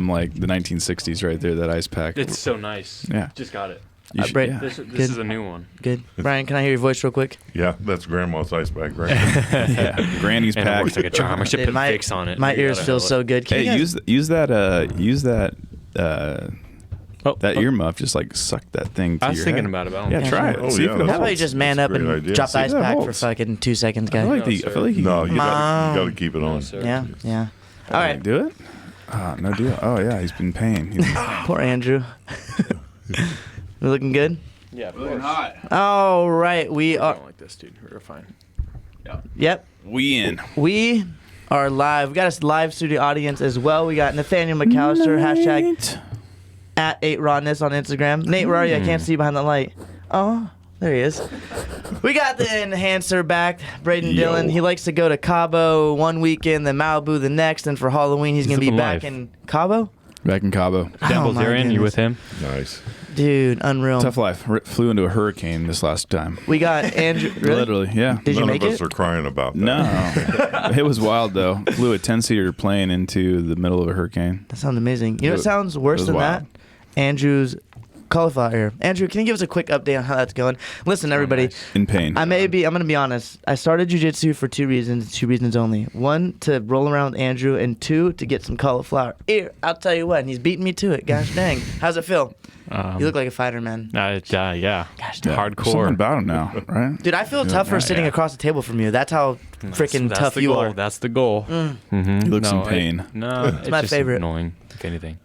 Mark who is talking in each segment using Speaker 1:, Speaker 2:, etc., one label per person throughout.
Speaker 1: from like the 1960s right there, that ice pack.
Speaker 2: It's so nice.
Speaker 1: Yeah.
Speaker 2: Just got it. This is a new one.
Speaker 3: Good. Brian, can I hear your voice real quick?
Speaker 4: Yeah, that's Grandma's ice pack, right?
Speaker 1: Yeah. Granny's
Speaker 2: And it
Speaker 1: pack.
Speaker 2: works like a charm. I should
Speaker 3: Dude,
Speaker 2: put a fix on it.
Speaker 3: My
Speaker 2: You
Speaker 3: ears
Speaker 2: gotta
Speaker 3: feel
Speaker 2: have it.
Speaker 3: so good. Can
Speaker 1: Hey,
Speaker 3: you guys-
Speaker 1: use that earmuff. Just like suck that thing to
Speaker 2: I was
Speaker 1: your
Speaker 2: thinking
Speaker 1: head.
Speaker 2: about it, but I don't
Speaker 1: Yeah,
Speaker 2: think
Speaker 1: try
Speaker 2: I
Speaker 1: it.
Speaker 2: should.
Speaker 4: Oh,
Speaker 1: See
Speaker 4: yeah,
Speaker 1: if it
Speaker 4: that's
Speaker 3: How about you
Speaker 1: holds.
Speaker 3: just man up
Speaker 4: Great
Speaker 3: and
Speaker 4: idea.
Speaker 3: drop the
Speaker 4: See if
Speaker 3: ice
Speaker 1: that
Speaker 3: pack for
Speaker 1: holds.
Speaker 3: fucking 2 seconds,
Speaker 1: I
Speaker 3: guy?
Speaker 1: feel like,
Speaker 2: No,
Speaker 1: I
Speaker 2: sir.
Speaker 1: feel like
Speaker 4: No, you
Speaker 3: Mom.
Speaker 4: got to keep it on.
Speaker 2: sir.
Speaker 3: Yeah, yeah. All right.
Speaker 1: Do it? No deal. Oh, yeah, he's been paying.
Speaker 3: Poor Andrew. We looking good?
Speaker 2: Yeah, of course.
Speaker 3: All right. We
Speaker 2: I
Speaker 3: are.
Speaker 2: don't like this, dude. We're fine.
Speaker 3: Yep.
Speaker 1: We in.
Speaker 3: We are live. We got a live studio audience as well. We got Nathaniel McAllister, hashtag @8rawness on Instagram. Nate, where are you? I can't see you behind the light. Oh, there he is. We got the enhancer back, Braden
Speaker 4: Yo.
Speaker 3: Dillon. He likes to go to Cabo one weekend, then Malibu the next, and for Halloween he's going to be
Speaker 2: living
Speaker 3: back
Speaker 2: life.
Speaker 3: in Cabo.
Speaker 1: Back in Cabo.
Speaker 2: Dan
Speaker 3: Oh, my
Speaker 2: Bilzerian, you
Speaker 3: goodness.
Speaker 2: with him?
Speaker 4: Nice.
Speaker 3: Dude, unreal.
Speaker 1: Tough life. Flew into a hurricane this last time.
Speaker 3: We got Andrew. Really?
Speaker 1: Literally, yeah.
Speaker 3: Did you
Speaker 4: None
Speaker 3: make
Speaker 4: of us
Speaker 3: it?
Speaker 4: are crying about that.
Speaker 1: No. It was wild, though. Flew a 10-seater plane into the middle of a hurricane.
Speaker 3: That sounds amazing. You know what
Speaker 1: It-
Speaker 3: sounds worse
Speaker 1: it was
Speaker 3: than
Speaker 1: wild.
Speaker 3: that? Andrew's cauliflower. Andrew, can you give us a quick update on how that's going? Listen, everybody.
Speaker 2: nice.
Speaker 1: In pain.
Speaker 3: I'm going to be honest. I started jiu-jitsu for two reasons only. One, to roll around with Andrew, and two, to get some cauliflower. Here, I'll tell you what, and he's beating me to it. Gosh dang. How's it feel? You look like a fighter, man.
Speaker 2: Yeah.
Speaker 3: Gosh
Speaker 1: Yeah,
Speaker 3: dang.
Speaker 1: there's something
Speaker 2: Hardcore.
Speaker 1: about him now, right?
Speaker 3: Dude, I feel tougher sitting
Speaker 2: yeah.
Speaker 3: across the table from you. That's how freaking
Speaker 2: That's
Speaker 3: tough
Speaker 2: the
Speaker 3: you
Speaker 2: goal.
Speaker 3: are.
Speaker 2: That's the goal.
Speaker 1: He looks in pain.
Speaker 2: No, it's
Speaker 3: my
Speaker 2: just
Speaker 3: favorite.
Speaker 2: annoying, if anything.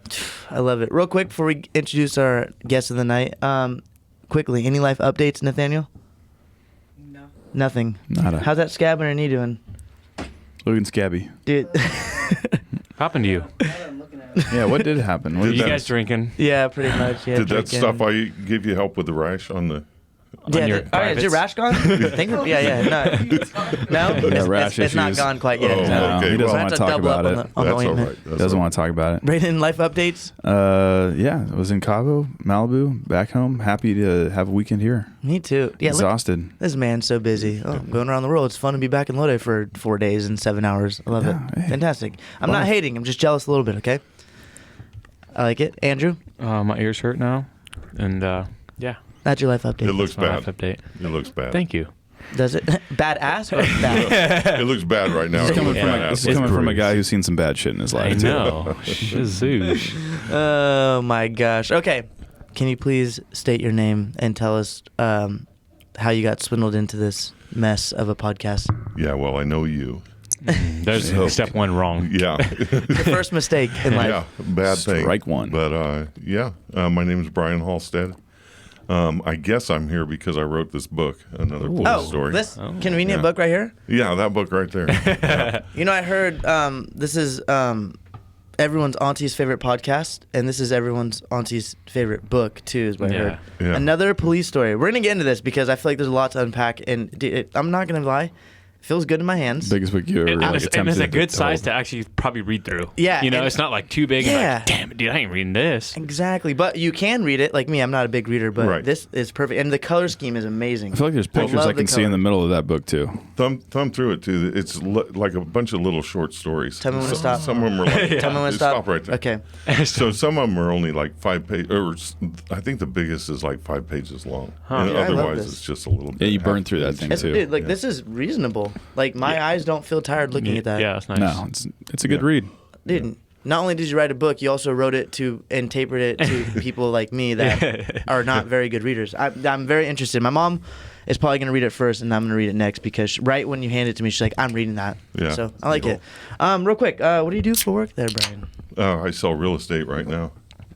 Speaker 3: I love it. Real quick, before we introduce our guest of the night, quickly, any life updates, Nathaniel?
Speaker 5: No.
Speaker 3: Nothing.
Speaker 1: Nada.
Speaker 3: How's that scab on your knee doing?
Speaker 1: Looking scabby.
Speaker 3: Dude.
Speaker 2: What happened to you?
Speaker 5: Now that I'm looking at it.
Speaker 1: Yeah, what did happen? What
Speaker 4: Did
Speaker 1: did
Speaker 2: You
Speaker 4: that-
Speaker 2: guys drinking?
Speaker 3: Yeah, pretty much. Yeah,
Speaker 4: Did that
Speaker 3: drinking.
Speaker 4: stuff I give you help with the rash on the...
Speaker 3: Yeah,
Speaker 2: your
Speaker 3: all right, is your rash gone? Yeah, no. No?
Speaker 1: rash
Speaker 3: it's not
Speaker 1: issues.
Speaker 3: gone quite yet.
Speaker 4: Oh,
Speaker 3: no.
Speaker 1: No,
Speaker 4: okay,
Speaker 1: he doesn't
Speaker 4: well-
Speaker 3: I
Speaker 1: want
Speaker 3: have
Speaker 1: to
Speaker 3: to
Speaker 1: talk
Speaker 3: double up
Speaker 1: about
Speaker 3: on
Speaker 1: it.
Speaker 3: the
Speaker 4: That's all
Speaker 3: ointment.
Speaker 4: right. That's
Speaker 1: Doesn't
Speaker 4: all
Speaker 1: want to talk about it.
Speaker 3: Brayden, life updates?
Speaker 1: Yeah, I was in Cabo, Malibu, back home. Happy to have a weekend here.
Speaker 3: Me too. Yeah, look,
Speaker 1: Exhausted.
Speaker 3: this man's so busy. Oh, I'm going around the world. It's fun to be back in Lodi for 4 days and 7 hours. I love
Speaker 1: Yeah,
Speaker 3: it.
Speaker 1: hey.
Speaker 3: Fantastic. I'm not
Speaker 1: Life.
Speaker 3: hating. I'm just jealous a little bit, okay? I like it. Andrew,
Speaker 2: My ears hurt now, and yeah.
Speaker 3: that's your life update.
Speaker 4: It looks
Speaker 2: That's my
Speaker 4: bad.
Speaker 2: life update.
Speaker 4: It looks bad.
Speaker 2: Thank you.
Speaker 3: Does it? Bad ass or bad?
Speaker 4: It looks bad right now.
Speaker 1: This is
Speaker 4: It
Speaker 1: coming,
Speaker 4: looks
Speaker 1: from,
Speaker 4: bad.
Speaker 1: this is
Speaker 2: It's
Speaker 1: coming from a
Speaker 2: bruised.
Speaker 1: guy who's seen some bad shit in his
Speaker 2: I
Speaker 1: life. too.
Speaker 2: know. Shazoosh.
Speaker 3: Oh my gosh. Okay. Can you please state your name and tell us how you got swindled into this mess of a podcast?
Speaker 4: Yeah, well, I know you.
Speaker 2: There's
Speaker 4: So-
Speaker 2: step one wrong.
Speaker 4: Yeah.
Speaker 3: Your first mistake in life.
Speaker 4: Yeah, bad thing.
Speaker 1: Strike one.
Speaker 4: But yeah, my name is Brian Halstead. I guess I'm here because I wrote this book, another police
Speaker 3: Oh,
Speaker 4: story.
Speaker 3: this convenient
Speaker 4: Yeah.
Speaker 3: book right here.
Speaker 4: Yeah, that book right there.
Speaker 3: You know, I heard this is everyone's auntie's favorite podcast, and this is everyone's auntie's favorite book too. Is what I
Speaker 2: Yeah.
Speaker 3: heard.
Speaker 4: Yeah.
Speaker 3: Another police story. We're gonna get into this because I feel like there's a lot to unpack, and I'm not gonna lie, it feels good in my hands.
Speaker 1: Biggest book you ever
Speaker 2: And it's
Speaker 1: attempted
Speaker 2: a good
Speaker 1: to
Speaker 2: size
Speaker 1: hold.
Speaker 2: to actually probably read through.
Speaker 3: Yeah,
Speaker 2: You know,
Speaker 3: and-
Speaker 2: it's not like too big
Speaker 3: Yeah.
Speaker 2: and like, damn it, dude, I ain't reading this.
Speaker 3: Exactly, but you can read it. Like me, I'm not a big reader, but
Speaker 4: Right.
Speaker 3: this is perfect, and the color scheme is amazing.
Speaker 1: I feel like there's pictures I
Speaker 3: love the
Speaker 1: can see in
Speaker 3: color.
Speaker 1: the middle of that book too.
Speaker 4: Thumb through it too. It's like a bunch of little short stories.
Speaker 3: Tell me when to stop.
Speaker 4: Some of them are like,
Speaker 3: Tell me when to
Speaker 4: just
Speaker 3: stop.
Speaker 4: right there.
Speaker 3: Okay.
Speaker 4: So some of them are only like 5 pages, or I think the biggest is like 5 pages long. And
Speaker 3: Yeah, I love
Speaker 4: otherwise,
Speaker 3: this.
Speaker 4: it's just a little bit.
Speaker 1: Yeah, you burn
Speaker 4: half
Speaker 1: through that
Speaker 4: page.
Speaker 1: thing
Speaker 3: It's,
Speaker 1: too.
Speaker 3: dude, like
Speaker 4: Yeah.
Speaker 3: this is reasonable. Like my eyes don't feel tired looking at that.
Speaker 2: Yeah, that's nice.
Speaker 1: No, it's a good read.
Speaker 3: Dude, not only did you write a book, you also wrote it to and tapered it to people like me that are not very good readers. I'm very interested. My mom is probably going to read it first, and I'm going to read it next because right when you hand it to me, she's like, "I'm reading that."
Speaker 4: Yeah.
Speaker 3: So I like
Speaker 4: Cool.
Speaker 3: it. Real quick, what do you do for work there, Brian?
Speaker 4: I sell real estate right now.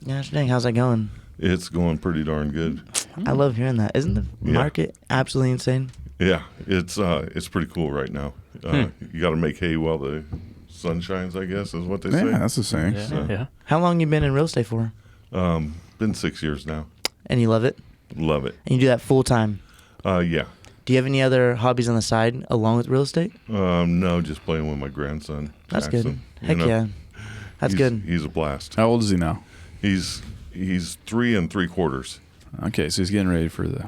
Speaker 3: Gosh dang, how's that going?
Speaker 4: It's going pretty darn good.
Speaker 3: I love hearing that. Isn't the
Speaker 4: Yeah.
Speaker 3: market absolutely insane?
Speaker 4: Yeah, it's pretty cool right now. You got to make hay while the sun shines, I guess, is what they say.
Speaker 1: Yeah, that's the saying.
Speaker 2: Yeah. Yeah.
Speaker 3: How long you been in real estate for?
Speaker 4: Been 6 years now.
Speaker 3: And you love it?
Speaker 4: Love it.
Speaker 3: And you do that full time?
Speaker 4: Yeah.
Speaker 3: Do you have any other hobbies on the side along with real estate?
Speaker 4: No, just playing with my grandson.
Speaker 3: That's good.
Speaker 4: Jackson.
Speaker 3: Heck yeah. That's good.
Speaker 4: He's a blast.
Speaker 1: How old is he now?
Speaker 4: He's 3 3/4.
Speaker 1: Okay, so he's getting ready for the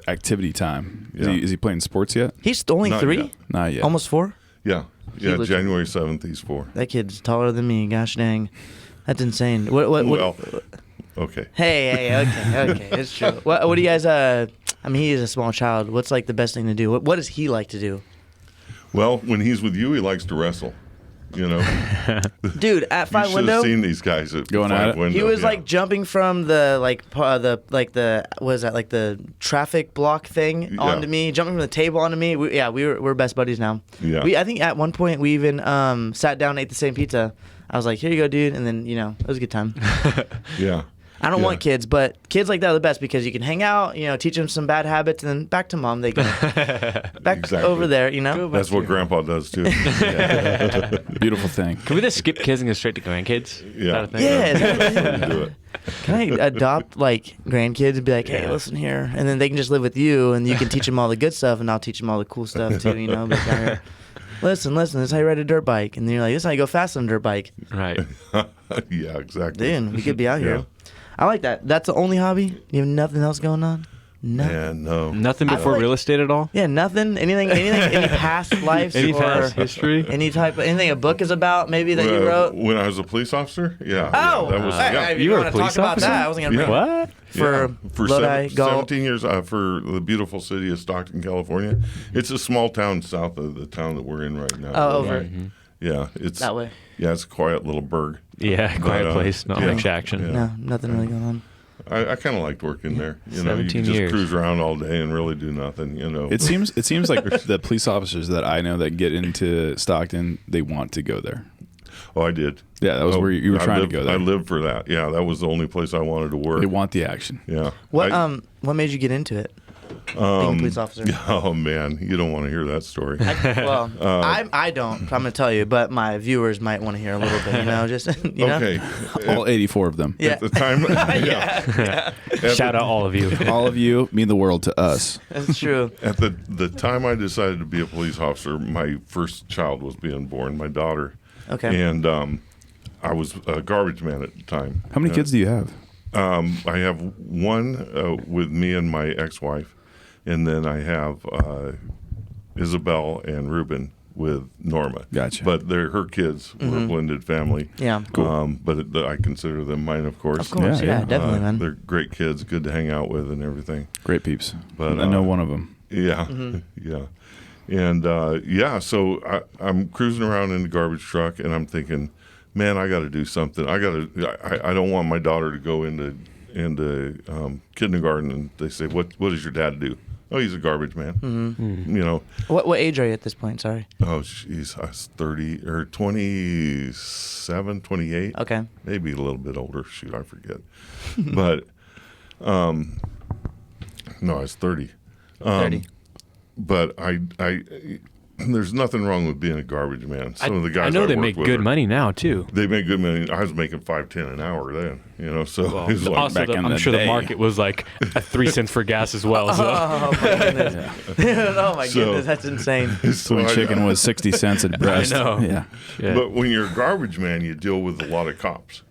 Speaker 1: activity time.
Speaker 4: Yeah.
Speaker 1: Is he playing sports yet?
Speaker 3: He's only
Speaker 4: Not
Speaker 3: 3?
Speaker 4: yet.
Speaker 1: Not yet.
Speaker 3: Almost 4?
Speaker 4: Yeah.
Speaker 3: He
Speaker 4: Yeah,
Speaker 3: looks-
Speaker 4: January 7th, he's 4.
Speaker 3: That kid's taller than me. Gosh dang. That's insane. What
Speaker 4: Well, okay.
Speaker 3: Hey, okay, it's true. What do you guys? I mean, he is a small child. What's like the best thing to do? What does he like to do?
Speaker 4: Well, when he's with you, he likes to wrestle. You know,
Speaker 3: Dude, at
Speaker 4: you
Speaker 3: Five
Speaker 4: should
Speaker 3: Window,
Speaker 4: have seen these guys at
Speaker 1: Going at
Speaker 4: Five
Speaker 1: it?
Speaker 4: Window.
Speaker 3: he was
Speaker 4: yeah.
Speaker 3: like jumping from the what is that, like the traffic block thing onto me, jumping from the table onto me. We're best buddies now.
Speaker 4: Yeah.
Speaker 3: I think at one point we even sat down and ate the same pizza. I was like, here you go, dude, and then it was a good time.
Speaker 4: Yeah.
Speaker 3: I don't
Speaker 4: Yeah.
Speaker 3: want kids, but kids like that are the best because you can hang out, teach them some bad habits, and then back to mom they go. Back
Speaker 4: Exactly.
Speaker 3: over there,
Speaker 4: That's what Grandpa does too.
Speaker 1: Beautiful thing.
Speaker 2: Can we just skip kids and go straight to grandkids? Is
Speaker 4: Yeah.
Speaker 2: that a thing?
Speaker 3: Yeah, is that-
Speaker 4: Do it.
Speaker 3: can I adopt like grandkids and be like, hey,
Speaker 2: Yeah.
Speaker 3: listen here, and then they can just live with you, and you can teach them all the good stuff, and I'll teach them all the cool stuff too, But like, all right, listen, this is how you ride a dirt bike, and then you're like, this is how you go fast on a dirt bike.
Speaker 2: Right.
Speaker 4: Yeah, exactly.
Speaker 3: Dude, we could be out here.
Speaker 4: Yeah.
Speaker 3: I like that. That's the only hobby. You have nothing else going on. Nothing.
Speaker 4: Man, no.
Speaker 2: Nothing
Speaker 3: I
Speaker 2: before
Speaker 3: like-
Speaker 2: real estate at all?
Speaker 3: Yeah, nothing. Anything. Any past lives
Speaker 2: Any
Speaker 3: or
Speaker 2: past history?
Speaker 3: any type of anything a book is about maybe that you
Speaker 4: Well,
Speaker 3: wrote.
Speaker 4: when I was a police officer, yeah.
Speaker 3: Oh,
Speaker 4: yeah, that was
Speaker 3: hey,
Speaker 4: yeah.
Speaker 3: if
Speaker 2: You
Speaker 3: you
Speaker 2: were a
Speaker 3: want to
Speaker 2: police
Speaker 3: talk about
Speaker 2: officer?
Speaker 3: that, I wasn't gonna bring
Speaker 2: What?
Speaker 3: for
Speaker 4: for
Speaker 3: Lodi, Galt.
Speaker 4: 17 years for the beautiful city of Stockton, California. It's a small town south of the town that we're in right now.
Speaker 3: Oh, over
Speaker 4: Yeah, it's
Speaker 3: that way.
Speaker 4: Yeah, it's a quiet little burg.
Speaker 2: Yeah, quiet place, not
Speaker 4: yeah.
Speaker 2: much action.
Speaker 4: Yeah.
Speaker 3: No, nothing really going on.
Speaker 4: I kind of liked working there. You
Speaker 2: 17
Speaker 4: can just
Speaker 2: years.
Speaker 4: cruise around all day and really do nothing.
Speaker 1: It seems like the police officers that I know that get into Stockton, they want to go there.
Speaker 4: Oh, I did.
Speaker 1: Yeah, that was where you were
Speaker 4: I
Speaker 1: trying
Speaker 4: lived-
Speaker 1: to go there.
Speaker 4: I lived for that. Yeah, that was the only place I wanted to work.
Speaker 1: They want the action.
Speaker 4: Yeah.
Speaker 3: What made you get into it? Being a police officer.
Speaker 4: Oh man, you don't want to hear that story.
Speaker 3: Well, I don't. I'm gonna tell you, but my viewers might want to hear a little bit. Just
Speaker 4: Okay.
Speaker 1: All 84 of them.
Speaker 3: Yeah.
Speaker 4: At the time,
Speaker 2: Shout out all of you.
Speaker 1: All of you mean the world to us.
Speaker 3: That's true.
Speaker 4: At the time I decided to be a police officer, my first child was being born, my daughter.
Speaker 3: Okay.
Speaker 4: And I was a garbage man at the time.
Speaker 1: How many kids do you have?
Speaker 4: I have one with me and my ex-wife, and then I have Isabel and Ruben with Norma.
Speaker 1: Gotcha.
Speaker 4: But they're her kids. We're a blended family.
Speaker 3: Yeah.
Speaker 4: But I consider them mine, of course.
Speaker 3: Of course.
Speaker 1: Yeah,
Speaker 3: Yeah,
Speaker 1: yeah.
Speaker 3: definitely, man.
Speaker 4: They're great kids, good to hang out with and everything.
Speaker 1: Great peeps.
Speaker 4: But,
Speaker 1: I know one of them.
Speaker 4: Yeah, yeah. And so I'm cruising around in the garbage truck, and I'm thinking, man, I got to do something. I don't want my daughter to go into kindergarten and they say, what does your dad do? Oh, he's a garbage man.
Speaker 3: What age are you at this point? Sorry.
Speaker 4: Oh, jeez, I was 30 or 27, 28.
Speaker 3: Okay.
Speaker 4: Maybe a little bit older. Shoot, I forget. But no, I was 30.
Speaker 3: 30.
Speaker 4: But I there's nothing wrong with being a garbage man. Some of the guys
Speaker 2: I know they
Speaker 4: worked
Speaker 2: make
Speaker 4: with
Speaker 2: good
Speaker 4: are-
Speaker 2: money now too.
Speaker 4: They make good money. I was making $5.10 an hour then, so
Speaker 2: Well,
Speaker 4: it was like,
Speaker 2: also,
Speaker 1: back in
Speaker 2: I'm
Speaker 1: the
Speaker 2: sure
Speaker 1: day.
Speaker 2: the market was like at 3 cents for gas as well. So.
Speaker 3: Oh my goodness. Oh my
Speaker 4: So-
Speaker 3: goodness, that's insane.
Speaker 4: so
Speaker 1: When
Speaker 4: I-
Speaker 1: chicken was 60 cents at breast.
Speaker 2: know.
Speaker 1: Yeah.
Speaker 2: Yeah.
Speaker 4: But when you're a garbage man, you deal with a lot of cops.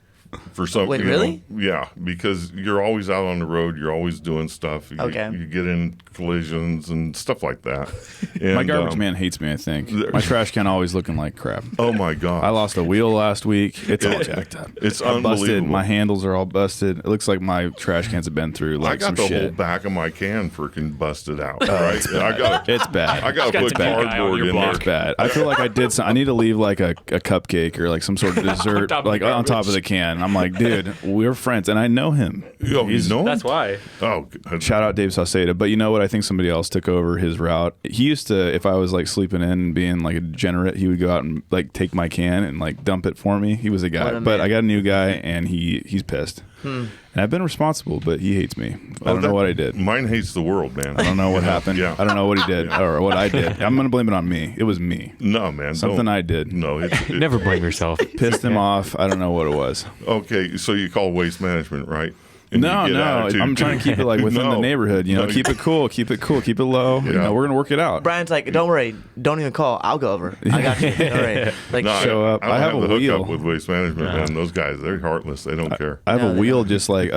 Speaker 4: For some,
Speaker 3: Wait,
Speaker 4: you know,
Speaker 3: really?
Speaker 4: yeah, because you're always out on the road. You're always doing stuff. You,
Speaker 3: Okay.
Speaker 4: You get in collisions and stuff like that. And,
Speaker 1: My garbage man hates me, I think. My trash can always looking like crap.
Speaker 4: Oh my God!
Speaker 1: I lost a wheel last week. It's all jacked up.
Speaker 4: It's
Speaker 1: I'm busted.
Speaker 4: unbelievable.
Speaker 1: My handles are all busted. It looks like my trash cans have been through
Speaker 4: I
Speaker 1: like
Speaker 4: got
Speaker 1: some
Speaker 4: the whole
Speaker 1: shit.
Speaker 4: back of my can freaking busted out. Right? I got.
Speaker 1: It's bad.
Speaker 4: I got to
Speaker 2: got
Speaker 4: put
Speaker 2: some big guy on
Speaker 4: cardboard
Speaker 2: your
Speaker 4: in
Speaker 2: block.
Speaker 4: there.
Speaker 1: It's bad. I feel like I did some. I need to leave like a cupcake or like some sort of dessert
Speaker 2: top of
Speaker 1: like
Speaker 2: the
Speaker 1: on top of
Speaker 2: garbage.
Speaker 1: the can. I'm like, dude, we're friends, and I know him.
Speaker 4: Yo, you know him?
Speaker 2: That's why.
Speaker 4: Oh, God.
Speaker 1: Shout out Dave Sauceda. But you know what? I think somebody else took over his route. He used to, if I was like sleeping in and being like a degenerate, he would go out and like take my can and like dump it for me. He was a
Speaker 3: What
Speaker 1: guy.
Speaker 3: a
Speaker 1: But
Speaker 3: man.
Speaker 1: I got a new guy and he's pissed. And I've been responsible, but he hates me. I don't know what I did.
Speaker 4: Mine hates the world, man.
Speaker 1: I don't know what happened.
Speaker 4: Yeah.
Speaker 1: I don't know what he did or what I did. I'm going to blame it on me. It was me.
Speaker 4: No, man.
Speaker 1: Something
Speaker 4: don't.
Speaker 1: I did.
Speaker 4: No,
Speaker 2: Never blame yourself.
Speaker 1: Pissed him off. I don't know what it was.
Speaker 4: Okay, so you call waste management, right? And
Speaker 1: No,
Speaker 4: you get
Speaker 1: no.
Speaker 4: attitude,
Speaker 1: I'm trying to keep it like within the
Speaker 4: No.
Speaker 1: neighborhood. You know,
Speaker 4: No.
Speaker 1: keep it cool, keep it low. You
Speaker 4: Yeah.
Speaker 1: know, we're gonna work it out.
Speaker 3: Brian's like, don't worry, don't even call. I'll go over. I got you. All right. Like,
Speaker 4: No,
Speaker 1: Show up.
Speaker 4: I don't
Speaker 1: I have
Speaker 4: have
Speaker 1: a
Speaker 4: the
Speaker 1: wheel.
Speaker 4: hookup with waste management, man. Those guys, they're heartless. They don't care.
Speaker 1: I have
Speaker 3: No,
Speaker 1: a
Speaker 3: they
Speaker 1: wheel,
Speaker 3: don't.
Speaker 1: just like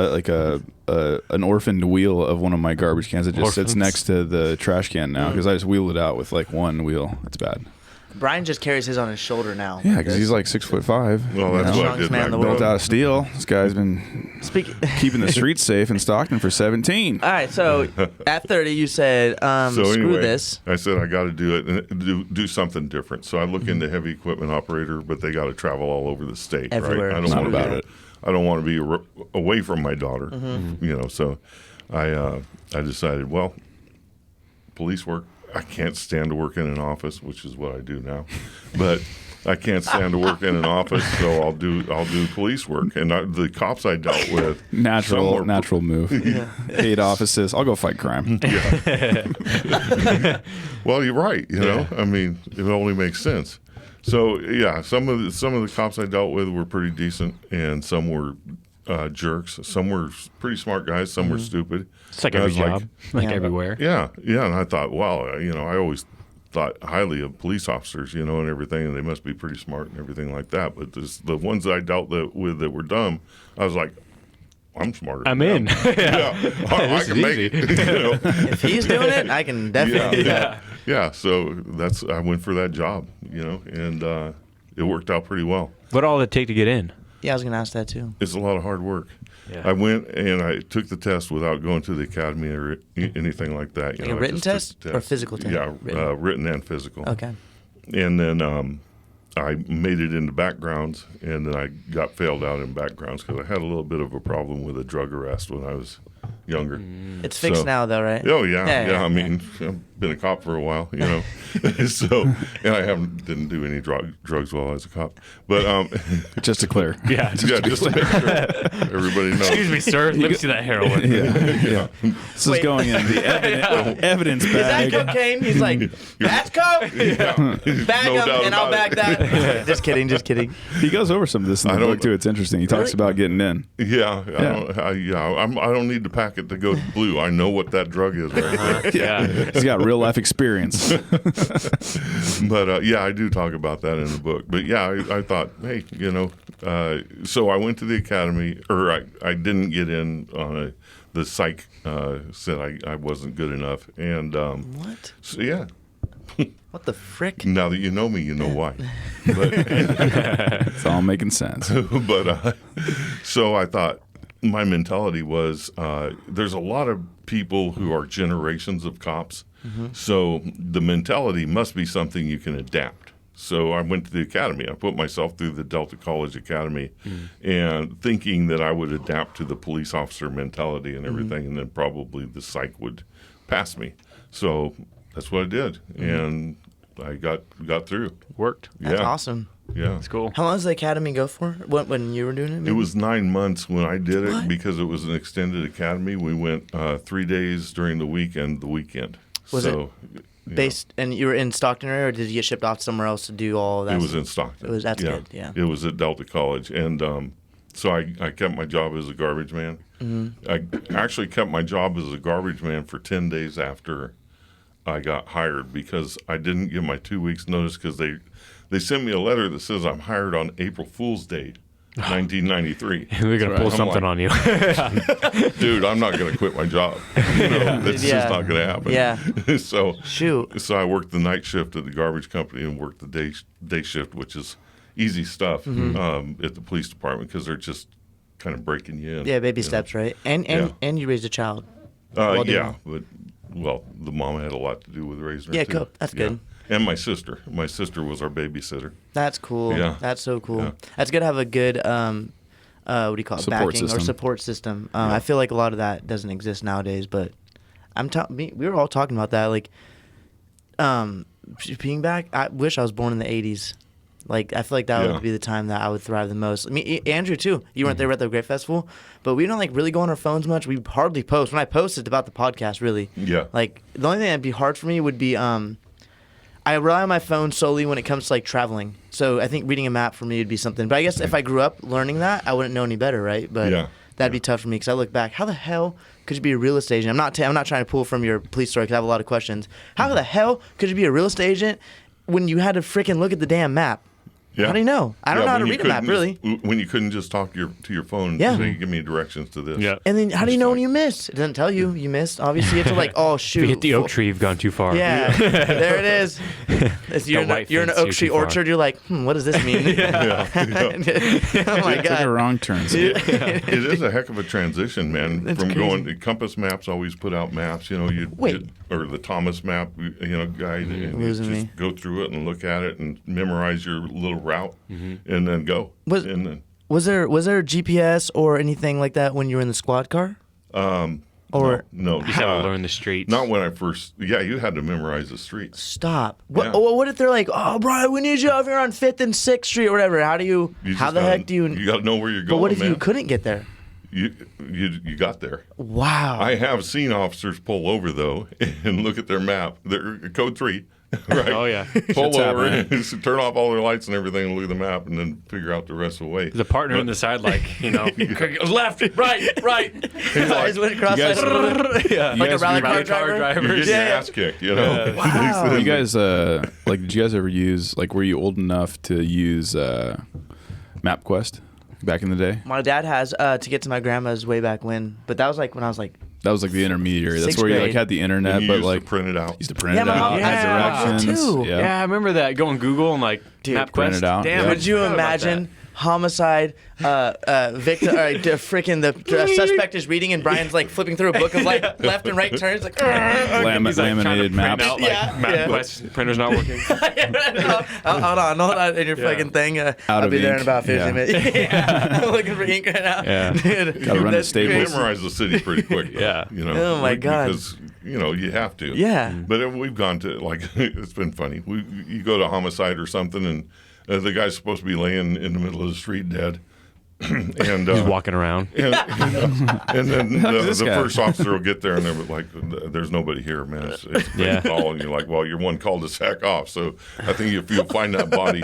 Speaker 1: an orphaned wheel of one of my garbage cans that just sits
Speaker 2: Orphans.
Speaker 1: next to the trash can now because I just wheel it out with like one wheel. It's bad.
Speaker 3: Brian just carries his on his shoulder now.
Speaker 1: Yeah, because he's like 6'5".
Speaker 4: Well, that's what I
Speaker 3: Strongest
Speaker 4: did
Speaker 3: man
Speaker 4: back
Speaker 3: in the
Speaker 4: then.
Speaker 3: world.
Speaker 1: Built out of steel. This guy's been keeping the streets safe in Stockton for 17.
Speaker 3: All right, so at 30, you said,
Speaker 4: So
Speaker 3: screw
Speaker 4: anyway,
Speaker 3: this.
Speaker 4: I said I got to do it and do something different. So I look into heavy equipment operator, but they got to travel all over the state.
Speaker 3: Everywhere.
Speaker 4: Right? I
Speaker 1: Not
Speaker 4: don't want
Speaker 1: about
Speaker 4: to
Speaker 1: it.
Speaker 4: I don't want to be away from my daughter. So I decided, well, police work. I can't stand to work in an office, which is what I do now, but I can't stand to work in an office, so I'll do police work. And the cops I dealt with,
Speaker 1: Natural move. Hate offices. I'll go fight crime.
Speaker 4: Well, you're right. You know, I mean, it only makes sense. So yeah, some of the cops I dealt with were pretty decent, and some were jerks. Some were pretty smart guys. Some were stupid.
Speaker 2: It's like
Speaker 4: And I
Speaker 2: every
Speaker 4: was
Speaker 2: job, like everywhere.
Speaker 4: Yeah. And I thought, wow, I always thought highly of police officers, and everything, and they must be pretty smart and everything like that. But the ones that I dealt with that were dumb, I was like, I'm smarter.
Speaker 2: I'm
Speaker 4: than
Speaker 2: in.
Speaker 4: them. I
Speaker 2: This
Speaker 4: can
Speaker 2: is
Speaker 4: make
Speaker 2: easy.
Speaker 4: it.
Speaker 3: If he's doing it, I can definitely do that.
Speaker 4: Yeah. So I went for that job, and it worked out pretty well.
Speaker 2: What all did it take to get in?
Speaker 3: Yeah, I was going to ask that too.
Speaker 4: It's a lot of hard work.
Speaker 2: Yeah.
Speaker 4: I went and I took the test without going to the academy or anything like that.
Speaker 3: Like a written
Speaker 4: just took
Speaker 3: test
Speaker 4: the
Speaker 3: or physical test?
Speaker 4: Yeah,
Speaker 3: Written.
Speaker 4: written and physical.
Speaker 3: Okay.
Speaker 4: And then I made it into backgrounds, and then I got failed out in backgrounds because I had a little bit of a problem with a drug arrest when I was younger.
Speaker 3: It's fixed
Speaker 4: So-
Speaker 3: now, though, right?
Speaker 4: Oh yeah,
Speaker 3: Yeah, yeah,
Speaker 4: I mean, I've been a cop for a while, so, and I didn't do any drugs while I was a cop, but
Speaker 1: Just to clear.
Speaker 2: Yeah.
Speaker 4: yeah, just to make sure everybody knows.
Speaker 2: Excuse me, sir. Let me see that heroin.
Speaker 1: Yeah. This is going in the evidence
Speaker 3: Is that
Speaker 1: bag.
Speaker 3: cocaine? He's like, that's coke? Bag
Speaker 4: No
Speaker 3: him,
Speaker 4: doubt
Speaker 3: and I'll
Speaker 4: about
Speaker 3: bag
Speaker 4: it.
Speaker 3: that. Just kidding, just kidding.
Speaker 1: He goes over some of this in the
Speaker 4: I don't-
Speaker 1: book too. It's interesting. He talks about getting in.
Speaker 4: Yeah, I don't need the packet to go blue. I know what that drug is right there.
Speaker 2: Yeah.
Speaker 1: He's got real life experience.
Speaker 4: But I do talk about that in the book. But yeah, I thought, hey, so I went to the academy, or I didn't get in on the psych said I wasn't good enough, and
Speaker 3: What?
Speaker 4: so, yeah.
Speaker 3: What the frick?
Speaker 4: Now that you know me, you know why. But
Speaker 1: It's all making sense.
Speaker 4: so I thought my mentality was there's a lot of people who are generations of cops. So the mentality must be something you can adapt. So I went to the academy. I put myself through the Delta College Academy and thinking that I would adapt to the police officer mentality and everything, and then probably the psych would pass me. So that's what I did. And I got through.
Speaker 2: Worked.
Speaker 3: That's
Speaker 4: Yeah.
Speaker 3: awesome.
Speaker 4: Yeah.
Speaker 2: It's cool.
Speaker 3: How long does the academy go for? When you were doing it?
Speaker 4: It
Speaker 3: maybe?
Speaker 4: was 9 months when I did it
Speaker 3: What?
Speaker 4: because it was an extended academy. We went 3 days during the week and the weekend.
Speaker 3: Was
Speaker 4: so,
Speaker 3: based, and you were in Stockton area, or did you get shipped off somewhere else to do all of that?
Speaker 4: It was in Stockton.
Speaker 3: That's good, yeah.
Speaker 4: It was at Delta College. And so I kept my job as a garbage man. I actually kept my job as a garbage man for 10 days after I got hired because I didn't give my 2 weeks notice because they sent me a letter that says I'm hired on April Fool's Day, 1993.
Speaker 2: They're gonna pull
Speaker 4: I'm
Speaker 2: something
Speaker 4: like,
Speaker 2: on you.
Speaker 4: Dude, I'm not going to quit my job. That's
Speaker 3: Yeah.
Speaker 4: just not going to happen.
Speaker 3: Yeah.
Speaker 4: so
Speaker 3: Shoot.
Speaker 4: So I worked the night shift at the garbage company and worked the day shift, which is easy stuff at the police department because they're just kind of breaking you in.
Speaker 3: Yeah, baby
Speaker 4: you know.
Speaker 3: steps, right? And
Speaker 4: Yeah.
Speaker 3: and you raised a child. Well done.
Speaker 4: Yeah, but the mom had a lot to do with raising her.
Speaker 3: Yeah,
Speaker 4: too.
Speaker 3: cool. That's good.
Speaker 4: And my sister. My sister was our babysitter.
Speaker 3: That's cool.
Speaker 4: Yeah.
Speaker 3: That's so cool.
Speaker 4: Yeah.
Speaker 3: That's good to have a good what do you call it?
Speaker 1: Support
Speaker 3: Backing
Speaker 1: system.
Speaker 3: or support system. I feel like a lot of that doesn't exist nowadays, but we were all talking about that. Like, being back, I wish I was born in the '80s. Like, I feel like that
Speaker 4: Yeah.
Speaker 3: would be the time that I would thrive the most. I mean, Andrew too. You weren't there at the Great Festival, but we don't like really go on our phones much. We hardly post. When I post, it's about the podcast, really.
Speaker 4: Yeah.
Speaker 3: Like, the only thing that'd be hard for me would be I rely on my phone solely when it comes to like traveling. So I think reading a map for me would be something. But I guess if I grew up learning that, I wouldn't know any better, right? But
Speaker 4: Yeah.
Speaker 3: that'd be tough for me because I look back. How the hell could you be a real estate agent? I'm not trying to pull from your police story because I have a lot of questions. How the hell could you be a real estate agent when you had to freaking look at the damn map?
Speaker 4: Yeah.
Speaker 3: How do you know? I don't know how to
Speaker 4: when you
Speaker 3: read a map,
Speaker 4: couldn't
Speaker 3: really.
Speaker 4: when you couldn't just talk to your phone,
Speaker 3: Yeah.
Speaker 4: saying, give me directions to this.
Speaker 2: Yeah.
Speaker 3: And then how do you
Speaker 4: It's
Speaker 3: know when
Speaker 4: like-
Speaker 3: you missed? It doesn't tell you you missed. Obviously, you have to like, oh shoot.
Speaker 2: If you hit the oak tree, you've gone too far.
Speaker 3: Yeah, there it is. If you're,
Speaker 2: white
Speaker 3: you're in an
Speaker 2: fence,
Speaker 3: oak
Speaker 2: you're
Speaker 3: tree
Speaker 2: too far.
Speaker 3: orchard, you're like, what does this mean?
Speaker 4: Yeah.
Speaker 3: Oh my
Speaker 1: Took a
Speaker 3: god.
Speaker 1: wrong turn.
Speaker 4: It is a heck of a transition, man.
Speaker 3: That's
Speaker 4: From
Speaker 3: crazy.
Speaker 4: going, Compass Maps always put out maps.
Speaker 3: Wait.
Speaker 4: Or the Thomas map, guide, and you
Speaker 3: Losing
Speaker 4: just
Speaker 3: me.
Speaker 4: go through it and look at it and memorize your little route, and then go.
Speaker 3: Was-
Speaker 4: and then
Speaker 3: Was there GPS or anything like that when you were in the squad car? Or
Speaker 4: no,
Speaker 2: You just have to learn the streets.
Speaker 4: not when I first. Yeah, you had to memorize the streets.
Speaker 3: stop. What?
Speaker 4: Yeah.
Speaker 3: What if they're like, oh, Brian, we need you over here on 5th and 6th Street or whatever? How do you?
Speaker 4: You
Speaker 3: how
Speaker 4: just
Speaker 3: the
Speaker 4: gotta-
Speaker 3: heck do you?
Speaker 4: You got to know where you're going.
Speaker 3: But what if
Speaker 4: man.
Speaker 3: you couldn't get there?
Speaker 4: You got there.
Speaker 3: Wow.
Speaker 4: I have seen officers pull over though and look at their map. Their code 3, right?
Speaker 2: Oh, yeah.
Speaker 4: Pull
Speaker 1: Shit's
Speaker 4: over,
Speaker 1: happening.
Speaker 4: and turn off all their lights and everything, and look at the map, and then figure out the rest of the way.
Speaker 2: The partner on the side, like, left, right.
Speaker 3: Eyes went across.
Speaker 1: You guys-
Speaker 2: Yeah.
Speaker 3: Like a
Speaker 1: guys
Speaker 3: rally
Speaker 1: rally
Speaker 3: car driver.
Speaker 4: You're getting
Speaker 3: Yeah.
Speaker 4: your ass kicked, you know.
Speaker 3: Wow.
Speaker 1: You guys, did you guys ever use, were you old enough to use MapQuest back in the day?
Speaker 3: My dad has to get to my grandma's way back when, but that was like when I was like,
Speaker 1: That was like the intermediary. That's
Speaker 3: Sixth
Speaker 1: where you
Speaker 3: grade.
Speaker 1: had the internet,
Speaker 4: And you
Speaker 1: but
Speaker 4: used
Speaker 1: like
Speaker 4: to print it out.
Speaker 1: used to print
Speaker 3: Yeah,
Speaker 1: it
Speaker 3: my
Speaker 1: out,
Speaker 3: mom
Speaker 1: had
Speaker 3: had that
Speaker 1: directions.
Speaker 3: too.
Speaker 2: Yeah, I remember that. Go on Google and like
Speaker 3: Dude,
Speaker 2: MapQuest.
Speaker 1: print it out.
Speaker 2: Damn,
Speaker 1: Yeah.
Speaker 2: I
Speaker 3: Would you
Speaker 2: forgot about
Speaker 3: imagine homicide, victim, freaking the suspect is reading and Brian's like flipping through a book of like left and right turns, like.
Speaker 1: Laminated
Speaker 2: trying to print
Speaker 1: maps.
Speaker 2: out, like,
Speaker 3: Yeah,
Speaker 2: MapQuest printer's not working.
Speaker 3: Hold on, in your fucking thing. I'll
Speaker 1: of
Speaker 3: be there in
Speaker 1: ink.
Speaker 3: about 15
Speaker 1: Yeah.
Speaker 3: minutes. Yeah. I'm looking for ink right now.
Speaker 2: Yeah.
Speaker 3: Dude,
Speaker 1: Gotta run the
Speaker 3: that's
Speaker 1: staples.
Speaker 3: crazy.
Speaker 4: Memorize the city pretty quick. Though,
Speaker 2: Yeah.
Speaker 3: Oh, my God.
Speaker 4: Because you have to.
Speaker 3: Yeah.
Speaker 4: But we've gone to it's been funny. You go to homicide or something, and the guy's supposed to be laying in the middle of the street dead, and
Speaker 2: He's walking around.
Speaker 4: and then the
Speaker 1: this guy?
Speaker 4: first officer will get there and they're like, "There's nobody here, man. It's a
Speaker 2: Yeah.
Speaker 4: call." And you're like, "Well, you're one cul-de-sac off." So I think if you'll find that body,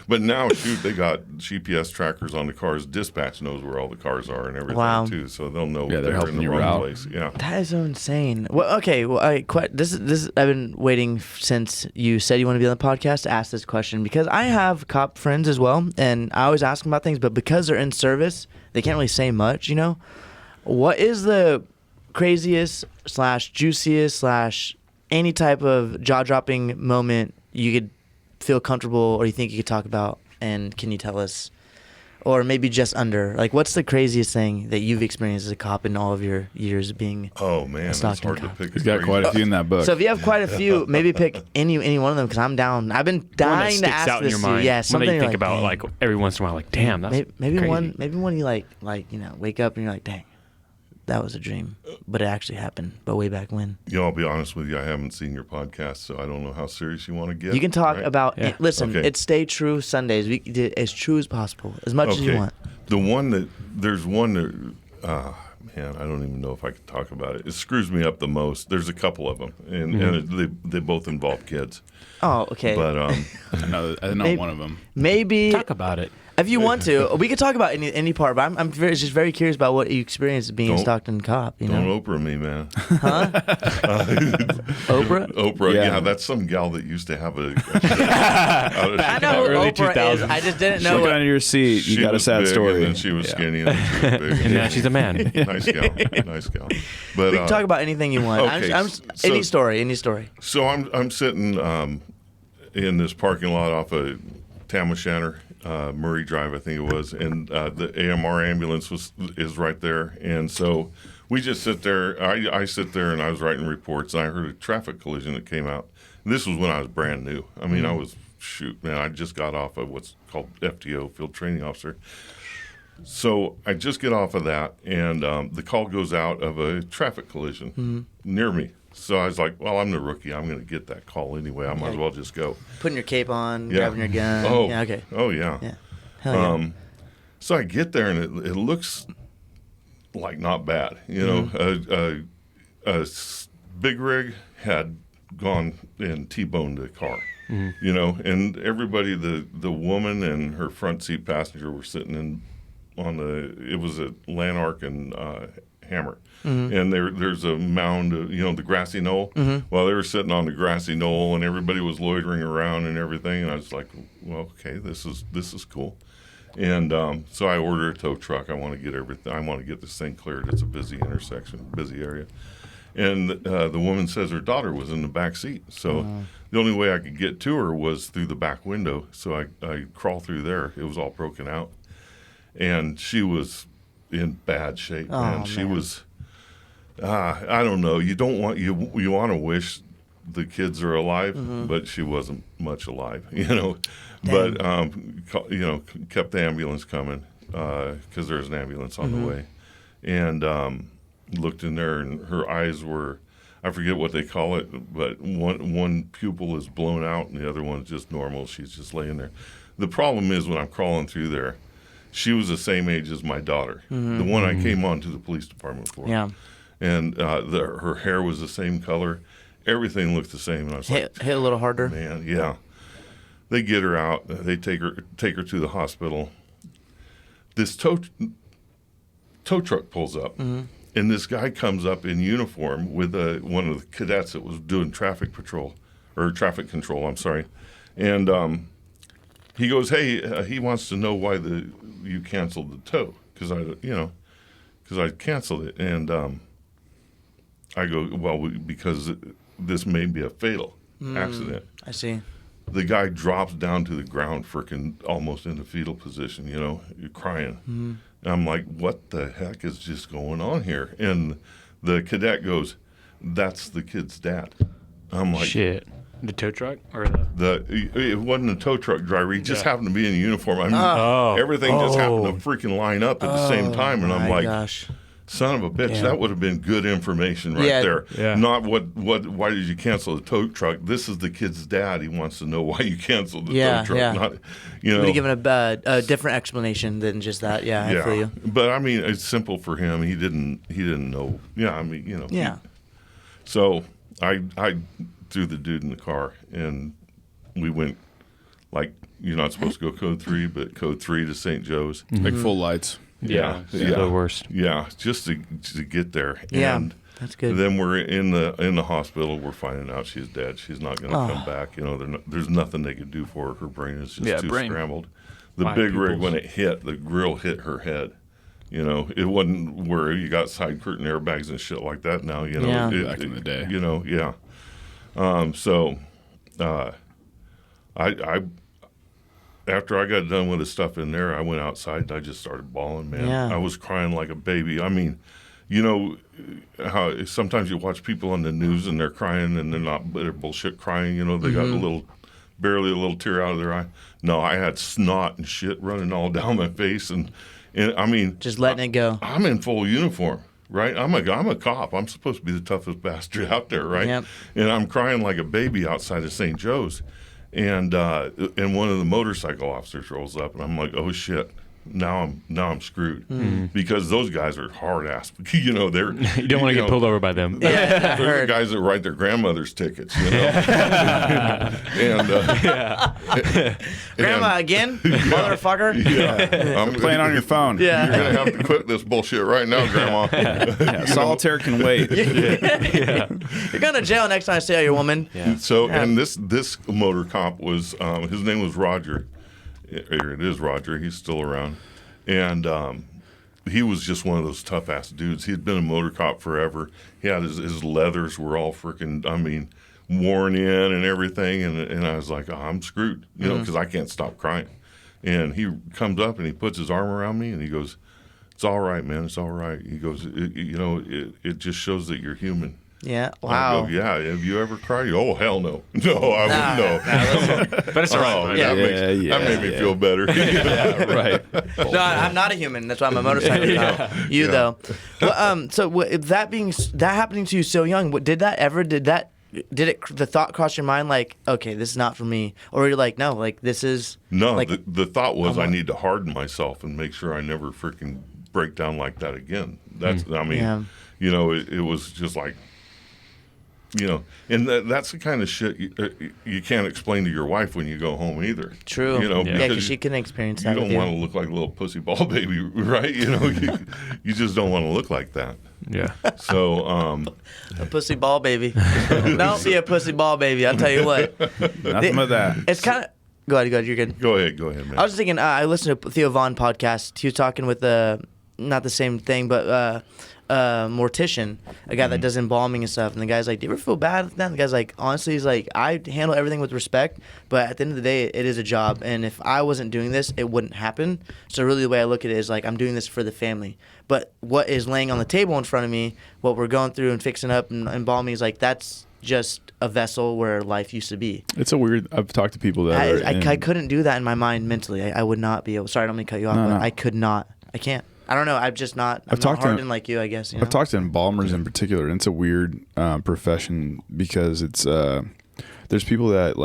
Speaker 4: But now, shoot, they got GPS trackers on the cars. Dispatch knows where all the cars are and everything
Speaker 3: Wow.
Speaker 4: too, so they'll know
Speaker 1: Yeah, they're
Speaker 4: they're
Speaker 1: helping
Speaker 4: in the
Speaker 1: you
Speaker 4: wrong
Speaker 1: out.
Speaker 4: place. Yeah.
Speaker 3: That is insane. Well, okay. Well, this is. I've been waiting since you said you want to be on the podcast to ask this question because I have cop friends as well, and I always ask them about things. But because they're in service, they can't really say much. What is the craziest / juiciest / any type of jaw dropping moment you could feel comfortable or you think you could talk about? And can you tell us? Or maybe just under. Like, what's the craziest thing that you've experienced as a cop in all of your years of being?
Speaker 4: Oh man, it's
Speaker 3: Stockton
Speaker 4: hard to
Speaker 3: cop.
Speaker 4: pick.
Speaker 1: He's got quite a few in that book.
Speaker 3: So if you have quite a few, maybe pick any one of them because I'm down. I've been
Speaker 2: One that
Speaker 3: dying to
Speaker 2: sticks
Speaker 3: ask
Speaker 2: out in
Speaker 3: this
Speaker 2: your
Speaker 3: to you.
Speaker 2: mind.
Speaker 3: Yeah,
Speaker 2: One
Speaker 3: something
Speaker 2: that you
Speaker 3: you're
Speaker 2: think
Speaker 3: like,
Speaker 2: about
Speaker 3: dang.
Speaker 2: like every once in a while. Like, damn, that's
Speaker 3: maybe
Speaker 2: crazy.
Speaker 3: one you like wake up and you're like, dang, that was a dream, but it actually happened. But way back when.
Speaker 4: I'll be honest with you. I haven't seen your podcast, so I don't know how serious you want to get.
Speaker 3: You can talk
Speaker 4: right?
Speaker 3: about.
Speaker 2: Yeah.
Speaker 3: Listen,
Speaker 4: Okay.
Speaker 3: it's Stay True Sundays. We did as true as possible, as much as you want.
Speaker 4: The one there's one that, man, I don't even know if I could talk about it. It screws me up the most. There's a couple of them, and they both involve kids.
Speaker 3: Oh, okay.
Speaker 4: But
Speaker 1: I know
Speaker 3: Maybe-
Speaker 1: one of them.
Speaker 3: maybe
Speaker 2: Talk about it.
Speaker 3: if you want to, we could talk about any part. But I'm just very curious about what you experienced being a
Speaker 4: Don't-
Speaker 3: Stockton cop.
Speaker 4: don't Oprah me, man.
Speaker 3: Oprah.
Speaker 4: Oprah,
Speaker 1: Yeah.
Speaker 4: yeah, that's some gal that used to have a.
Speaker 3: I know who
Speaker 2: Early
Speaker 3: Oprah is.
Speaker 2: 2000s.
Speaker 3: I just didn't know.
Speaker 1: Look
Speaker 3: what-
Speaker 1: under your seat. You
Speaker 4: She
Speaker 1: got a
Speaker 4: was
Speaker 1: sad
Speaker 4: big,
Speaker 1: story.
Speaker 4: And then she was
Speaker 1: Yeah.
Speaker 4: skinny, and then she was big.
Speaker 2: And now she's a man.
Speaker 4: nice gal. But
Speaker 3: We can talk about anything you want.
Speaker 4: okay,
Speaker 3: Any
Speaker 4: so-
Speaker 3: story.
Speaker 4: So I'm sitting in this parking lot off of Tamashanner, Murray Drive, I think it was, and the AMR ambulance is right there, and so we just sit there. I sit there, and I was writing reports, and I heard a traffic collision that came out. This was when I was brand new. I mean, I was man, I just got off of what's called FTO, Field Training Officer. So I just get off of that, and the call goes out of a traffic collision near me. So I was like, well, I'm the rookie. I'm going to get that call anyway. I might as well just go.
Speaker 3: Putting your cape on,
Speaker 4: Yeah.
Speaker 3: grabbing your gun.
Speaker 4: Oh,
Speaker 3: Yeah, okay.
Speaker 4: Oh, yeah.
Speaker 3: Yeah. Hell yeah.
Speaker 4: So I get there, and it looks like not bad. A big rig had gone and T-boned the car. And everybody, the woman and her front seat passenger were sitting it was a Lanark and Hammer. And there's a mound, the grassy knoll. Well, they were sitting on the grassy knoll, and everybody was loitering around and everything. And I was like, well, okay, this is cool. And so I ordered a tow truck. I want to get everything. I want to get this thing cleared. It's a busy intersection, busy area. And the woman says her daughter was in the back seat. So the only way I could get to her was through the back window. So I crawled through there. It was all broken out. And she was in bad shape, man. She was, I don't know. You don't want, you want to wish the kids are alive, but she wasn't much alive,
Speaker 3: Dang.
Speaker 4: But, kept the ambulance coming because there was an ambulance on the way. And looked in there, and her eyes were, I forget what they call it, but one pupil is blown out and the other one's just normal. She's just laying there. The problem is when I'm crawling through there, she was the same age as my daughter, the one I came on to the police department for.
Speaker 3: Yeah.
Speaker 4: And her hair was the same color. Everything looked the same. And I was
Speaker 3: Hit a little harder.
Speaker 4: man, yeah. They get her out. They take her to the hospital. This tow truck pulls up, and this guy comes up in uniform with one of the cadets that was doing traffic control. I'm sorry, and he goes, "Hey, he wants to know why you canceled the tow because I canceled it." And I go, "Well, because this may be a fatal accident."
Speaker 3: I see.
Speaker 4: The guy drops down to the ground, freaking almost in the fetal position, crying. And I'm like, what the heck is just going on here? And the cadet goes, that's the kid's dad. I'm like,
Speaker 2: Shit. The tow truck or
Speaker 4: it wasn't a tow truck driver. He just happened to be in uniform. I mean, everything just happened to freaking line up at the same time. And I'm like,
Speaker 3: gosh.
Speaker 4: son of a bitch, that would have been good information right there.
Speaker 2: Yeah.
Speaker 4: Not why did you cancel the tow truck? This is the kid's dad. He wants to know why you canceled the tow truck.
Speaker 3: Yeah.
Speaker 4: Not,
Speaker 3: You would have given a different explanation than just that. Yeah, I feel you.
Speaker 4: But I mean, it's simple for him. He didn't know. Yeah, I mean,
Speaker 3: Yeah.
Speaker 4: So I threw the dude in the car, and we went, like, you're not supposed to go code 3, but code 3 to St. Joe's.
Speaker 1: Like full lights.
Speaker 4: Yeah.
Speaker 2: The worst.
Speaker 4: Yeah, just to get there.
Speaker 3: Yeah,
Speaker 4: And
Speaker 3: that's good.
Speaker 4: then we're in the hospital. We're finding out she's dead. She's not going to come back. There's nothing they could do for her. Her brain is just too scrambled. The
Speaker 2: Five
Speaker 4: big rig,
Speaker 2: pupils.
Speaker 4: when it hit, the grill hit her head. It wasn't where you got side curtain airbags and shit like that now.
Speaker 3: Yeah.
Speaker 1: Back in the day.
Speaker 4: Yeah. So, I after I got done with the stuff in there, I went outside and I just started bawling, man.
Speaker 3: Yeah.
Speaker 4: I was crying like a baby. I mean, how sometimes you watch people on the news and they're crying and they're bullshit crying. They got barely a little tear out of their eye. No, I had snot and shit running all down my face, and I mean,
Speaker 3: Just letting it go.
Speaker 4: I'm in full uniform, right? I'm a cop. I'm supposed to be the toughest bastard out there, right?
Speaker 3: Yep.
Speaker 4: And I'm crying like a baby outside of St. Joe's, and one of the motorcycle officers rolls up, and I'm like, oh shit. Now I'm screwed because those guys are hard ass. They're
Speaker 2: You don't want to get pulled over by them.
Speaker 3: Yeah,
Speaker 4: they're the guys that write their grandmother's tickets, and
Speaker 3: Grandma again, motherfucker.
Speaker 4: I'm
Speaker 1: Playing on your phone.
Speaker 3: Yeah.
Speaker 4: You're gonna have to quit this bullshit right now, Grandma.
Speaker 1: Yeah, solitaire can wait.
Speaker 3: You're going to jail next time I see your woman.
Speaker 2: Yeah.
Speaker 4: So, and this motor cop was his name was Roger. It is Roger. He's still around, and he was just one of those tough ass dudes. He had been a motor cop forever. He had his leathers were all freaking, worn in and everything. And I was like, oh, I'm screwed, because I can't stop crying. And he comes up and he puts his arm around me and he goes, "It's all right, man. It's all right." He goes, "It just shows that you're human."
Speaker 3: Yeah.
Speaker 4: I
Speaker 3: Wow.
Speaker 4: go, yeah. Have you ever cried? Oh, hell no. No, I wouldn't. No.
Speaker 2: But it's all right.
Speaker 3: Yeah.
Speaker 4: That made me feel better.
Speaker 1: Right.
Speaker 3: No, I'm not a human. That's why I'm a motorcycle cop. You though. Well, so that happening to you so young, did the thought cross your mind like, okay, this is not for me, or you're like, no, like this is
Speaker 4: No,
Speaker 3: like,
Speaker 4: the thought was I need to harden myself and make sure I never freaking break down like that again. That's, it was just like, and that's the kind of shit you can't explain to your wife when you go home either.
Speaker 3: true. Because she can experience that.
Speaker 4: You don't
Speaker 3: with you.
Speaker 4: want to look like a little pussy ball baby, right? You just don't want to look like that.
Speaker 2: Yeah.
Speaker 4: So,
Speaker 3: A pussy ball baby. Don't be a pussy ball baby. I'll tell you what.
Speaker 1: Nothing but that.
Speaker 3: It's kind of Go ahead. You're good.
Speaker 4: Go ahead, man.
Speaker 3: I was just thinking. I listened to Theo Vaughn podcast. He was talking with not the same thing, but mortician, a guy that does embalming and stuff. And the guy's like, "Do you ever feel bad with that?" And the guy's like, "Honestly, he's like, I handle everything with respect, but at the end of the day, it is a job. And if I wasn't doing this, it wouldn't happen. So really, the way I look at it is like, I'm doing this for the family. But what is laying on the table in front of me, what we're going through and fixing up and embalming, is like that's just a vessel where life used to be."
Speaker 1: It's a weird. I've talked to people that
Speaker 3: I couldn't do that in my mind mentally. I would not be able. Sorry, I don't mean to cut you off, but I could not. I can't. I don't know. I'm just not. I'm not hardened like you, I guess. You know?
Speaker 1: I've talked to embalmers in particular, and it's a weird profession because it's there's people that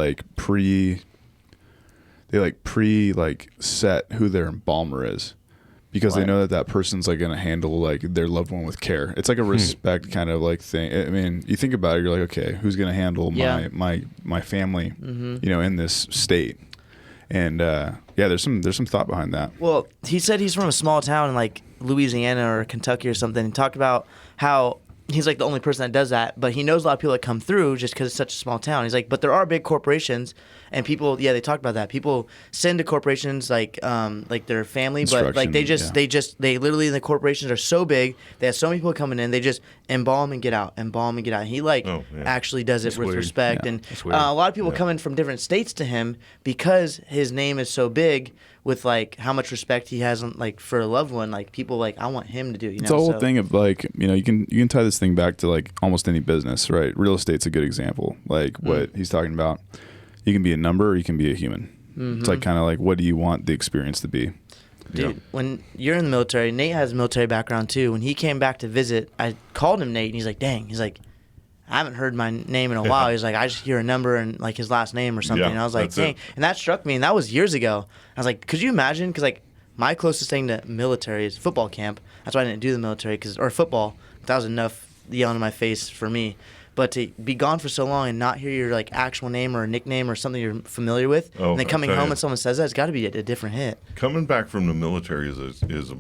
Speaker 1: set who their embalmer is because they know that person's like gonna handle like their loved one with care. It's like a respect kind of like thing. I mean, you think about it, you're like, okay, who's gonna handle my family, in this state? And there's some thought behind that.
Speaker 3: Well, he said he's from a small town in like Louisiana or Kentucky or something, and talked about how he's like the only person that does that, but he knows a lot of people that come through just because it's such a small town. He's like, but there are big corporations, and people, they talked about that. People send to corporations like their family, but like they literally, the corporations are so big, they have so many people coming in, they just embalm and get out. He actually does it with respect, and a lot of people come in from different states to him because his name is so big. With like how much respect he has like for a loved one, like people like I want him to do.
Speaker 1: It's the whole thing of like you can tie this thing back to like almost any business, right? Real estate's a good example. Like what he's talking about, you can be a number or you can be a human. It's like kind of like what do you want the experience to be?
Speaker 3: Dude, when you're in the military, Nate has a military background too. When he came back to visit, I called him Nate, and he's like, "Dang," he's like, "I haven't heard my name in a while." He's like, "I just hear a number and like his last name or something."
Speaker 4: Yeah,
Speaker 3: and I was like, "Dang," and that struck me, and that was years ago. I was like, "Could you imagine?" Because like my closest thing to military is football camp. That's why I didn't do the military or football. That was enough yelling in my face for me. But to be gone for so long and not hear your like actual name or a nickname or something you're familiar with, and then coming home and someone says that, it's got to be a different hit.
Speaker 4: Coming back from the military is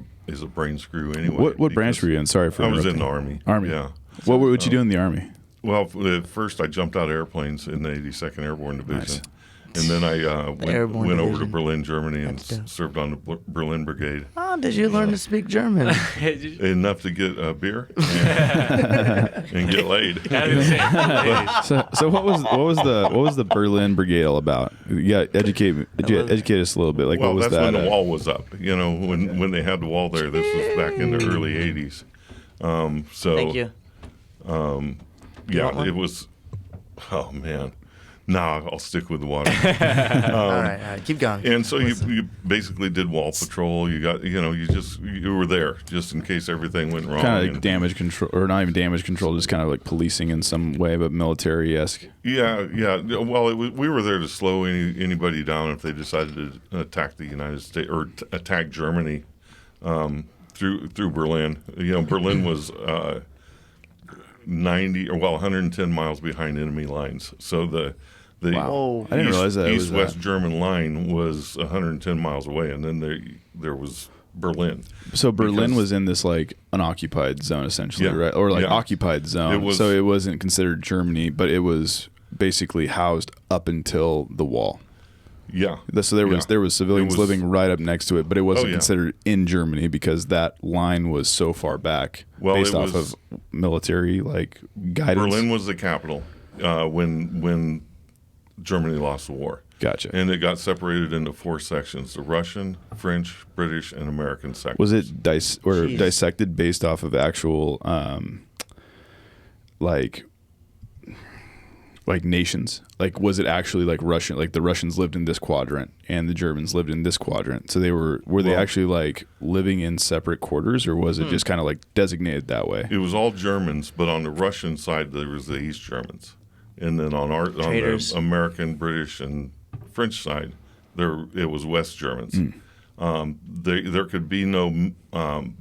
Speaker 4: a brain screw anyway.
Speaker 1: What branch were you in? Sorry for
Speaker 4: I was in the Army.
Speaker 1: Yeah. What would you do in the Army?
Speaker 4: Well, at first I jumped out of airplanes in the 82nd Airborne Division.
Speaker 1: Nice.
Speaker 4: And then I went over to Berlin, Germany, and
Speaker 3: dope.
Speaker 4: served on the Berlin Brigade.
Speaker 3: Oh, did you learn to speak German?
Speaker 4: Enough to get a beer and get laid.
Speaker 1: So what was the Berlin Brigade all about? Educate us a little bit. Like
Speaker 4: Well,
Speaker 1: what was
Speaker 4: that's
Speaker 1: that?
Speaker 4: when the wall was up. When they had the wall there. This was back in the early 80s.
Speaker 3: Thank you.
Speaker 4: It was. Oh man. No, I'll stick with the water.
Speaker 3: All right, keep going.
Speaker 4: And so you basically did wall patrol. You got you were there just in case everything went wrong.
Speaker 1: Kind of like damage control, or not even damage control, just kind of like policing in some way, but military-esque.
Speaker 4: Yeah. Well, we were there to slow anybody down if they decided to attack the United States or attack Germany through Berlin. Berlin was 110 miles behind enemy lines. So the
Speaker 3: Wow.
Speaker 1: I didn't realize that.
Speaker 4: East-West German line was 110 miles away, and then there was Berlin.
Speaker 1: So Berlin was in this like unoccupied zone essentially, right? Or like occupied zone. So it wasn't considered Germany, but it was basically housed up until the wall.
Speaker 4: Yeah.
Speaker 1: So there was civilians living right up next to it, but it wasn't considered in Germany because that line was so far back based off of military like guidance.
Speaker 4: Berlin was the capital when Germany lost the war.
Speaker 1: Gotcha.
Speaker 4: And it got separated into 4 sections: the Russian, French, British, and American sections.
Speaker 1: Was it dissected based off of actual like nations? Like was it actually like Russian, like the Russians lived in this quadrant and the Germans lived in this quadrant? So they were they actually like living in separate quarters, or was it just kind of like designated that way?
Speaker 4: It was all Germans, but on the Russian side there was the East Germans. And then on the American, British, and French side, it was West Germans. There could be no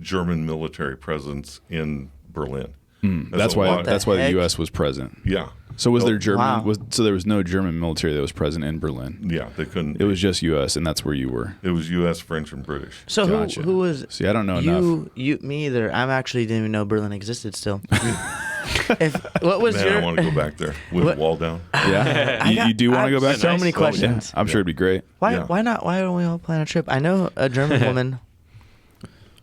Speaker 4: German military presence in Berlin.
Speaker 1: That's why the U.S. was present.
Speaker 4: Yeah.
Speaker 1: So was there German?
Speaker 3: Wow.
Speaker 1: So there was no German military that was present in Berlin.
Speaker 4: Yeah, they couldn't.
Speaker 1: It was just U.S. and that's where you were.
Speaker 4: It was U.S., French, and British.
Speaker 3: So
Speaker 1: Gotcha.
Speaker 3: who was?
Speaker 1: See, I don't know enough.
Speaker 3: Me either. I actually didn't even know Berlin existed still. What was
Speaker 4: Man,
Speaker 3: your?
Speaker 4: I want to go back there with
Speaker 3: What-
Speaker 4: the wall down.
Speaker 1: Yeah, you do want to go back?
Speaker 3: So
Speaker 1: there?
Speaker 3: many questions.
Speaker 1: I'm sure it'd be great.
Speaker 3: Why?
Speaker 4: Yeah.
Speaker 3: Why not? Why don't we all plan a trip? I know a German woman.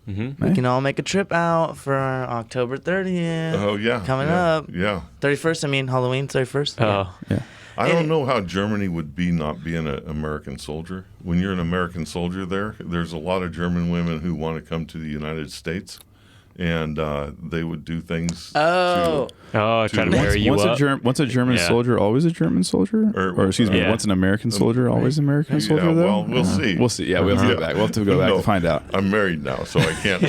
Speaker 2: Mm-hmm.
Speaker 3: We can all make a trip out for October 30th.
Speaker 4: Oh yeah,
Speaker 3: Coming
Speaker 4: yeah,
Speaker 3: up.
Speaker 4: Yeah,
Speaker 3: 31st. I mean Halloween 31st.
Speaker 2: Oh,
Speaker 1: Yeah.
Speaker 4: I
Speaker 3: And
Speaker 4: don't know how Germany would be not being an American soldier. When you're an American soldier there, there's a lot of German women who want to come to the United States, and they would do things.
Speaker 3: Oh.
Speaker 2: try to marry you
Speaker 1: Once
Speaker 2: up.
Speaker 1: once a German
Speaker 2: Yeah.
Speaker 1: soldier, always a German soldier, or excuse me,
Speaker 2: Yeah.
Speaker 1: once an American soldier, always an American
Speaker 4: yeah,
Speaker 1: soldier. Though,
Speaker 4: well, we'll see.
Speaker 1: We'll see. Yeah, we'll have to go back. We'll have to go back
Speaker 4: No,
Speaker 1: to find out.
Speaker 4: I'm married now, so I can't.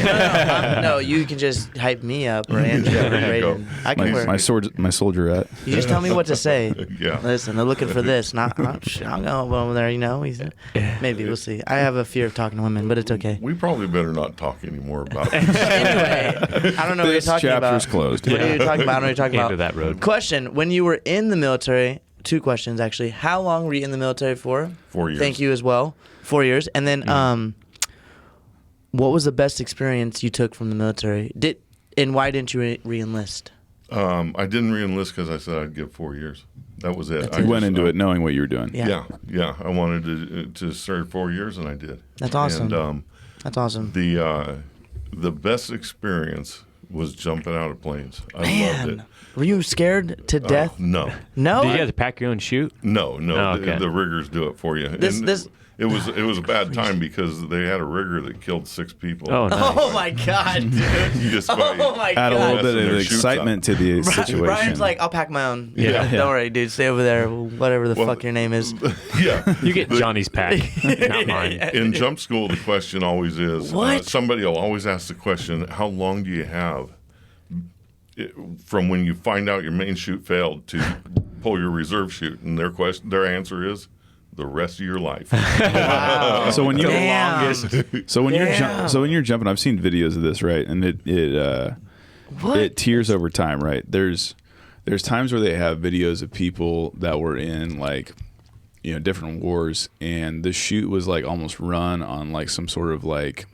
Speaker 3: No, you can just hype me up or Andrew or
Speaker 4: There you go.
Speaker 3: Braden. I can wear.
Speaker 1: My soldierette.
Speaker 3: You just tell me what to say.
Speaker 4: Yeah.
Speaker 3: Listen, they're looking for this. I'll go over there. You know. Maybe we'll see. I have a fear of talking to women, but it's okay.
Speaker 4: We probably better not talk anymore about this.
Speaker 3: Anyway, I don't know what you're
Speaker 1: This
Speaker 3: talking about.
Speaker 1: chapter's closed.
Speaker 3: What are you talking about? I don't know what you're talking
Speaker 2: Can't
Speaker 3: about.
Speaker 2: do that road.
Speaker 3: Question: when you were in the military, 2 questions actually. How long were you in the military for?
Speaker 4: 4 years.
Speaker 3: Thank you as well. 4 years, and then what was the best experience you took from the military? And why didn't you re-enlist?
Speaker 4: I didn't re-enlist because I said I'd give 4 years. That was it.
Speaker 1: You went into it knowing what you were doing.
Speaker 3: Yeah.
Speaker 4: Yeah. I wanted to serve 4 years, and I did.
Speaker 3: That's awesome.
Speaker 4: And
Speaker 3: That's awesome.
Speaker 4: the best experience was jumping out of planes. I loved it.
Speaker 3: Man, were you scared to death?
Speaker 4: No.
Speaker 3: No.
Speaker 2: Did you have to pack your own chute?
Speaker 4: No.
Speaker 2: Oh, okay.
Speaker 4: The riggers do it for you. It was a bad time because they had a rigger that killed 6 people.
Speaker 2: Oh, nice.
Speaker 3: Oh my god, dude.
Speaker 4: You just
Speaker 3: Oh my
Speaker 1: Add a little
Speaker 3: god.
Speaker 1: bit
Speaker 4: Messing
Speaker 1: of
Speaker 4: their shoots
Speaker 1: excitement to the situation.
Speaker 3: Brian's like, I'll pack my own.
Speaker 2: Yeah.
Speaker 3: Don't worry, dude. Stay over there. Whatever the
Speaker 4: Well,
Speaker 3: fuck your name is.
Speaker 4: Yeah.
Speaker 2: You get Johnny's pack, not mine.
Speaker 4: In jump school, the question always is
Speaker 3: What?
Speaker 4: somebody will always ask the question, how long do you have from when you find out your main chute failed to pull your reserve chute? And their answer is the rest of your life.
Speaker 3: Wow.
Speaker 1: So when you
Speaker 3: Damn.
Speaker 1: so when you're
Speaker 3: Damn.
Speaker 1: so when you're jumping, I've seen videos of this, right? And it tears over time, right? There's times where they have videos of people that were in like, you know, different wars, and the chute was like almost run on like some sort of like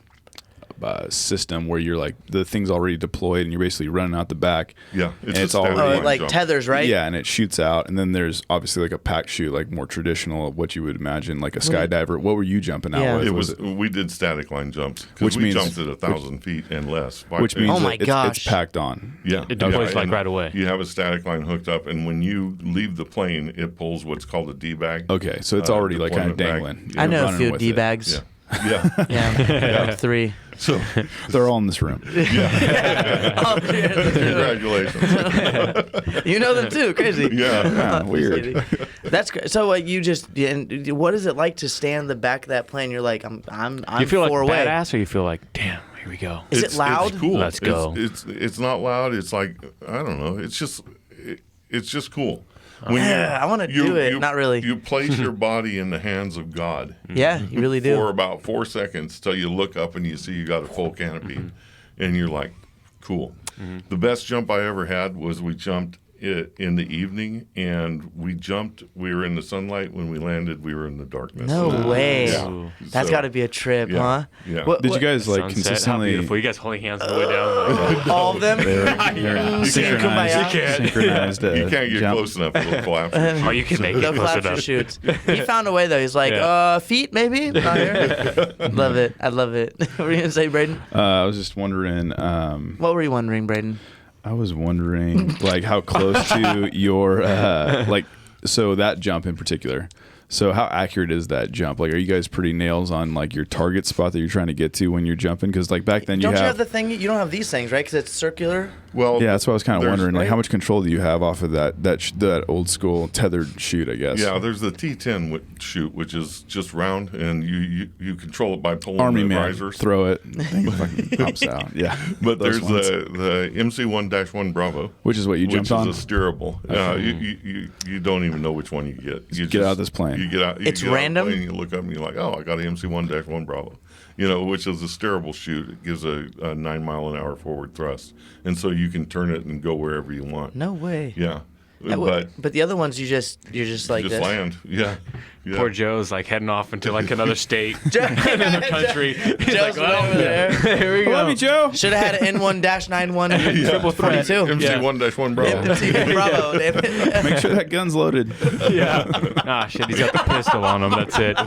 Speaker 1: system where you're like the thing's already deployed and you're basically running out the back.
Speaker 4: Yeah,
Speaker 1: And
Speaker 4: a
Speaker 1: it's all-
Speaker 4: static
Speaker 3: Oh,
Speaker 4: line
Speaker 3: like
Speaker 4: jump.
Speaker 3: tethers, right?
Speaker 1: Yeah, and it shoots out, and then there's obviously like a pack chute, like more traditional of what you would imagine, like a skydiver. What were you jumping out
Speaker 3: Yeah.
Speaker 1: with?
Speaker 4: We did static line jumps
Speaker 1: Which
Speaker 4: because we
Speaker 1: means-
Speaker 4: jumped at 1,000 feet and less.
Speaker 1: which means
Speaker 3: Oh my
Speaker 1: that it's
Speaker 3: gosh.
Speaker 1: packed on.
Speaker 4: yeah,
Speaker 2: It deploys,
Speaker 4: yeah,
Speaker 2: like,
Speaker 4: and
Speaker 2: right away.
Speaker 4: You have a static line hooked up, and when you leave the plane, it pulls what's called a D bag.
Speaker 1: Okay, so it's already like kind of
Speaker 4: deployment bag.
Speaker 1: dangling.
Speaker 3: I know a
Speaker 1: Running
Speaker 3: few
Speaker 1: with
Speaker 3: D
Speaker 1: it.
Speaker 3: bags.
Speaker 4: Yeah, yeah.
Speaker 3: Yeah, like 3.
Speaker 4: So,
Speaker 1: They're all in this room.
Speaker 4: congratulations.
Speaker 3: You know them too. Crazy.
Speaker 4: Yeah.
Speaker 1: Ah,
Speaker 3: Just
Speaker 1: weird.
Speaker 3: kidding. That's so. You just. And what is it like to stand in the back of that plane? You're like, I'm
Speaker 2: You feel like
Speaker 3: far away.
Speaker 2: badass, or you feel like, damn, here we go.
Speaker 3: Is it loud?
Speaker 4: It's cool.
Speaker 2: Let's go.
Speaker 4: It's not loud. It's like, I don't know. It's just cool. When
Speaker 3: Yeah, I wanna do it. Not really.
Speaker 4: You place your body in the hands of God.
Speaker 3: Yeah, you really do.
Speaker 4: For about 4 seconds till you look up and you see you got a full canopy, and you're like, cool. The best jump I ever had was we jumped in the evening, and we were in the sunlight. When we landed, we were in the darkness.
Speaker 3: No way.
Speaker 4: Yeah.
Speaker 3: That's
Speaker 4: So-
Speaker 3: got to be a trip,
Speaker 4: Yeah.
Speaker 3: huh?
Speaker 4: Yeah.
Speaker 1: Did you guys like
Speaker 2: Sunset, how
Speaker 1: consistently
Speaker 2: beautiful. You guys holding hands on the way down. Like,
Speaker 3: All of them?
Speaker 1: synchronized,
Speaker 3: Kumbaya.
Speaker 1: synchronized
Speaker 4: You can't get
Speaker 1: jump?
Speaker 4: close enough for the collapse.
Speaker 2: oh, you can make it
Speaker 3: No
Speaker 2: close
Speaker 3: claps or
Speaker 2: enough.
Speaker 3: shoots. He found a way though. He's like,
Speaker 2: Yeah.
Speaker 3: feet maybe. Not here. Love it. I love it. What were you gonna say, Braden?
Speaker 1: I was just wondering.
Speaker 3: What were you wondering, Braden?
Speaker 1: I was wondering, like, how close to your, like, so that jump in particular. So how accurate is that jump? Like, are you guys pretty nails on like your target spot that you're trying to get to when you're jumping? Because like back then
Speaker 3: Don't you have the thing? You don't have these things, right? Because it's circular.
Speaker 4: Well,
Speaker 1: yeah, that's what I was kind of
Speaker 4: there's-
Speaker 1: wondering. Like, how much control do you have off of that old school tethered chute? I guess.
Speaker 4: Yeah, there's the T10 chute, which is just round, and you control it by pulling
Speaker 1: Army
Speaker 4: the
Speaker 1: man,
Speaker 4: risers.
Speaker 1: throw it, thing fucking pops out. Yeah,
Speaker 4: But
Speaker 1: those
Speaker 4: there's
Speaker 1: ones.
Speaker 4: the MC1-1 Bravo,
Speaker 1: which is what you
Speaker 4: which
Speaker 1: jumped
Speaker 4: is
Speaker 1: on.
Speaker 4: a steerable. You don't even know which one you get. You
Speaker 1: get out of this plane.
Speaker 4: You get out.
Speaker 3: It's
Speaker 4: get out of the
Speaker 3: random?
Speaker 4: plane and you look up and you're like, oh, I got an MC1-1 Bravo. You know, which is a steerable chute. It gives a 9 mile an hour forward thrust, and so you can turn it and go wherever you want.
Speaker 3: No way.
Speaker 4: Yeah,
Speaker 3: But the other ones, you're just like
Speaker 4: just
Speaker 3: this.
Speaker 4: land. Yeah,
Speaker 2: Poor Joe's like heading off into like another state,
Speaker 3: Joe-
Speaker 2: another country. He's
Speaker 3: Joe's
Speaker 2: like, well,
Speaker 3: over there.
Speaker 2: here we go.
Speaker 1: Love you, Joe.
Speaker 3: Should have had an N1-91
Speaker 2: Triple threat.
Speaker 3: 22.
Speaker 4: MC1-1 Bravo.
Speaker 3: Bravo. Damn it.
Speaker 1: Make sure that gun's loaded.
Speaker 2: Yeah. Ah, shit. He's got the pistol on him. That's it.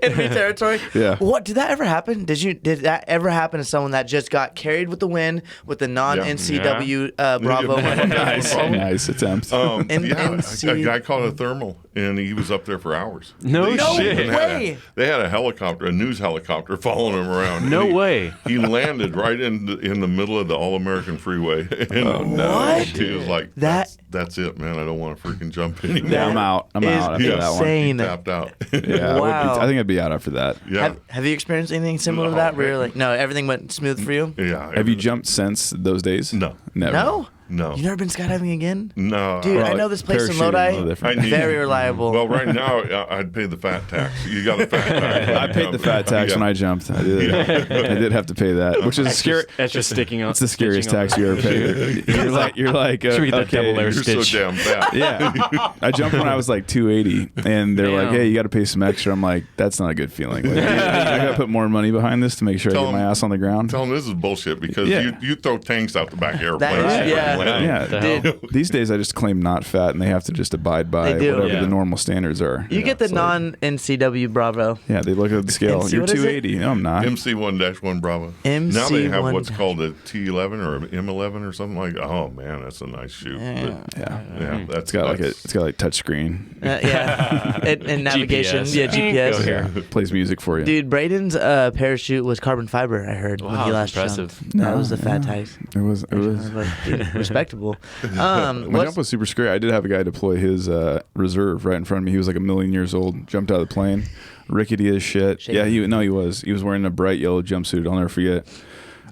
Speaker 3: Enemy territory.
Speaker 1: Yeah.
Speaker 3: What did that ever happen? Did that ever happen to someone that just got carried with the wind with the non-NCW Bravo?
Speaker 1: Nice attempt.
Speaker 3: NC
Speaker 4: a guy caught a thermal, and he was up there for hours.
Speaker 2: No shit.
Speaker 4: They
Speaker 3: way.
Speaker 4: had a helicopter, a news helicopter, following him around.
Speaker 2: No
Speaker 4: And
Speaker 2: way.
Speaker 4: He landed right in the middle of the All-American Freeway. And
Speaker 3: What?
Speaker 4: He was like, that's it, man. I don't want to freaking jump anymore.
Speaker 1: Yeah, I'm out. I'm out after that one.
Speaker 3: insane.
Speaker 4: He tapped out.
Speaker 1: Yeah,
Speaker 3: Wow.
Speaker 1: I think I'd be out after that.
Speaker 4: Yeah.
Speaker 3: Have you experienced anything similar to that? Where you're like, no, everything went smooth for you?
Speaker 4: Yeah.
Speaker 1: Have you jumped since those days?
Speaker 4: No.
Speaker 1: Never.
Speaker 3: No?
Speaker 4: No.
Speaker 3: You never been skydiving again?
Speaker 4: No.
Speaker 3: Dude,
Speaker 1: Well,
Speaker 3: I know this place in
Speaker 1: parachuting, a little
Speaker 3: Lodi.
Speaker 1: different.
Speaker 4: I need-
Speaker 3: Very reliable.
Speaker 4: Well, right now, I'd pay the fat tax. You got a fat tax.
Speaker 1: I paid the fat tax when I jumped. I did. I did have to pay that, which is scary.
Speaker 2: That's just sticking on.
Speaker 1: It's the scariest tax you ever paid. You're like,
Speaker 2: Should we get that double layer
Speaker 4: You're
Speaker 2: stitch?
Speaker 4: so damn fat.
Speaker 1: yeah. I jumped when I was like 280, and they're like,
Speaker 2: Damn.
Speaker 1: "Hey, you got to pay some extra." I'm like, "That's not a good feeling. Like, I got to put more money behind this to make sure I
Speaker 4: Tell
Speaker 1: get my
Speaker 4: them-
Speaker 1: ass on the ground."
Speaker 4: Tell them this is bullshit because
Speaker 1: Yeah.
Speaker 4: you throw tanks out the back of airplanes.
Speaker 3: That is- yeah.
Speaker 1: Yeah,
Speaker 2: The hell?
Speaker 1: these days I just claim not fat, and they have to just abide by
Speaker 3: They do.
Speaker 1: whatever
Speaker 2: Yeah.
Speaker 1: the normal standards are.
Speaker 3: You get the
Speaker 1: It's like-
Speaker 3: non-NCW Bravo.
Speaker 1: Yeah, they look at the scale.
Speaker 3: MC,
Speaker 1: You're
Speaker 3: what is it?
Speaker 1: 280. No, I'm not.
Speaker 4: MC1-1 Bravo. Now they have what's called a T11 or an M11 or something like that. Oh, man, that's a nice shoot.
Speaker 3: Yeah.
Speaker 1: Yeah,
Speaker 4: That's
Speaker 1: it's got like touch screen.
Speaker 3: Yeah. and navigation.
Speaker 2: GPS.
Speaker 3: Yeah, GPS.
Speaker 2: Go here.
Speaker 1: Plays music for you.
Speaker 3: Dude, Braden's parachute was carbon fiber, I heard, when
Speaker 2: Wow,
Speaker 3: he last
Speaker 2: impressive.
Speaker 3: jumped. That was the fat tax.
Speaker 1: It was.
Speaker 3: I was like, dude, respectable.
Speaker 1: My
Speaker 3: What's-
Speaker 1: jump was super scary. I did have a guy deploy his reserve right in front of me. He was like 1,000,000 years old. Jumped out of the plane, rickety as shit.
Speaker 3: Shaky.
Speaker 1: Yeah, he was. He was wearing a bright yellow jumpsuit. I'll never forget.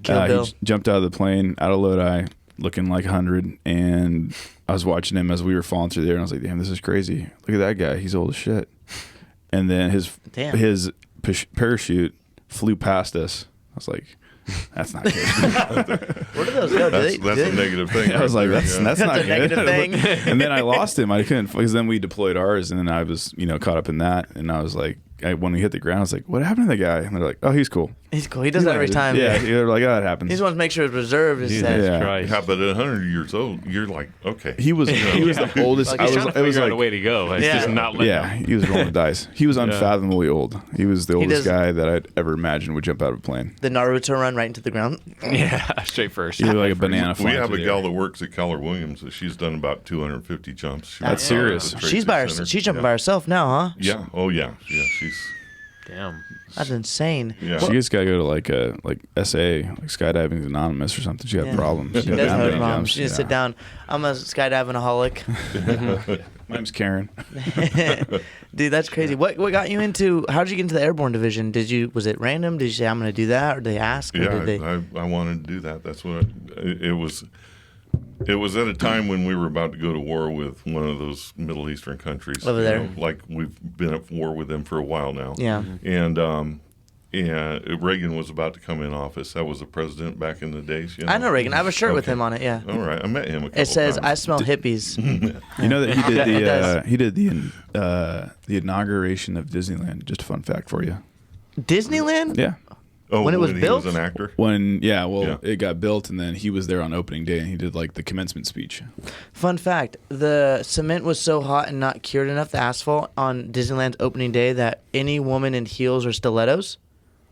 Speaker 3: Kill Bill.
Speaker 1: He jumped out of the plane out of Lodi, looking like 100, and I was watching him as we were falling through there, and I was like, "Damn, this is crazy! Look at that guy. He's old as shit." And then his parachute flew past us. I was like, "That's not good."
Speaker 3: Where do those go?
Speaker 4: That's a negative thing.
Speaker 1: I was like,
Speaker 4: right
Speaker 1: that's
Speaker 4: there,
Speaker 1: not
Speaker 3: That's a
Speaker 1: good.
Speaker 3: negative thing.
Speaker 1: And then I lost him. I couldn't, because then we deployed ours, and then I was, caught up in that. And I was like, when we hit the ground, I was like, what happened to the guy? And they're like, oh, he's cool.
Speaker 3: He's cool. He does that every time.
Speaker 1: Yeah, they're like, oh, that happens.
Speaker 3: He just wants to make sure his reserve is
Speaker 2: Jesus
Speaker 3: set.
Speaker 1: Yeah.
Speaker 2: Christ.
Speaker 4: Yeah, but at 100 years old, you're like, okay.
Speaker 1: He was the oldest.
Speaker 3: Like,
Speaker 1: I
Speaker 3: he's
Speaker 1: was,
Speaker 2: Trying to
Speaker 1: it was
Speaker 2: figure out
Speaker 1: like,
Speaker 2: a way to go. It's
Speaker 3: Yeah.
Speaker 2: just not letting
Speaker 1: yeah,
Speaker 2: him.
Speaker 1: he was rolling the dice. He was unfathomably old. He was the oldest
Speaker 3: does-
Speaker 1: guy that I'd ever imagined would jump out of a plane.
Speaker 3: The Naruto run right into the ground.
Speaker 2: Yeah, straight first.
Speaker 1: He looked like a banana
Speaker 4: We
Speaker 1: flying
Speaker 4: have
Speaker 1: through
Speaker 4: a
Speaker 1: the
Speaker 4: gal
Speaker 1: air.
Speaker 4: that works at Keller Williams. She's done about 250 jumps. She
Speaker 1: That's
Speaker 4: works
Speaker 1: serious.
Speaker 4: at the Trade
Speaker 3: She's by
Speaker 4: Center.
Speaker 3: herself. She's jumping
Speaker 4: Yeah.
Speaker 3: by herself now, huh?
Speaker 4: Yeah. Oh, yeah. Yeah. She's.
Speaker 2: Damn.
Speaker 3: That's insane.
Speaker 4: Yeah.
Speaker 1: She just got to go to like SA, like Skydiving Anonymous or something. She had
Speaker 3: Yeah.
Speaker 1: problems.
Speaker 3: She does
Speaker 1: That
Speaker 3: have
Speaker 1: many
Speaker 3: problems.
Speaker 1: jumps,
Speaker 3: She needs to
Speaker 1: yeah.
Speaker 3: sit down. I'm a skydiving-aholic.
Speaker 1: My name's Karen.
Speaker 3: Dude, that's crazy. What got you into? How did you get into the Airborne Division? Was it random? Did you say I'm going to do that, or did they ask? Or
Speaker 4: Yeah,
Speaker 3: did they?
Speaker 4: I wanted to do that. That's what it was. It was at a time when we were about to go to war with one of those Middle Eastern countries.
Speaker 3: Over there.
Speaker 4: Like we've been at war with them for a while now.
Speaker 3: Yeah.
Speaker 4: And Reagan was about to come in office. That was the president back in the days.
Speaker 3: I know Reagan. I have a shirt with
Speaker 4: Okay.
Speaker 3: him on it. Yeah.
Speaker 4: All right, I met him a couple
Speaker 3: It says,
Speaker 4: times.
Speaker 3: "I smell hippies."
Speaker 1: You know that he did
Speaker 3: It does.
Speaker 1: the inauguration of Disneyland. Just a fun fact for you.
Speaker 3: Disneyland?
Speaker 1: Yeah.
Speaker 3: when it was
Speaker 4: he
Speaker 3: built?
Speaker 4: was an actor.
Speaker 1: Yeah. It got built, and then he was there on opening day, and he did like the commencement speech.
Speaker 3: Fun fact: the cement was so hot and not cured enough, the asphalt on Disneyland's opening day, that any woman in heels or stilettos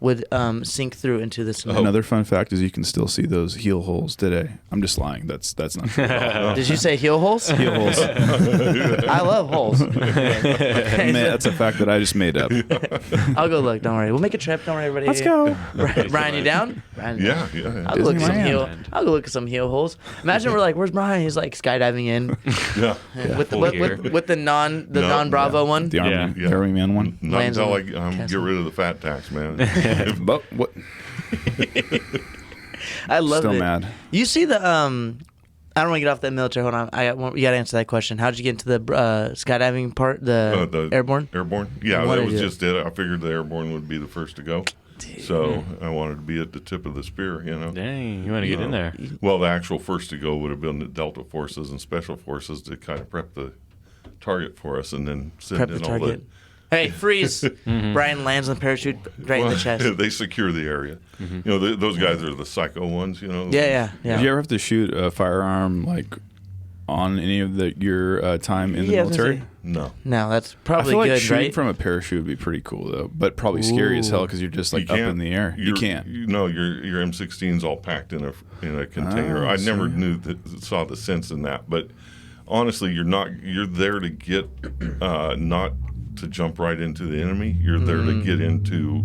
Speaker 3: would sink through into the cement.
Speaker 1: Another fun fact is you can still see those heel holes today. I'm just lying. That's not true. at all.
Speaker 3: Did you say heel holes?
Speaker 1: Heel holes.
Speaker 3: I love holes.
Speaker 1: That's a fact that I just made up.
Speaker 3: I'll go look. Don't worry. We'll make a trip. Don't worry, everybody.
Speaker 1: Let's go.
Speaker 3: Brian, you down? Brian,
Speaker 4: Yeah.
Speaker 3: I'll go look at some
Speaker 1: Disneyland.
Speaker 3: heel. I'll go look at some heel holes. Imagine we're like, "Where's Brian?" He's like skydiving in
Speaker 4: Yeah.
Speaker 3: with,
Speaker 2: Full gear.
Speaker 3: with the non Bravo one.
Speaker 1: The Army,
Speaker 4: Yeah.
Speaker 1: Army Man one.
Speaker 4: Not
Speaker 3: Lands
Speaker 4: until
Speaker 3: on
Speaker 4: I
Speaker 3: the
Speaker 4: get
Speaker 3: castle.
Speaker 4: rid of the fat tax, man.
Speaker 1: But what?
Speaker 3: I love
Speaker 1: Still
Speaker 3: it.
Speaker 1: mad.
Speaker 3: You see the I don't want to get off that military. Hold on, you got to answer that question. How did you get into the skydiving part? The airborne.
Speaker 4: Airborne? Yeah,
Speaker 3: What
Speaker 4: that
Speaker 3: did
Speaker 4: was
Speaker 3: you-
Speaker 4: just it. I figured the airborne would be the first to go. So I wanted to be at the tip of the spear, you know.
Speaker 2: Dang, you want to get in there.
Speaker 4: Well, the actual first to go would have been the Delta Forces and Special Forces to kind of prep the target for us, and then send
Speaker 3: Prep
Speaker 4: in
Speaker 3: the
Speaker 4: all
Speaker 3: target. Hey, freeze! Brian lands on the parachute right in the chest.
Speaker 4: They secure the area. You know, those guys are the psycho ones. You know.
Speaker 3: Yeah.
Speaker 1: Did you ever have to shoot a firearm like on any of your time in the
Speaker 3: Yeah, I was gonna
Speaker 1: military?
Speaker 3: say.
Speaker 4: No.
Speaker 3: No, that's
Speaker 1: I
Speaker 3: probably
Speaker 1: feel like
Speaker 3: good,
Speaker 1: shooting
Speaker 3: right?
Speaker 1: from a parachute would be pretty cool though, but probably scary as hell because you're just like up in the air. You can't.
Speaker 4: No, your M16's all packed in a container. I never saw the sense in that, but honestly, you're there to get not to jump right into the enemy. You're there to get into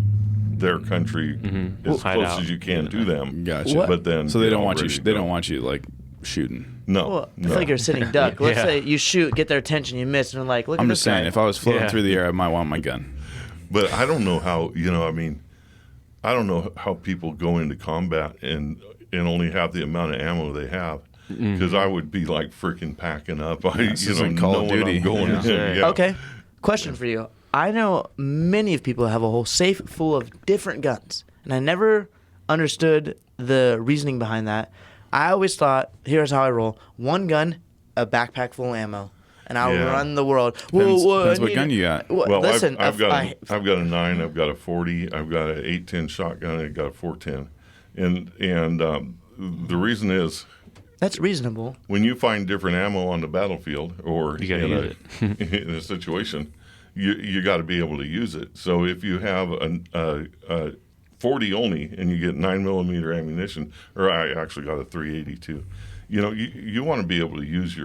Speaker 4: their country as close as you can to them.
Speaker 1: Gotcha.
Speaker 3: What?
Speaker 4: But then
Speaker 1: So they don't want you. They don't want you like shooting.
Speaker 4: No.
Speaker 3: Well, I
Speaker 4: no.
Speaker 3: feel like you're a sitting duck. Let's say you shoot, get their attention, you miss, and they're like, look
Speaker 1: I'm
Speaker 3: at
Speaker 1: just
Speaker 3: this guy.
Speaker 1: saying, if I was floating through the air, I might want my gun.
Speaker 4: But I don't know how, I mean, I don't know how people go into combat and only have the amount of ammo they have. Because I would be like freaking packing up.
Speaker 1: This isn't Call of Duty.
Speaker 4: I'm going in. Yeah.
Speaker 3: Okay, question for you. I know many of people have a whole safe full of different guns, and I never understood the reasoning behind that. I always thought, here's how I roll: one gun, a backpack full of ammo, and I'll run the world.
Speaker 1: Depends what gun you got.
Speaker 4: Well,
Speaker 3: listen,
Speaker 4: I've got a 9, I've got a 40, I've got an 810 shotgun, I've got a 410, and the reason is
Speaker 3: that's reasonable.
Speaker 4: when you find different ammo on the battlefield or
Speaker 2: You gotta use
Speaker 4: in a situation, you got to be able to use it. So if you have a 40 only and you get 9mm ammunition, or I actually got a 382, you want to be able to use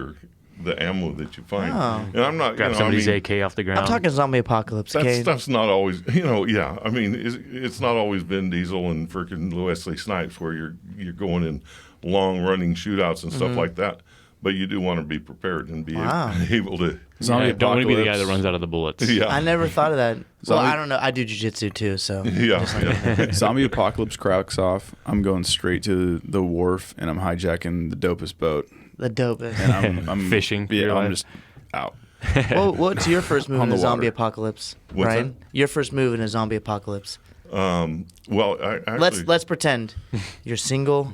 Speaker 4: the ammo that you find.
Speaker 3: Oh.
Speaker 4: And I'm not
Speaker 2: Grab somebody's AK off the ground.
Speaker 3: I'm talking zombie apocalypse.
Speaker 4: that
Speaker 3: Okay,
Speaker 4: stuff's not always, yeah. I mean, it's not always Vin Diesel and freaking Wesley Snipes where you're going in long running shootouts and stuff like that. But you do want to be prepared and be able to.
Speaker 1: Zombie
Speaker 2: don't want to be the guy
Speaker 1: apocalypse.
Speaker 2: that runs out of the bullets.
Speaker 4: Yeah.
Speaker 3: I never thought of that. Well,
Speaker 1: Zombie-
Speaker 3: I don't know. I do jujitsu too, so
Speaker 4: Yeah.
Speaker 1: Zombie apocalypse cracks off. I'm going straight to the wharf and I'm hijacking the dopest boat.
Speaker 3: the dopest.
Speaker 1: And I'm
Speaker 2: Fishing for
Speaker 1: Yeah,
Speaker 2: your
Speaker 1: I'm
Speaker 2: life.
Speaker 1: just out.
Speaker 3: Well, what's your first move
Speaker 1: On
Speaker 3: in
Speaker 1: the
Speaker 3: a zombie
Speaker 1: water.
Speaker 3: apocalypse,
Speaker 4: What's
Speaker 3: Brian? Your first move in a zombie apocalypse.
Speaker 4: Well, I actually.
Speaker 3: Let's pretend you're single.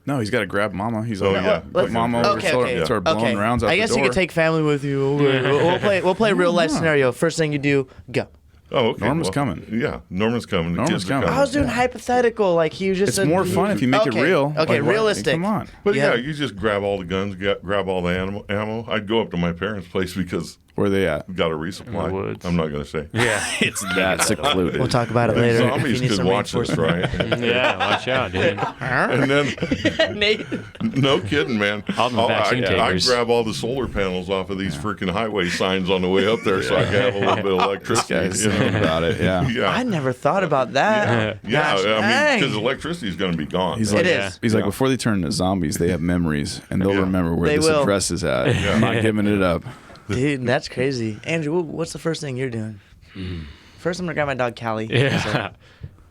Speaker 1: No, he's got to grab Mama. He's
Speaker 4: Oh,
Speaker 1: like,
Speaker 4: yeah.
Speaker 1: put
Speaker 4: Let's-
Speaker 1: Mama over, start blowing rounds out
Speaker 3: I guess
Speaker 1: the door.
Speaker 3: you could take family with you. We'll play a real life scenario. First thing you do, go.
Speaker 4: Oh, okay.
Speaker 1: Norman's coming.
Speaker 4: Yeah, Norman's coming. The
Speaker 1: Norman's
Speaker 4: kids are
Speaker 1: coming.
Speaker 3: I was doing hypothetical, like he was just.
Speaker 1: It's more fun if you make it real.
Speaker 3: Okay,
Speaker 1: Like, what?
Speaker 3: realistic.
Speaker 1: Come on.
Speaker 4: But
Speaker 3: Yeah.
Speaker 4: yeah, you just grab all the guns, grab all the ammo. I'd go up to my parents' place because
Speaker 1: Where are they at?
Speaker 4: we got a resupply.
Speaker 2: In the woods.
Speaker 4: I'm not going to say.
Speaker 2: Yeah.
Speaker 1: It's that secluded.
Speaker 3: We'll talk about it
Speaker 4: The
Speaker 3: later. if
Speaker 4: zombies
Speaker 3: you need
Speaker 4: could
Speaker 3: some
Speaker 4: watch this,
Speaker 3: reinforcement.
Speaker 4: right?
Speaker 2: Yeah, watch out, dude.
Speaker 4: And then,
Speaker 3: Nate,
Speaker 4: no kidding, man.
Speaker 2: All the vaccine
Speaker 4: I
Speaker 2: takers.
Speaker 4: grab all the solar panels off of these freaking highway signs on the way up there so I can have a little bit of
Speaker 1: This
Speaker 4: electricity.
Speaker 1: guy's saying about it. Yeah.
Speaker 4: Yeah.
Speaker 3: I never thought about that.
Speaker 4: Yeah,
Speaker 3: Gosh,
Speaker 4: I mean,
Speaker 3: dang.
Speaker 4: because electricity is going to be gone.
Speaker 1: He's
Speaker 3: It
Speaker 1: like,
Speaker 3: is.
Speaker 1: He's like,
Speaker 4: Yeah.
Speaker 1: before they turn into zombies, they have memories, and they'll
Speaker 4: Yeah.
Speaker 1: remember where
Speaker 3: They
Speaker 1: this
Speaker 3: will.
Speaker 1: address is at. I'm not giving it up.
Speaker 3: Dude, that's crazy. Andrew, what's the first thing you're doing? First, I'm gonna grab my dog Callie.
Speaker 2: Yeah.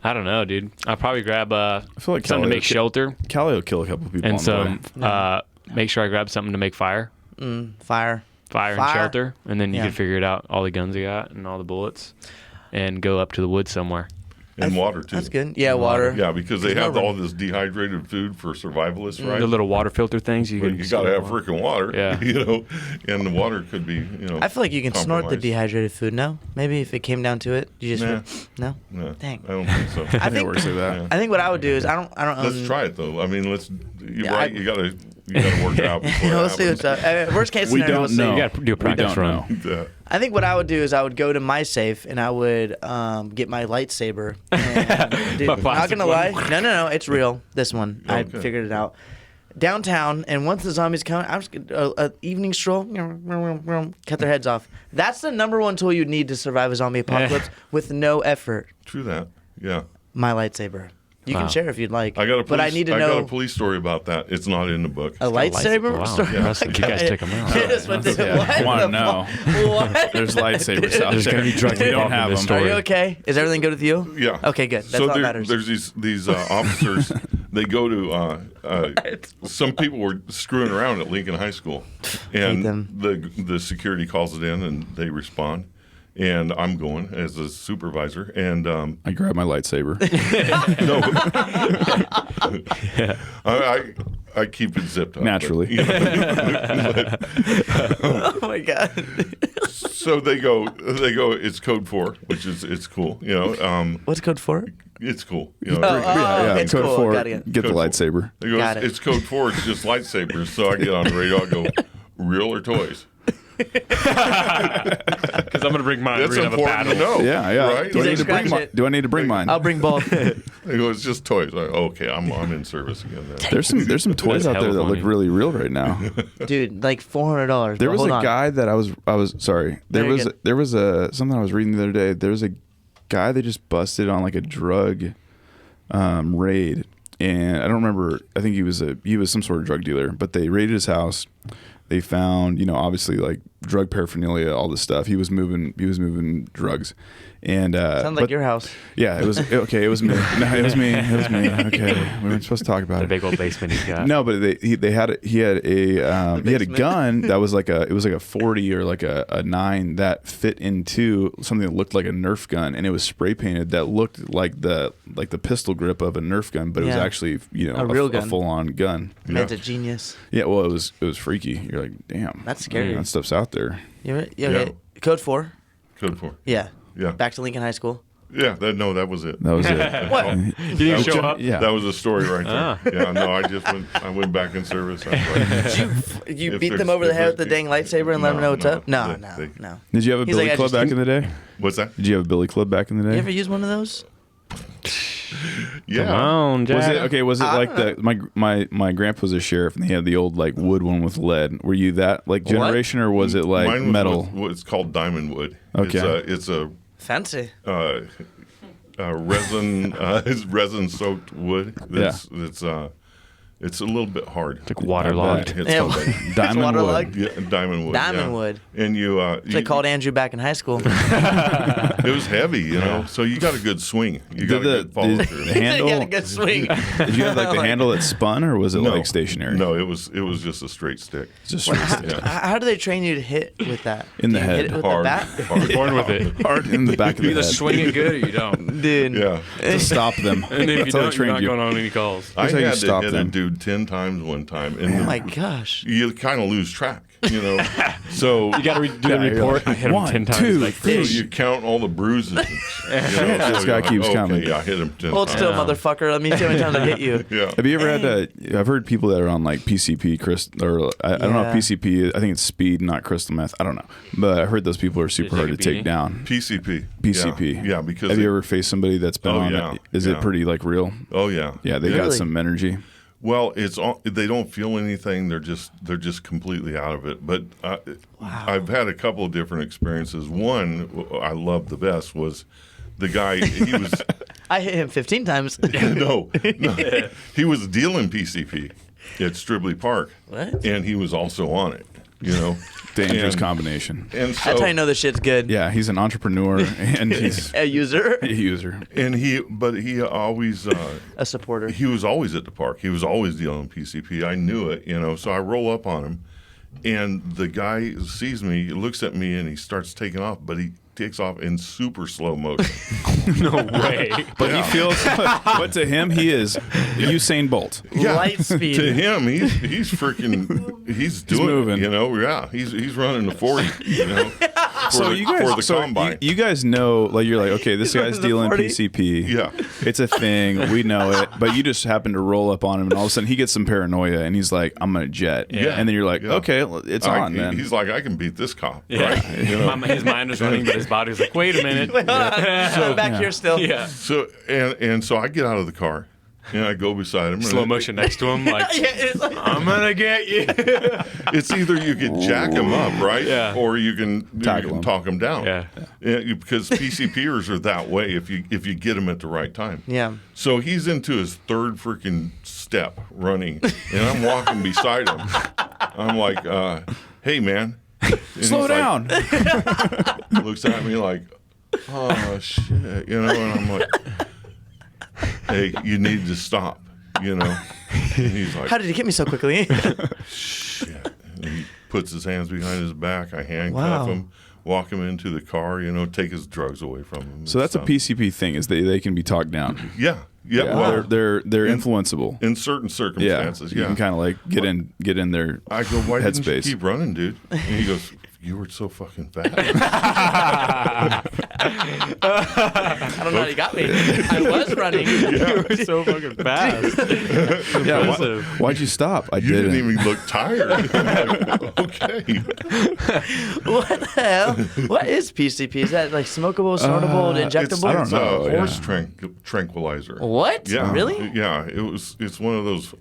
Speaker 2: I don't know, dude. I'll probably grab
Speaker 1: I feel like
Speaker 2: something to make shelter
Speaker 1: Callie will kill a couple people
Speaker 2: and
Speaker 1: on
Speaker 2: some.
Speaker 1: the way.
Speaker 2: Make sure I grab something to make fire
Speaker 3: Fire.
Speaker 2: and shelter, and then you
Speaker 3: Yeah.
Speaker 2: can figure it out. All the guns I got and all the bullets, and go up to the woods somewhere.
Speaker 4: And water, too.
Speaker 3: That's good. Yeah, water.
Speaker 4: Yeah, because they have
Speaker 3: Norman-
Speaker 4: all this dehydrated food for survivalists, right?
Speaker 2: The little water filter things
Speaker 4: But
Speaker 2: can.
Speaker 4: you got to have freaking water,
Speaker 2: Yeah.
Speaker 4: and the water could be,
Speaker 3: I feel like you can snort the
Speaker 4: compromised.
Speaker 3: dehydrated food. No, maybe if it came down to it, you just
Speaker 4: Nah.
Speaker 3: no.
Speaker 4: No,
Speaker 3: Dang.
Speaker 4: I don't think so.
Speaker 3: I
Speaker 1: It
Speaker 3: think
Speaker 1: works like that.
Speaker 4: Yeah.
Speaker 3: I think what I would do is I don't
Speaker 4: Let's
Speaker 3: own.
Speaker 4: try it though. I mean, you're
Speaker 3: Yeah,
Speaker 4: right. You gotta work it out before
Speaker 3: We'll
Speaker 4: it
Speaker 3: see what's
Speaker 4: happens.
Speaker 3: up. Worst case
Speaker 1: We
Speaker 3: scenario,
Speaker 1: don't
Speaker 3: we'll see.
Speaker 1: know.
Speaker 2: You got to do a
Speaker 1: We
Speaker 2: practice
Speaker 1: don't
Speaker 2: run.
Speaker 1: know.
Speaker 4: Yeah.
Speaker 3: I think what I would do is I would go to my safe and I would get my lightsaber. And, dude,
Speaker 2: My
Speaker 3: not
Speaker 2: plastic
Speaker 3: gonna lie,
Speaker 2: one.
Speaker 3: no, it's real. This one, I
Speaker 4: Okay.
Speaker 3: figured it out. Downtown, and once the zombies come, I'm just an evening stroll, cut their heads off. That's the number one tool you need to survive a zombie apocalypse with no effort.
Speaker 4: True that. Yeah.
Speaker 3: My lightsaber. You can
Speaker 2: Wow.
Speaker 3: share if you'd like.
Speaker 4: I got a police,
Speaker 3: but I need to
Speaker 4: got
Speaker 3: know
Speaker 4: a police story about that. It's not in the book.
Speaker 3: a lightsaber
Speaker 2: Wow,
Speaker 3: story.
Speaker 2: impressive. You guys took 'em out.
Speaker 3: Hit us with
Speaker 1: Yeah.
Speaker 3: what
Speaker 1: I wanna
Speaker 3: the
Speaker 1: know.
Speaker 3: fuck? What?
Speaker 1: There's lightsabers out
Speaker 2: There's
Speaker 1: there.
Speaker 2: gonna be drugs
Speaker 1: We don't
Speaker 2: involved in
Speaker 1: have
Speaker 2: this
Speaker 1: them.
Speaker 2: story.
Speaker 3: Are you okay? Is everything good with you?
Speaker 4: Yeah.
Speaker 3: Okay, good. That's
Speaker 4: so
Speaker 3: all that matters.
Speaker 4: there's these officers. They go to some people were screwing around at Lincoln High School, and
Speaker 3: them.
Speaker 4: the security calls it in, and they respond, And I'm going as a supervisor, and
Speaker 1: I grab my lightsaber.
Speaker 4: no, I keep it zipped up
Speaker 1: Naturally.
Speaker 3: Oh my god.
Speaker 4: So they go. It's code 4, which is it's cool.
Speaker 3: What's code 4?
Speaker 4: It's cool.
Speaker 1: Yeah,
Speaker 3: it's
Speaker 1: code
Speaker 3: cool.
Speaker 1: 4.
Speaker 3: Got it.
Speaker 1: Get the
Speaker 4: Code 4.
Speaker 1: lightsaber.
Speaker 4: They go,
Speaker 3: Got it.
Speaker 4: it's code 4. It's just lightsabers. So I get on the radio. I go, real or toys?
Speaker 2: Because I'm going to bring mine.
Speaker 4: That's
Speaker 2: We're going to have a
Speaker 4: important
Speaker 2: battle.
Speaker 4: to know.
Speaker 1: Yeah.
Speaker 4: Right?
Speaker 1: Do I
Speaker 3: He's
Speaker 1: need to bring
Speaker 3: scratch it.
Speaker 1: Do I need to bring mine?
Speaker 3: I'll bring both.
Speaker 4: They go, it's just toys. Like, okay, I'm in service again. Then.
Speaker 1: There's some toys
Speaker 2: That's
Speaker 1: out there
Speaker 2: hella
Speaker 1: that look
Speaker 2: funny.
Speaker 1: really real right now.
Speaker 3: Dude, like $400.
Speaker 1: There
Speaker 3: but
Speaker 1: was
Speaker 3: hold
Speaker 1: a
Speaker 3: on.
Speaker 1: guy that I was sorry.
Speaker 3: No, you're good.
Speaker 1: There was a something I was reading the other day. There was a guy they just busted on like a drug raid, and I don't remember. I think he was some sort of drug dealer, but they raided his house. They found, obviously like drug paraphernalia, all this stuff. He was moving drugs, and
Speaker 3: Sounds like your house.
Speaker 1: Yeah, it was okay. It was me. No, it was me. Okay, we weren't supposed to talk about
Speaker 2: The
Speaker 1: it.
Speaker 2: big old basement he's got.
Speaker 1: No, but he had a
Speaker 3: basement.
Speaker 1: gun that was like a 40 or like a 9 that fit into something that looked like a Nerf gun, and it was spray painted that looked like the pistol grip of a Nerf gun, but it was
Speaker 3: Yeah.
Speaker 1: actually
Speaker 3: A real gun.
Speaker 1: a full on gun.
Speaker 3: Man's a genius.
Speaker 1: Yeah, well, it was freaky. You're like, damn,
Speaker 3: That's scary.
Speaker 1: That stuff's out there.
Speaker 3: Okay. Code 4.
Speaker 4: Code 4.
Speaker 3: Yeah.
Speaker 4: Yeah.
Speaker 3: Back to Lincoln High School.
Speaker 4: Yeah. That was it.
Speaker 1: That was it.
Speaker 3: What?
Speaker 2: You didn't show up?
Speaker 1: Yeah.
Speaker 4: That was a story right there.
Speaker 2: Ah.
Speaker 4: Yeah. No, I went back in service. I was like,
Speaker 3: You
Speaker 4: If
Speaker 3: beat
Speaker 4: there's-
Speaker 3: them over the
Speaker 4: if
Speaker 3: head with the
Speaker 4: there's-
Speaker 3: dang lightsaber and let them know what's
Speaker 4: no,
Speaker 3: up? No,
Speaker 4: they-
Speaker 3: no.
Speaker 1: Did you have a
Speaker 3: He's
Speaker 1: billy
Speaker 3: like, I
Speaker 1: club
Speaker 3: just-
Speaker 1: back in the day?
Speaker 4: What's that?
Speaker 1: Did you have a billy club back in the day?
Speaker 3: You ever use one of those?
Speaker 4: Yeah.
Speaker 2: Come on, Jack.
Speaker 1: Was it okay? Was it like my grandpa was a sheriff and he had the old like wood one with lead? Were you that like generation or was it like
Speaker 4: Mine was
Speaker 1: metal?
Speaker 4: What's called diamond wood.
Speaker 1: Okay.
Speaker 4: It's a
Speaker 3: Fancy.
Speaker 4: resin resin soaked wood. It's a little bit hard.
Speaker 2: It's like waterlogged.
Speaker 4: It's
Speaker 3: Yeah.
Speaker 4: called like-
Speaker 1: Diamond
Speaker 3: waterlogged?
Speaker 1: wood.
Speaker 4: yeah, diamond wood.
Speaker 3: Diamond
Speaker 4: yeah.
Speaker 3: wood.
Speaker 4: And you
Speaker 3: They called Andrew back in high school.
Speaker 4: it was heavy, so you got a good swing. You got a good follow
Speaker 1: the
Speaker 4: through.
Speaker 1: handle?
Speaker 3: He had a good swing.
Speaker 1: Did you have like the handle that spun or was it like stationary?
Speaker 4: No, it was just a straight stick.
Speaker 1: Just straight stick.
Speaker 4: Yeah.
Speaker 3: How do they train you to hit with that?
Speaker 1: In the
Speaker 3: Do you
Speaker 1: head.
Speaker 3: Hit it with
Speaker 4: Hard,
Speaker 3: the bat?
Speaker 4: hard.
Speaker 2: Born with it.
Speaker 1: hard in the back of
Speaker 2: You
Speaker 1: the
Speaker 2: either
Speaker 1: head
Speaker 2: swing it good or you don't.
Speaker 3: Dude.
Speaker 4: Yeah.
Speaker 1: to stop them.
Speaker 2: And if you
Speaker 1: That's how they
Speaker 2: don't, you're
Speaker 1: trained
Speaker 2: not
Speaker 1: you.
Speaker 2: going on any calls.
Speaker 4: I
Speaker 1: Here's how you
Speaker 4: had to
Speaker 1: stop
Speaker 4: hit
Speaker 1: them.
Speaker 4: a dude 10 times one time,
Speaker 3: Oh
Speaker 4: and
Speaker 3: my gosh.
Speaker 4: you kind of lose track, So
Speaker 2: You got to do the
Speaker 1: you're
Speaker 2: report.
Speaker 1: like,
Speaker 2: I hit him
Speaker 1: 1,
Speaker 2: 10 times.
Speaker 1: 2,
Speaker 2: Like,
Speaker 4: So
Speaker 1: 3.
Speaker 4: you count all the bruises. And,
Speaker 1: This guy keeps counting.
Speaker 4: Yeah, I hit him 10
Speaker 3: Hold
Speaker 4: times.
Speaker 3: still, motherfucker. Let me see how many times I hit you.
Speaker 4: Yeah.
Speaker 1: Have you ever had to? I've heard people that are on like PCP, or I don't know if
Speaker 3: Yeah.
Speaker 1: PCP is. I think it's speed, not crystal meth. I don't know, but I heard those people are super hard to
Speaker 2: take a
Speaker 1: take down.
Speaker 4: PCP.
Speaker 1: PCP.
Speaker 4: Yeah, because
Speaker 1: Have you ever faced somebody that's been
Speaker 4: Oh,
Speaker 1: on
Speaker 4: yeah,
Speaker 1: it? Is
Speaker 4: yeah.
Speaker 1: it pretty like real?
Speaker 4: Oh yeah.
Speaker 1: Yeah, they
Speaker 3: Really?
Speaker 1: got some energy.
Speaker 4: Well, it's all, they don't feel anything. They're just completely out of it. But I've had a couple of different experiences. One I loved the best was the guy. He was
Speaker 3: I hit him 15 times.
Speaker 4: no, he was dealing PCP at Stribley Park,
Speaker 3: What?
Speaker 4: and he was also on it.
Speaker 1: Dangerous
Speaker 4: And-
Speaker 1: combination.
Speaker 4: And so
Speaker 3: That's how you know the shit's good.
Speaker 1: Yeah, he's an entrepreneur and he's
Speaker 3: A user,
Speaker 1: a user.
Speaker 4: and he always.
Speaker 3: a supporter.
Speaker 4: He was always at the park. He was always dealing PCP. I knew it, So I roll up on him, and the guy sees me, looks at me, and he starts taking off. But he takes off in super slow motion.
Speaker 2: no way.
Speaker 1: But he feels. But to him, he is Usain Bolt.
Speaker 3: Light speed.
Speaker 4: To him, he's freaking. He's doing.
Speaker 1: moving.
Speaker 4: Yeah. He's running the 40.
Speaker 1: So you guys,
Speaker 4: for the combine.
Speaker 1: you guys know, like you're like, okay, this guy's
Speaker 3: The
Speaker 1: dealing
Speaker 3: 40?
Speaker 1: PCP.
Speaker 4: Yeah.
Speaker 1: It's a thing. We know it. But you just happen to roll up on him, and all of a sudden he gets some paranoia, and he's like, "I'm gonna jet."
Speaker 2: Yeah.
Speaker 1: And then you're like,
Speaker 4: Yeah.
Speaker 1: "Okay, it's on then."
Speaker 4: He's like, I can beat this cop.
Speaker 2: Yeah.
Speaker 4: Right?
Speaker 2: His mind was running, but his body's like, wait a minute.
Speaker 3: I'm back here still.
Speaker 2: Yeah.
Speaker 4: So and so I get out of the car, and I go beside him. and
Speaker 2: Slow motion next to him, like,
Speaker 3: Yeah, it's like,
Speaker 2: I'm gonna get you.
Speaker 4: It's either you can jack him up, right?
Speaker 2: Yeah.
Speaker 4: Or you can
Speaker 1: Tackle him.
Speaker 4: talk him down.
Speaker 2: Yeah.
Speaker 4: Because PCPers are that way if you get them at the right time.
Speaker 3: yeah.
Speaker 4: So he's into his third freaking step running, and I'm walking beside him. I'm like, "Hey, man, and
Speaker 1: Slow
Speaker 4: he's like-
Speaker 1: down.
Speaker 4: looks at me like, "Oh shit," and I'm like, "Hey, you need to stop," And he's like,
Speaker 3: How did he get me so quickly?
Speaker 4: "Shit." And he puts his hands behind his back. I handcuff
Speaker 3: Wow.
Speaker 4: him. walk him into the car, take his drugs away from him.
Speaker 1: So that's a PCP thing, is they can be talked down.
Speaker 4: Yeah.
Speaker 1: Well, they're influenceable
Speaker 4: in certain circumstances.
Speaker 1: You can kind of like get in their
Speaker 4: I go, why didn't you
Speaker 1: headspace.
Speaker 4: keep running, dude? And he goes, you were so fucking fast.
Speaker 3: I don't know how you got me. I was running.
Speaker 2: You were so fucking fast.
Speaker 1: Why'd you stop? I
Speaker 4: You didn't even look tired. Okay.
Speaker 3: What the hell? What is PCP? Is that like smokable, snortable, injectable?
Speaker 1: I don't know.
Speaker 4: It's a horse tranquilizer.
Speaker 3: What?
Speaker 4: Yeah.
Speaker 3: Really?
Speaker 4: Yeah. It's one of those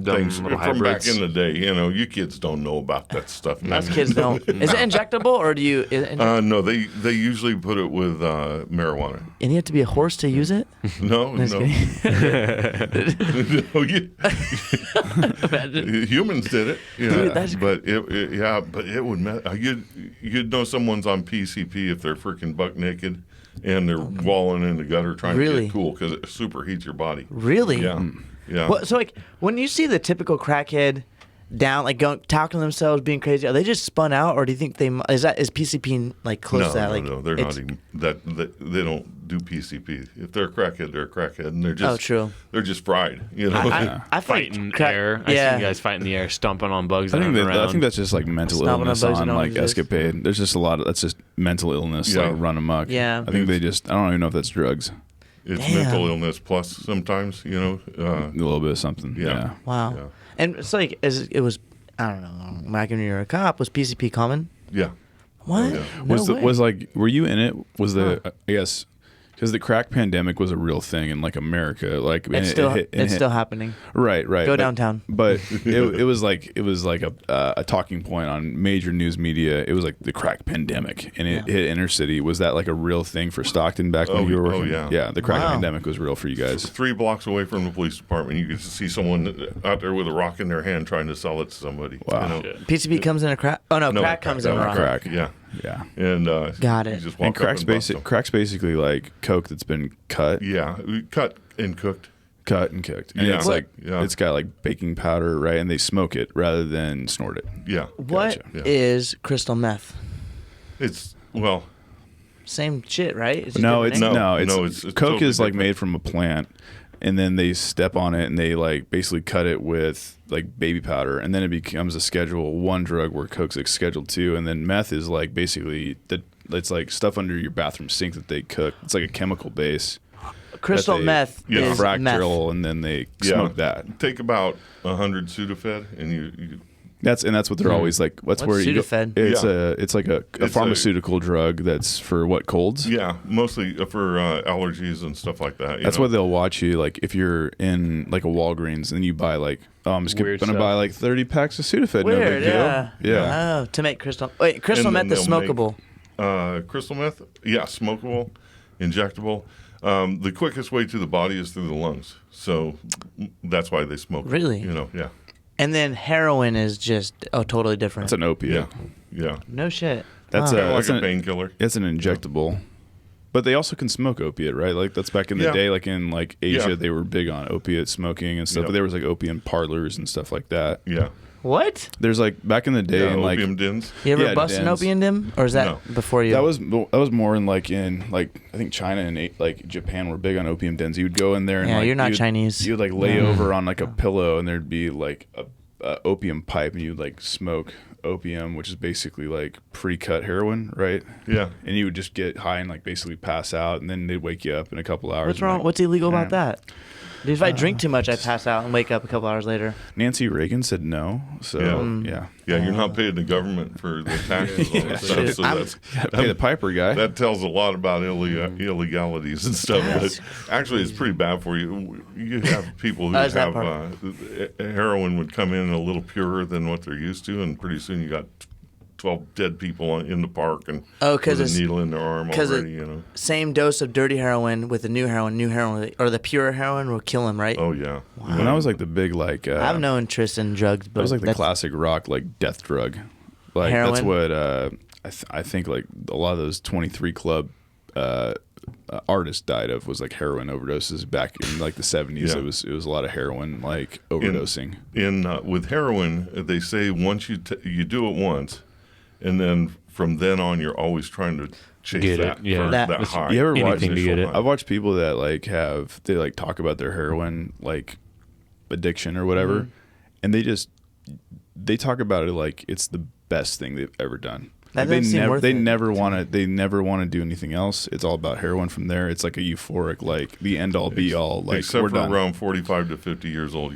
Speaker 2: Dumb
Speaker 4: things
Speaker 2: little
Speaker 4: from back
Speaker 2: hybrids.
Speaker 4: in the day. You kids don't know about that stuff now.
Speaker 3: Most kids don't. Is it injectable or do you?
Speaker 4: No, they usually put it with marijuana.
Speaker 3: And you have to be a horse to use it?
Speaker 4: No,
Speaker 3: Just
Speaker 4: no.
Speaker 3: kidding.
Speaker 4: No,
Speaker 3: Imagine.
Speaker 4: humans did it. Yeah,
Speaker 3: Dude, that's
Speaker 4: but it would. You'd know someone's on PCP if they're freaking buck naked and they're walling in the gutter trying to
Speaker 3: Really?
Speaker 4: get cool because it superheats your body.
Speaker 3: Really?
Speaker 4: Yeah, yeah.
Speaker 3: Well, so like when you see the typical crackhead down, like going talking to themselves, being crazy, are they just spun out, or do you think is PCP like close to that? Like,
Speaker 4: no, they're not even that. They don't do PCP. If they're a crackhead, they're a crackhead, and they're just
Speaker 3: true.
Speaker 4: They're just fried.
Speaker 3: I
Speaker 2: Fight
Speaker 3: think
Speaker 2: in the air. I
Speaker 3: Yeah.
Speaker 2: see you guys fight in the air, stomping on bugs.
Speaker 1: I think
Speaker 2: around.
Speaker 1: that's just like mental
Speaker 3: Stomping on
Speaker 1: illness
Speaker 3: bugs
Speaker 1: on
Speaker 3: and
Speaker 1: like
Speaker 3: oranges.
Speaker 1: escapade. There's just a lot of that's just mental illness
Speaker 4: Yeah.
Speaker 1: like run amok.
Speaker 3: Yeah.
Speaker 1: I think I don't even know if that's drugs.
Speaker 4: It's
Speaker 3: Damn.
Speaker 4: mental illness plus sometimes.
Speaker 1: A little bit of something.
Speaker 4: Yeah.
Speaker 3: Wow.
Speaker 4: Yeah.
Speaker 3: And it's like it was. I don't know. Back when you were a cop, was PCP common?
Speaker 4: Yeah.
Speaker 3: What?
Speaker 4: Yeah.
Speaker 3: No way.
Speaker 1: Were you in it? Was I guess because the crack pandemic was a real thing in like America, like
Speaker 3: It's still happening.
Speaker 1: right.
Speaker 3: Go downtown.
Speaker 1: But it was like a talking point on major news media. It was like the crack pandemic, and it hit inner city. Was that like a real thing for Stockton back when you were working?
Speaker 4: yeah.
Speaker 1: The crack
Speaker 3: Wow.
Speaker 1: pandemic was real for you guys.
Speaker 4: 3 blocks away from the police department, you could see someone out there with a rock in their hand trying to sell it to somebody.
Speaker 1: Wow.
Speaker 3: PCP comes in a crack. Oh no, crack comes in a rock.
Speaker 1: Crack.
Speaker 4: Yeah.
Speaker 1: Yeah.
Speaker 4: And
Speaker 3: Got
Speaker 4: you
Speaker 3: it.
Speaker 4: just walk
Speaker 1: And
Speaker 4: up and bust them.
Speaker 1: crack's basically like coke that's been cut,
Speaker 4: Yeah, cut and cooked.
Speaker 1: and cooked, and
Speaker 4: Yeah.
Speaker 1: it's like
Speaker 4: Yeah.
Speaker 1: it's got like baking powder, right? And they smoke it rather than snort it.
Speaker 4: Yeah,
Speaker 3: What
Speaker 1: Gotcha.
Speaker 3: is crystal meth?
Speaker 4: it's
Speaker 3: Same shit, right? It's just
Speaker 1: No,
Speaker 3: different
Speaker 1: it's
Speaker 3: name?
Speaker 1: no,
Speaker 4: No,
Speaker 1: it's
Speaker 4: it's
Speaker 1: coke
Speaker 4: totally
Speaker 1: is like
Speaker 4: different.
Speaker 1: made from a plant, and then they step on it and they like basically cut it with like baby powder, and then it becomes a Schedule 1 drug where coke's like Schedule 2, and then meth is like basically it's like stuff under your bathroom sink that they cook. It's like a chemical base.
Speaker 3: Crystal
Speaker 1: that they
Speaker 3: meth is meth.
Speaker 1: fractal, and then they smoke that.
Speaker 4: Take about 100 Sudafed, and you
Speaker 1: That's what they're always like. That's
Speaker 3: What's
Speaker 1: where you go.
Speaker 3: Sudafed?
Speaker 1: It's like a
Speaker 4: It's
Speaker 1: pharmaceutical drug that's for what, colds.
Speaker 4: yeah, mostly for allergies and stuff like that.
Speaker 1: That's why they'll watch you, like if you're in like a Walgreens and you buy like, I'm just
Speaker 2: Weird
Speaker 1: gonna
Speaker 2: stuff.
Speaker 1: buy like 30 packs of Sudafed.
Speaker 3: Weird,
Speaker 1: no big deal.
Speaker 3: yeah.
Speaker 1: Yeah.
Speaker 3: Oh, to make crystal. Wait, crystal
Speaker 4: And
Speaker 3: meth
Speaker 4: then
Speaker 3: is
Speaker 4: they'll make-
Speaker 3: smokable.
Speaker 4: crystal meth, yeah, smokable, injectable. The quickest way to the body is through the lungs, so that's why they smoke.
Speaker 3: Really?
Speaker 4: Yeah,
Speaker 3: And then heroin is just totally different.
Speaker 1: That's an opiate.
Speaker 4: yeah.
Speaker 3: No shit.
Speaker 1: That's
Speaker 3: Wow.
Speaker 1: a
Speaker 4: Like
Speaker 1: that's
Speaker 4: a
Speaker 1: an,
Speaker 4: painkiller.
Speaker 1: it's an injectable. But they also can smoke opiate, right? Like that's back in the
Speaker 4: Yeah.
Speaker 1: day, like in like Asia,
Speaker 4: Yeah.
Speaker 1: they were big on opiate smoking and stuff.
Speaker 4: Yeah.
Speaker 1: But there was like opium parlors and stuff like that.
Speaker 4: Yeah,
Speaker 3: What?
Speaker 1: There's like back in the day,
Speaker 4: yeah.
Speaker 1: in like
Speaker 4: Opium dens.
Speaker 3: You ever
Speaker 1: Yeah,
Speaker 3: bust an
Speaker 1: dens.
Speaker 3: opium dim, or is that
Speaker 4: No.
Speaker 3: before you?
Speaker 1: that was more in like I think China and like Japan were big on opium dens. You would go in there and
Speaker 3: Yeah,
Speaker 1: like,
Speaker 3: you're not
Speaker 1: you'd-
Speaker 3: Chinese.
Speaker 1: You'd like lay over on like a pillow and there'd be like a opium pipe and you'd like smoke opium, which is basically like pre-cut heroin, right?
Speaker 4: Yeah,
Speaker 1: And you would just get high and like basically pass out, and then they'd wake you up in a couple hours.
Speaker 3: What's
Speaker 1: and,
Speaker 3: wrong?
Speaker 1: like,
Speaker 3: What's illegal about
Speaker 1: yeah.
Speaker 3: that? Dude, if I drink too much, I pass out and wake up a couple hours later.
Speaker 1: Nancy Reagan said no, so
Speaker 4: Yeah.
Speaker 1: yeah.
Speaker 4: You're not paying the government for the taxes on that stuff,
Speaker 3: Shit.
Speaker 4: so
Speaker 3: I'm-
Speaker 4: that's
Speaker 1: Pay the piper guy.
Speaker 4: that tells a lot about illegalities and stuff. But actually, it's pretty bad for you. You have people who
Speaker 3: How's that
Speaker 4: have
Speaker 3: part?
Speaker 4: heroin would come in a little purer than what they're used to, and pretty soon you got 12 dead people in the park and
Speaker 3: Oh, 'cause
Speaker 4: with a
Speaker 3: it's-
Speaker 4: needle in their arm
Speaker 3: 'cause it-
Speaker 4: already.
Speaker 3: Same dose of dirty heroin with the new heroin, or the pure heroin will kill him, right?
Speaker 4: Oh yeah.
Speaker 1: When I was like the big like
Speaker 3: I have no interest in drugs, but
Speaker 1: that was like the
Speaker 3: that's-
Speaker 1: classic rock like death drug. Like that's
Speaker 3: Heroin?
Speaker 1: what I think like a lot of those 23 Club artists died of was like heroin overdoses back in like the 70s.
Speaker 4: Yeah.
Speaker 1: It was a lot of heroin like overdosing.
Speaker 4: In with heroin, they say once you do it once, and then from then on, you're always trying to chase
Speaker 2: Get it,
Speaker 4: that,
Speaker 2: yeah.
Speaker 4: for
Speaker 3: That-
Speaker 4: that high.
Speaker 1: You ever watch
Speaker 2: Anything to get it.
Speaker 1: I've watched people that like they like talk about their heroin like addiction or whatever, and they talk about it like it's the best thing they've ever done.
Speaker 3: That
Speaker 1: Like,
Speaker 3: doesn't seem worth
Speaker 1: they
Speaker 3: it.
Speaker 1: never want to do anything else. It's all about heroin from there. It's like a euphoric, like the end all be all. Like
Speaker 4: Except
Speaker 1: we're
Speaker 4: for
Speaker 1: done.
Speaker 4: around 45 to 50 years old,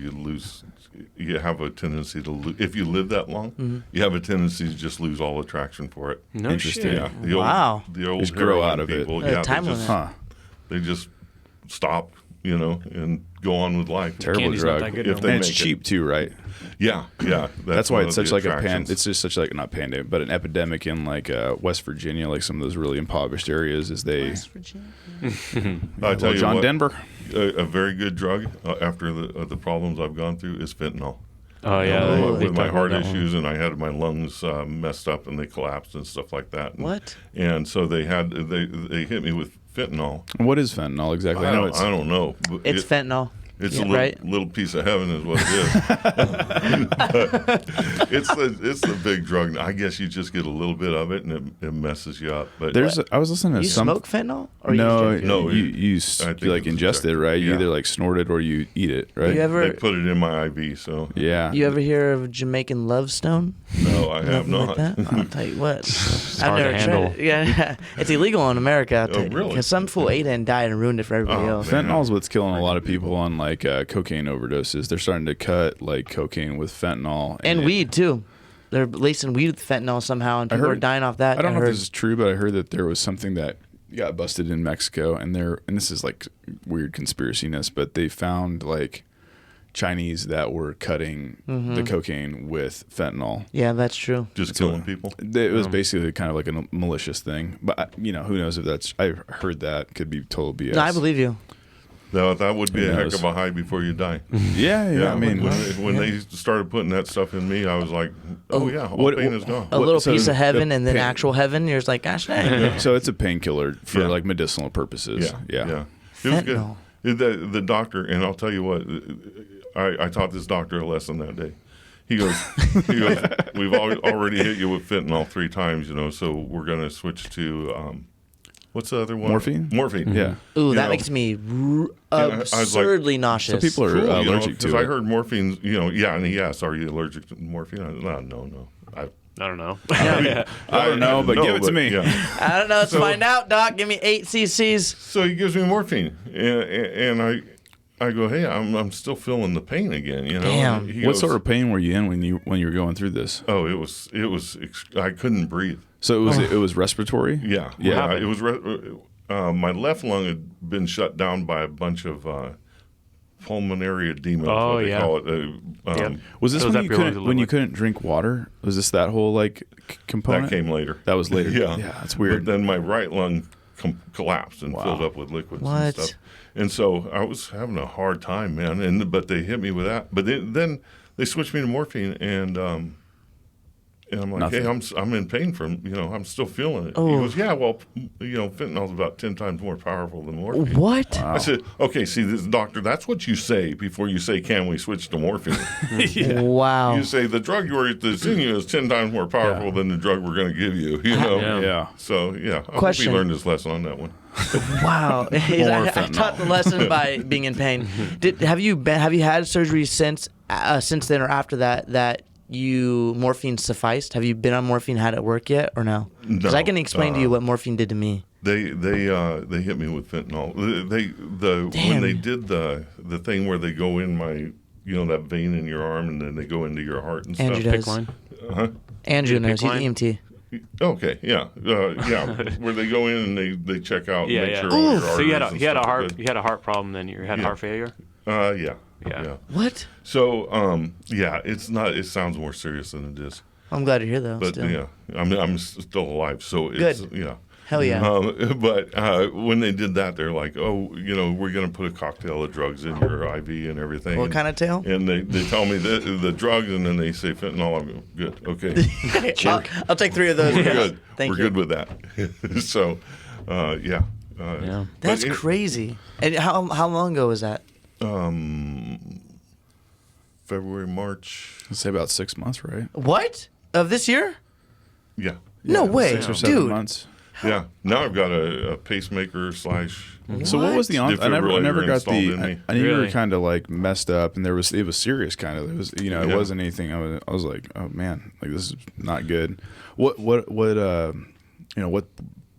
Speaker 4: you have a tendency to lose. If you live that long, you have a tendency to just lose all attraction for it.
Speaker 2: No
Speaker 1: Interesting.
Speaker 2: shit.
Speaker 4: Yeah,
Speaker 3: Wow.
Speaker 4: The old
Speaker 1: Just grow
Speaker 4: heroin
Speaker 1: out of it.
Speaker 4: people,
Speaker 3: A
Speaker 4: yeah,
Speaker 3: time
Speaker 4: they just,
Speaker 3: limit.
Speaker 1: Huh?
Speaker 4: they just stop, and go on with life.
Speaker 1: Terrible
Speaker 2: Candy's not
Speaker 1: drug.
Speaker 2: that good
Speaker 4: If
Speaker 2: no
Speaker 4: they
Speaker 2: more.
Speaker 1: And it's
Speaker 4: make it.
Speaker 1: cheap too, right?
Speaker 4: Yeah.
Speaker 1: That's why
Speaker 4: one
Speaker 1: it's
Speaker 4: of
Speaker 1: such
Speaker 4: the
Speaker 1: like
Speaker 4: attractions.
Speaker 1: it's just such like not pandemic, but an epidemic in like West Virginia, like some of those really impoverished areas. Is they
Speaker 5: West Virginia.
Speaker 4: I tell you
Speaker 1: John
Speaker 4: what,
Speaker 1: Denver.
Speaker 4: a very good drug after the problems I've gone through is fentanyl.
Speaker 2: Oh yeah,
Speaker 3: Really?
Speaker 2: they
Speaker 4: With my
Speaker 2: talk
Speaker 4: heart
Speaker 2: about that one.
Speaker 4: issues, and I had my lungs messed up, and they collapsed and stuff like that. And,
Speaker 3: What?
Speaker 4: And so they hit me with fentanyl.
Speaker 1: What is fentanyl exactly? I know it's
Speaker 4: I don't know. but
Speaker 3: It's fentanyl.
Speaker 4: It's
Speaker 3: Yeah,
Speaker 4: a little,
Speaker 3: right?
Speaker 4: little piece of heaven, is what it is. it's the big drug. I guess you just get a little bit of it, and it messes you up. But
Speaker 1: I was listening to
Speaker 3: You
Speaker 1: some.
Speaker 3: smoke fentanyl? Or
Speaker 1: No,
Speaker 3: you
Speaker 4: No,
Speaker 1: you
Speaker 4: I think
Speaker 1: like
Speaker 4: it's
Speaker 1: ingest it, right? You
Speaker 4: yeah.
Speaker 1: either like snort it or you eat it, right?
Speaker 3: You ever
Speaker 4: they put it in my IV. So
Speaker 1: Yeah.
Speaker 3: you ever hear of Jamaican love stone?
Speaker 4: no, I have
Speaker 3: Nothing
Speaker 4: not.
Speaker 3: like that? I'll tell you what. I've
Speaker 2: hard to
Speaker 3: never tried
Speaker 2: handle.
Speaker 3: it. Yeah, it's illegal in America. I'll tell you.
Speaker 4: really?
Speaker 3: Because some fool ate it and died and ruined it for everybody
Speaker 4: Oh,
Speaker 3: else.
Speaker 4: man.
Speaker 1: Fentanyl's what's killing a lot of people on like cocaine overdoses. They're starting to cut like cocaine with fentanyl
Speaker 3: And
Speaker 1: it-
Speaker 3: weed too. They're lacing weed with fentanyl somehow, and
Speaker 1: I
Speaker 3: people are
Speaker 1: heard-
Speaker 3: dying off that.
Speaker 1: I don't know
Speaker 3: heard.
Speaker 1: if this is true, but I heard that there was something that got busted in Mexico, and this is like weird conspiracy-ness, but they found like Chinese that were cutting the cocaine with fentanyl.
Speaker 3: Yeah, that's true.
Speaker 4: Just killing people.
Speaker 1: It was basically kind of like a malicious thing, but who knows if that's? I heard that could be total BS.
Speaker 3: No, I believe you.
Speaker 4: That would be
Speaker 1: Who
Speaker 4: a heck
Speaker 1: knows?
Speaker 4: of a high before you die.
Speaker 1: Yeah. I mean,
Speaker 4: when they started putting that stuff in me, I was like, oh yeah, all pain is gone.
Speaker 3: A little
Speaker 1: so
Speaker 3: piece of heaven
Speaker 1: the
Speaker 3: and then
Speaker 1: pain-
Speaker 3: actual heaven. You're just like, gosh dang.
Speaker 1: so it's a painkiller for
Speaker 4: Yeah.
Speaker 1: like medicinal purposes.
Speaker 4: Yeah. It was
Speaker 3: Fentanyl.
Speaker 4: good. The doctor, and I'll tell you what, I taught this doctor a lesson that day. He goes, we've already hit you with fentanyl 3 times, so we're going to switch to, what's the other one?
Speaker 1: Morphine?
Speaker 4: Morphine.
Speaker 1: Yeah.
Speaker 3: Ooh,
Speaker 4: You
Speaker 3: that
Speaker 4: know,
Speaker 3: makes me
Speaker 4: I was like-
Speaker 3: absurdly nauseous.
Speaker 1: So people are
Speaker 4: Cool,
Speaker 1: allergic to
Speaker 4: because
Speaker 1: it.
Speaker 4: I heard morphine, and he asked, are you allergic to morphine? I said, no.
Speaker 2: I don't know.
Speaker 1: I don't know, but give it to me.
Speaker 4: Yeah.
Speaker 3: I don't know. Let's
Speaker 4: So-
Speaker 3: find out, Doc. Give me 8 cc's.
Speaker 4: So he gives me morphine, and I go, hey, I'm still feeling the pain again,
Speaker 3: Damn.
Speaker 4: And he
Speaker 1: What
Speaker 4: goes,
Speaker 1: sort of pain were you in when you were going through this?
Speaker 4: Oh, it was. I couldn't breathe.
Speaker 1: So it was respiratory.
Speaker 4: Yeah,
Speaker 1: Yeah.
Speaker 4: It was. My left lung had been shut down by a bunch of pulmonary edema. is
Speaker 2: Oh,
Speaker 4: what they
Speaker 2: yeah.
Speaker 4: call it.
Speaker 2: Yep.
Speaker 1: Was this
Speaker 2: Fills
Speaker 1: when
Speaker 2: up
Speaker 1: you
Speaker 2: your lungs
Speaker 1: couldn't
Speaker 2: with
Speaker 1: when you
Speaker 2: liquid.
Speaker 1: couldn't drink water? Was this that whole like component?
Speaker 4: That came later.
Speaker 1: That was later.
Speaker 4: Yeah,
Speaker 1: that's weird.
Speaker 4: But then my right lung collapsed and
Speaker 1: Wow.
Speaker 4: filled up with liquids
Speaker 3: What?
Speaker 4: and stuff. And so I was having a hard time, man. But they hit me with that. But then they switched me to morphine, and I'm like,
Speaker 1: Nothing.
Speaker 4: hey, I'm in pain from, I'm still feeling it.
Speaker 3: Oh.
Speaker 4: He goes, yeah, well, fentanyl's about 10 times more powerful than morphine.
Speaker 3: What?
Speaker 4: I said, okay, see, this doctor, that's what you say before you say, can we switch to morphine?
Speaker 3: Wow.
Speaker 4: You say the drug that's in you is 10 times more powerful than the drug we're going to give you,
Speaker 2: Yeah.
Speaker 1: yeah.
Speaker 4: So, yeah, I
Speaker 3: Question.
Speaker 4: hope he learned his lesson on that one.
Speaker 3: Wow. I
Speaker 1: fentanyl.
Speaker 3: taught the lesson by being in pain. Have you had surgery since then or after that you morphine sufficed? Have you been on morphine, had it work yet, or no? Because I
Speaker 4: No.
Speaker 3: can explain to you what morphine did to me.
Speaker 4: They hit me with fentanyl. When
Speaker 3: Damn.
Speaker 4: they did the thing where they go in my that vein in your arm and then they go into your heart and stuff.
Speaker 3: Andrew does.
Speaker 2: Pick line.
Speaker 3: Andrew knows. He's
Speaker 2: line?
Speaker 3: EMT.
Speaker 4: Okay, yeah, where they go in and they check out,
Speaker 2: Yeah,
Speaker 4: and make
Speaker 2: yeah.
Speaker 4: sure all your
Speaker 2: So you had
Speaker 4: arteries
Speaker 2: he had a
Speaker 4: and stuff are
Speaker 2: heart
Speaker 4: good.
Speaker 2: you had a heart problem, then you had
Speaker 4: Yeah.
Speaker 2: heart failure.
Speaker 4: Yeah.
Speaker 2: Yeah.
Speaker 3: What?
Speaker 4: So it's not. It sounds more serious than it is.
Speaker 3: I'm glad you're here though.
Speaker 4: But
Speaker 3: still.
Speaker 4: yeah, I'm still alive. So it's
Speaker 3: Good.
Speaker 4: yeah.
Speaker 3: Hell yeah.
Speaker 4: But when they did that, they're like, oh, we're going to put a cocktail of drugs in your IV and everything.
Speaker 3: What
Speaker 4: and,
Speaker 3: kind of tail?
Speaker 4: And they tell me the drugs, and then they say fentanyl. I'm good. Okay.
Speaker 3: I'll take 3 of those.
Speaker 4: We're
Speaker 3: guys.
Speaker 4: good.
Speaker 3: Thank
Speaker 4: We're
Speaker 3: you.
Speaker 4: good with that. So, yeah.
Speaker 2: Yeah.
Speaker 3: That's
Speaker 4: but it-
Speaker 3: crazy. And how long ago was that?
Speaker 4: February, March.
Speaker 1: Let's say about 6 months, right?
Speaker 3: What? Of this year?
Speaker 4: Yeah.
Speaker 3: No way,
Speaker 1: 6 or 7
Speaker 3: dude.
Speaker 1: months.
Speaker 4: Yeah. Now I've got a pacemaker slash.
Speaker 1: So what was the I never got
Speaker 4: installed in me.
Speaker 1: I knew you were
Speaker 2: Really?
Speaker 1: kind of like messed up, and it was serious kind of. It was it
Speaker 4: Yeah.
Speaker 1: wasn't anything. I was like, oh man, like this is not good. What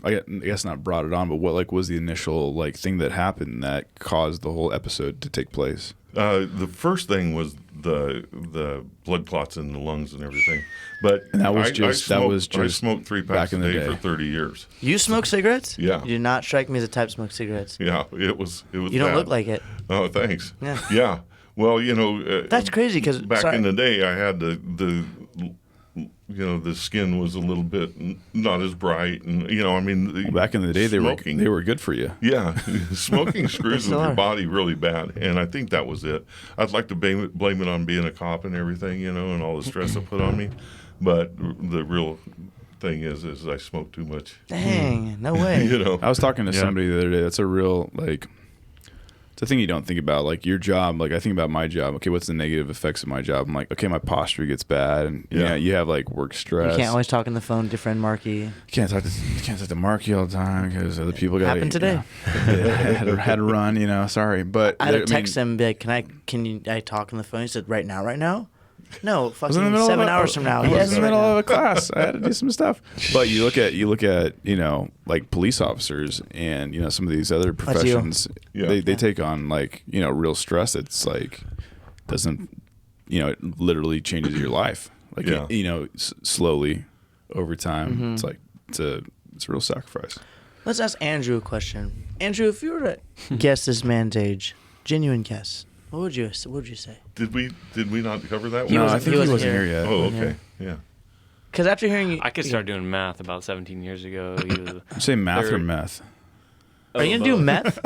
Speaker 1: I guess not brought it on, but what like was the initial like thing that happened that caused the whole episode to take place?
Speaker 4: The first thing was the blood clots in the lungs and everything. But
Speaker 1: And that was
Speaker 4: I
Speaker 1: just
Speaker 4: I smoked 3
Speaker 1: back
Speaker 4: packs
Speaker 1: in
Speaker 4: a
Speaker 1: the
Speaker 4: day
Speaker 1: day.
Speaker 4: for 30 years.
Speaker 3: You smoke cigarettes?
Speaker 4: Yeah.
Speaker 3: You do not strike me as a type to smoke cigarettes.
Speaker 4: Yeah, it was.
Speaker 3: You don't
Speaker 4: bad.
Speaker 3: look like it.
Speaker 4: Oh, thanks.
Speaker 3: Yeah.
Speaker 4: Yeah. Well,
Speaker 3: That's crazy because
Speaker 4: back in the day, I had the skin was a little bit not as bright, and
Speaker 1: Back in the day, they
Speaker 4: smoking,
Speaker 1: were good for you.
Speaker 4: Yeah, smoking screws
Speaker 3: still
Speaker 4: with your
Speaker 3: are.
Speaker 4: body really bad, and I think that was it. I'd like to blame it on being a cop and everything, and all the stress it put on me, but the real thing is I smoke too much.
Speaker 3: Dang, no way.
Speaker 1: I was talking to
Speaker 2: Yeah.
Speaker 1: somebody the other day. That's a real like. It's a thing you don't think about, like your job. Like I think about my job. Okay, what's the negative effects of my job? I'm like, okay, my posture gets bad, and
Speaker 4: Yeah.
Speaker 1: you have like work stress.
Speaker 3: You can't always talk on the phone to your friend Marky.
Speaker 1: You can't talk to Marky all the time because other people got
Speaker 3: Happened today.
Speaker 1: had to run. Sorry, but
Speaker 3: I had to text him, be like, can I talk on the phone? He said, right now? No,
Speaker 1: I was in
Speaker 3: fucking
Speaker 1: the middle
Speaker 3: 7
Speaker 1: of
Speaker 3: hours from now.
Speaker 1: I was
Speaker 3: Yes,
Speaker 1: in the
Speaker 3: right
Speaker 1: middle
Speaker 3: now.
Speaker 1: of a class. I had to do some stuff. But you look at like police officers and some of these other professions.
Speaker 4: Yeah.
Speaker 1: They take on like real stress. It's like doesn't it literally changes your life. Like
Speaker 4: Yeah.
Speaker 1: slowly over time.
Speaker 3: Mm-hmm.
Speaker 1: It's like it's a real sacrifice.
Speaker 3: Let's ask Andrew a question. Andrew, if you were to guess this man's age, genuine guess, what would you say?
Speaker 4: Did we not cover that
Speaker 3: He
Speaker 4: one?
Speaker 1: No, I
Speaker 3: wasn't-
Speaker 1: think
Speaker 3: he
Speaker 1: he
Speaker 3: wasn't
Speaker 1: wasn't here
Speaker 3: here.
Speaker 1: yet.
Speaker 4: Oh, okay. Yeah.
Speaker 3: Because after hearing you,
Speaker 2: I could start doing math about 17 years ago.
Speaker 1: You say math or
Speaker 2: Third.
Speaker 1: meth?
Speaker 3: Are you gonna do meth?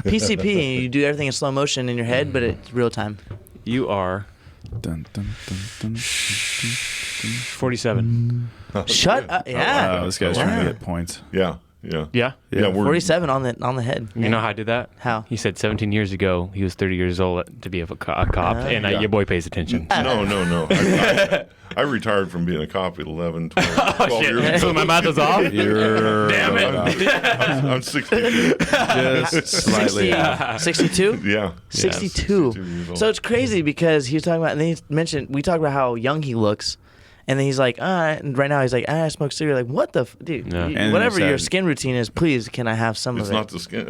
Speaker 3: PCP, you do everything in slow motion in your head, but it's real time.
Speaker 2: You are
Speaker 1: Dun, dun, dun, dun,
Speaker 2: 47.
Speaker 3: Shut up! Yeah,
Speaker 1: Wow, this guy's trying to get points.
Speaker 4: Yeah. Yeah.
Speaker 2: Yeah.
Speaker 4: Yeah. We're
Speaker 3: 47 on the head.
Speaker 2: You know how I did that?
Speaker 3: How?
Speaker 2: He said 17 years ago he was 30 years old to be a cop, and
Speaker 4: Yeah.
Speaker 2: your boy pays attention.
Speaker 4: No. I retired from being a cop at 11, 12 years ago.
Speaker 2: So my math was off?
Speaker 1: You're
Speaker 2: Damn it.
Speaker 4: I'm 62.
Speaker 1: just slightly.
Speaker 3: 62?
Speaker 4: Yeah.
Speaker 3: 62.
Speaker 4: 62 years old.
Speaker 3: So it's crazy because he was talking about, and then he mentioned, we talked about how young he looks. And then he's like, and right now he's like, I smoke cigarette. Like, what the, dude?
Speaker 2: Yeah.
Speaker 1: And
Speaker 3: Whatever
Speaker 1: he
Speaker 3: your
Speaker 1: said-
Speaker 3: skin routine is, please, can I have some
Speaker 4: It's
Speaker 3: of it?
Speaker 4: not the skin.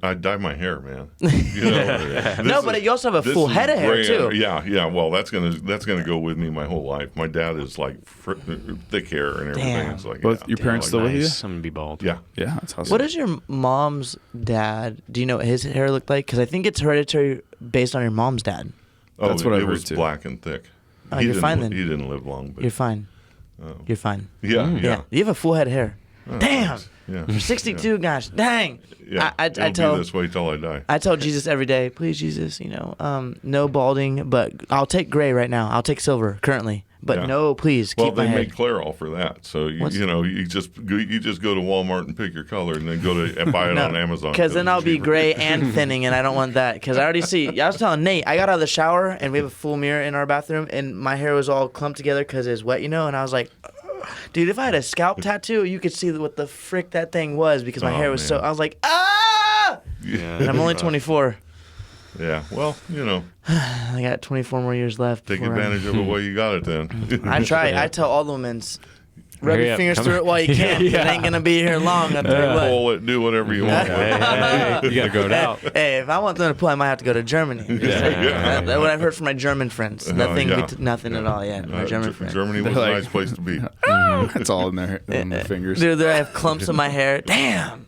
Speaker 4: I dye my hair, man. This
Speaker 3: No, but you also have a
Speaker 4: this
Speaker 3: full
Speaker 4: is
Speaker 3: head of hair,
Speaker 4: gray
Speaker 3: too.
Speaker 4: Yeah. Well, that's gonna go with me my whole life. My dad is like thick hair and everything.
Speaker 3: Damn.
Speaker 4: It's like
Speaker 1: Both your parents still with you?
Speaker 2: Nice. I'm going to be bald.
Speaker 4: Yeah.
Speaker 1: Yeah, that's awesome.
Speaker 3: What does your mom's dad, do you know what his hair looked like? Because I think it's hereditary based on your mom's dad.
Speaker 4: Oh,
Speaker 1: That's what I
Speaker 4: it
Speaker 1: heard,
Speaker 4: was
Speaker 1: too.
Speaker 4: black and thick.
Speaker 3: Oh,
Speaker 4: He
Speaker 3: you're
Speaker 4: didn't
Speaker 3: fine
Speaker 4: li-
Speaker 3: then.
Speaker 4: He didn't live long, but
Speaker 3: You're fine. You're fine.
Speaker 4: yeah.
Speaker 3: You have a full head of hair.
Speaker 4: Oh,
Speaker 3: Damn.
Speaker 4: thanks. Yeah.
Speaker 3: For 62, gosh, dang.
Speaker 4: Yeah.
Speaker 3: I
Speaker 4: It'll
Speaker 3: tell
Speaker 4: be this way till I die.
Speaker 3: I tell Jesus every day, please, Jesus, no balding, but I'll take gray right now. I'll take silver currently, but
Speaker 4: Yeah.
Speaker 3: no, please
Speaker 4: Well,
Speaker 3: keep my
Speaker 4: they
Speaker 3: head.
Speaker 4: make Clairol for that. So
Speaker 3: What's-
Speaker 4: you just go to Walmart and pick your color, and then go to buy it on Amazon.
Speaker 3: Because then
Speaker 4: it's
Speaker 3: I'll be
Speaker 4: cheaper.
Speaker 3: gray and thinning, and I don't want that. Because I already see. I was telling Nate, I got out of the shower, and we have a full mirror in our bathroom, and my hair was all clumped together because it's wet, and I was like, "Ugh." Dude, if I had a scalp tattoo, you could see what the frick that thing was because my
Speaker 4: Oh,
Speaker 3: hair was
Speaker 4: man.
Speaker 3: so. I was like, ah!
Speaker 2: Yeah.
Speaker 3: And I'm only 24.
Speaker 4: Yeah. Well,
Speaker 3: I got 24 more years left.
Speaker 4: take
Speaker 3: before I'm-
Speaker 4: advantage of it while you got it. Then.
Speaker 3: I try. I tell all the women, rub
Speaker 2: Hurry
Speaker 3: your
Speaker 2: up.
Speaker 3: fingers
Speaker 2: Come
Speaker 3: through
Speaker 2: on.
Speaker 3: it while you can. It
Speaker 2: Yeah.
Speaker 3: ain't gonna be here long. I'll tell you what.
Speaker 4: Pull it, do whatever you want.
Speaker 2: Hey, you got to go it out.
Speaker 3: Hey, if I want them to pull, I might have to go to Germany.
Speaker 4: Yeah.
Speaker 3: That's what I've heard from my German friends. Nothing,
Speaker 4: yeah.
Speaker 3: nothing at all yet. My German friends.
Speaker 4: Germany was
Speaker 1: They're
Speaker 4: a
Speaker 1: like-
Speaker 4: nice place to be.
Speaker 1: It's all in their fingers.
Speaker 3: Dude, I have clumps in my hair. Damn.